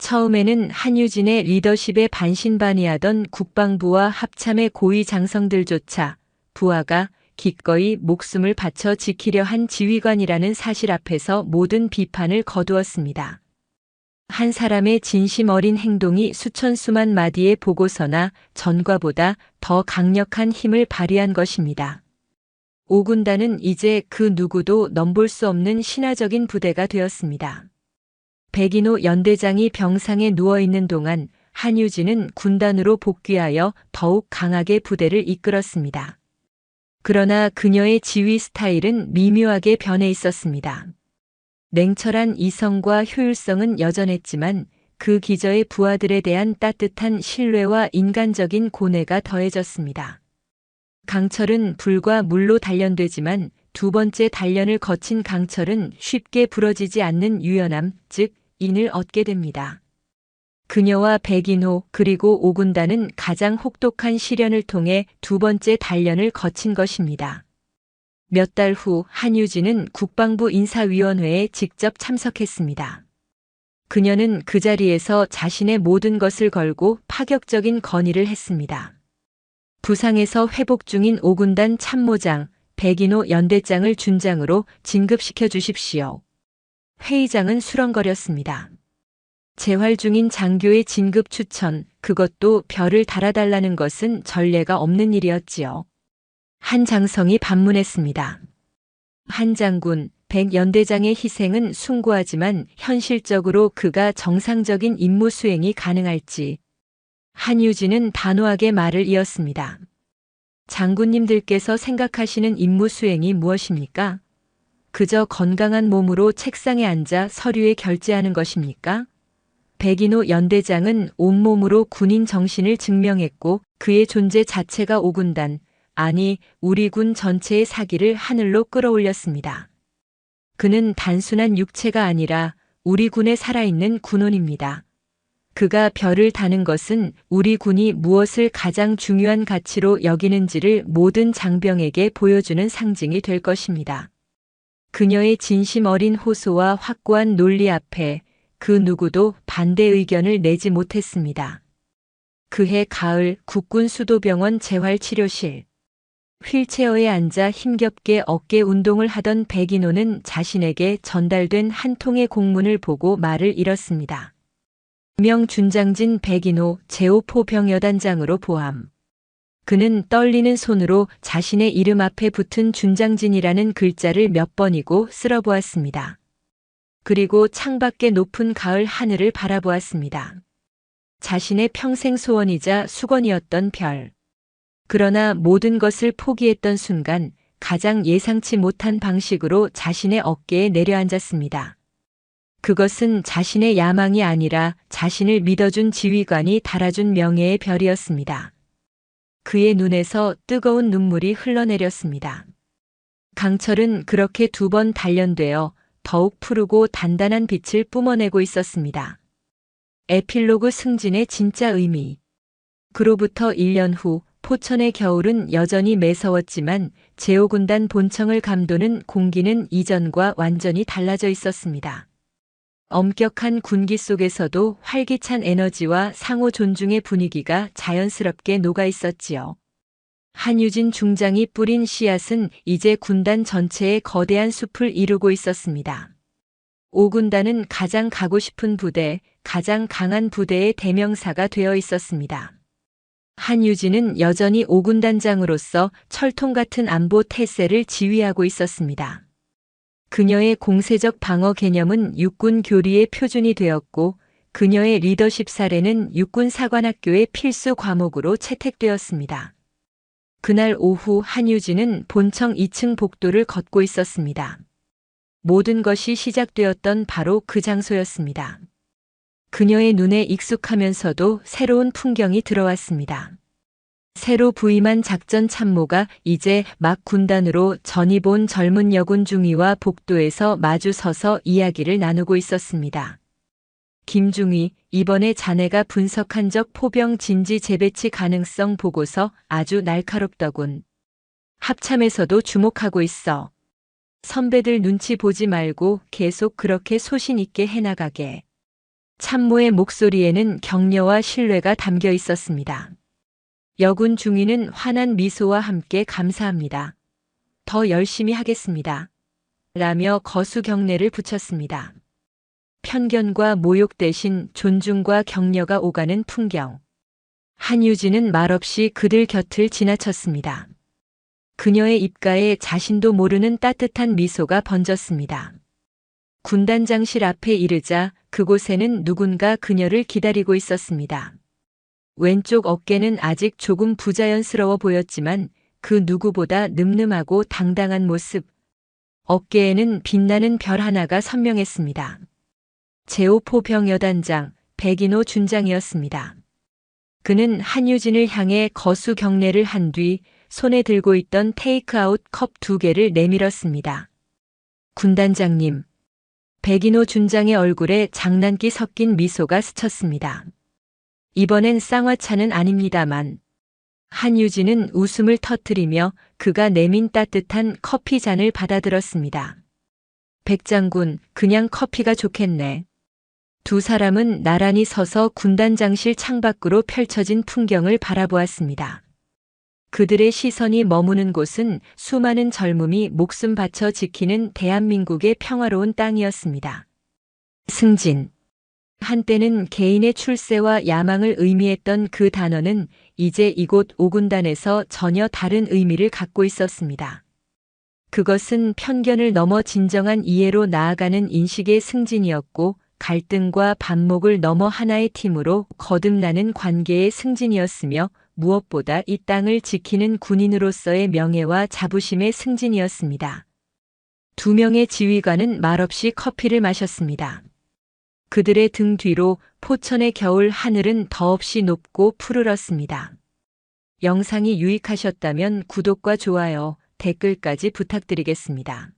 처음에는 한유진의 리더십에 반신반의하던 국방부와 합참의 고위 장성들조차 부하가 기꺼이 목숨을 바쳐 지키려 한 지휘관이라는 사실 앞에서 모든 비판을 거두었습니다. 한 사람의 진심 어린 행동이 수천 수만 마디의 보고서나 전과보다 더 강력한 힘을 발휘한 것입니다. 5군단은 이제 그 누구도 넘볼 수 없는 신화적인 부대가 되었습니다. 백인호 연대장이 병상에 누워있는 동안 한유진은 군단으로 복귀하여 더욱 강하게 부대를 이끌었습니다. 그러나 그녀의 지휘 스타일은 미묘하게 변해 있었습니다. 냉철한 이성과 효율성은 여전했지만 그 기저에 부하들에 대한 따뜻한 신뢰와 인간적인 고뇌가 더해졌습니다. 강철은 불과 물로 단련되지만 두 번째 단련을 거친 강철은 쉽게 부러지지 않는 유연함, 즉 인을 얻게 됩니다. 그녀와 백인호 그리고 5군단은 가장 혹독한 시련을 통해 두 번째 단련을 거친 것입니다. 몇 달 후 한유진은 국방부 인사위원회에 직접 참석했습니다. 그녀는 그 자리에서 자신의 모든 것을 걸고 파격적인 건의를 했습니다. 부상에서 회복 중인 5군단 참모장 백인호 연대장을 준장으로 진급시켜 주십시오. 회의장은 수렁거렸습니다. 재활 중인 장교의 진급 추천, 그것도 별을 달아달라는 것은 전례가 없는 일이었지요. 한 장성이 반문했습니다. 한 장군, 백 연대장의 희생은 숭고하지만 현실적으로 그가 정상적인 임무 수행이 가능할지. 한유진은 단호하게 말을 이었습니다. 장군님들께서 생각하시는 임무 수행이 무엇입니까? 그저 건강한 몸으로 책상에 앉아 서류에 결제하는 것입니까? 백인호 연대장은 온몸으로 군인 정신을 증명했고 그의 존재 자체가 5군단, 아니 우리 군 전체의 사기를 하늘로 끌어올렸습니다. 그는 단순한 육체가 아니라 우리 군에 살아있는 군원입니다. 그가 별을 다는 것은 우리 군이 무엇을 가장 중요한 가치로 여기는지를 모든 장병에게 보여주는 상징이 될 것입니다. 그녀의 진심 어린 호소와 확고한 논리 앞에 그 누구도 반대 의견을 내지 못했습니다. 그해 가을 국군 수도병원 재활치료실. 휠체어에 앉아 힘겹게 어깨 운동을 하던 백인호는 자신에게 전달된 한 통의 공문을 보고 말을 잃었습니다. 명 준장진 백인호 제5포병여단장으로 보함. 그는 떨리는 손으로 자신의 이름 앞에 붙은 준장진이라는 글자를 몇 번이고 쓸어보았습니다. 그리고 창밖의 높은 가을 하늘을 바라보았습니다. 자신의 평생 소원이자 수건이었던 별. 그러나 모든 것을 포기했던 순간 가장 예상치 못한 방식으로 자신의 어깨에 내려앉았습니다. 그것은 자신의 야망이 아니라 자신을 믿어준 지휘관이 달아준 명예의 별이었습니다. 그의 눈에서 뜨거운 눈물이 흘러내렸습니다. 강철은 그렇게 2번 단련되어 더욱 푸르고 단단한 빛을 뿜어내고 있었습니다. 에필로그 승진의 진짜 의미. 그로부터 1년 후 포천의 겨울은 여전히 매서웠지만 제5군단 본청을 감도는 공기는 이전과 완전히 달라져 있었습니다. 엄격한 군기 속에서도 활기찬 에너지와 상호 존중의 분위기가 자연스럽게 녹아 있었지요. 한유진 중장이 뿌린 씨앗은 이제 군단 전체의 거대한 숲을 이루고 있었습니다. 5군단은 가장 가고 싶은 부대, 가장 강한 부대의 대명사가 되어 있었습니다. 한유진은 여전히 5군단장으로서 철통 같은 안보 태세를 지휘하고 있었습니다. 그녀의 공세적 방어 개념은 육군 교리의 표준이 되었고 그녀의 리더십 사례는 육군 사관학교의 필수 과목으로 채택되었습니다. 그날 오후 한유진은 본청 2층 복도를 걷고 있었습니다. 모든 것이 시작되었던 바로 그 장소였습니다. 그녀의 눈에 익숙하면서도 새로운 풍경이 들어왔습니다. 새로 부임한 작전 참모가 이제 막 군단으로 전입 온 젊은 여군 중위와 복도에서 마주 서서 이야기를 나누고 있었습니다. 김중위, 이번에 자네가 분석한 적 포병 진지 재배치 가능성 보고서 아주 날카롭더군. 합참에서도 주목하고 있어. 선배들 눈치 보지 말고 계속 그렇게 소신 있게 해나가게. 참모의 목소리에는 격려와 신뢰가 담겨 있었습니다. 여군 중위는 환한 미소와 함께 감사합니다. 더 열심히 하겠습니다. 라며 거수 경례를 붙였습니다. 편견과 모욕 대신 존중과 격려가 오가는 풍경. 한유진은 말없이 그들 곁을 지나쳤습니다. 그녀의 입가에 자신도 모르는 따뜻한 미소가 번졌습니다. 군단장실 앞에 이르자 그곳에는 누군가 그녀를 기다리고 있었습니다. 왼쪽 어깨는 아직 조금 부자연스러워 보였지만 그 누구보다 늠름하고 당당한 모습. 어깨에는 빛나는 별 하나가 선명했습니다. 제5포병여단장 백인호 준장이었습니다. 그는 한유진을 향해 거수 경례를 한 뒤 손에 들고 있던 테이크아웃 컵 2개를 내밀었습니다. 군단장님. 백인호 준장의 얼굴에 장난기 섞인 미소가 스쳤습니다. 이번엔 쌍화차는 아닙니다만. 한유진은 웃음을 터뜨리며 그가 내민 따뜻한 커피 잔을 받아들었습니다. 백장군, 그냥 커피가 좋겠네. 2 사람은 나란히 서서 군단장실 창밖으로 펼쳐진 풍경을 바라보았습니다. 그들의 시선이 머무는 곳은 수많은 젊음이 목숨 바쳐 지키는 대한민국의 평화로운 땅이었습니다. 승진. 한때는 개인의 출세와 야망을 의미했던 그 단어는 이제 이곳 5군단에서 전혀 다른 의미를 갖고 있었습니다. 그것은 편견을 넘어 진정한 이해로 나아가는 인식의 승진이었고 갈등과 반목을 넘어 하나의 팀으로 거듭나는 관계의 승진이었으며 무엇보다 이 땅을 지키는 군인으로서의 명예와 자부심의 승진이었습니다. 2명의 지휘관은 말없이 커피를 마셨습니다. 그들의 등 뒤로 포천의 겨울 하늘은 더없이 높고 푸르렀습니다. 영상이 유익하셨다면 구독과 좋아요, 댓글까지 부탁드리겠습니다.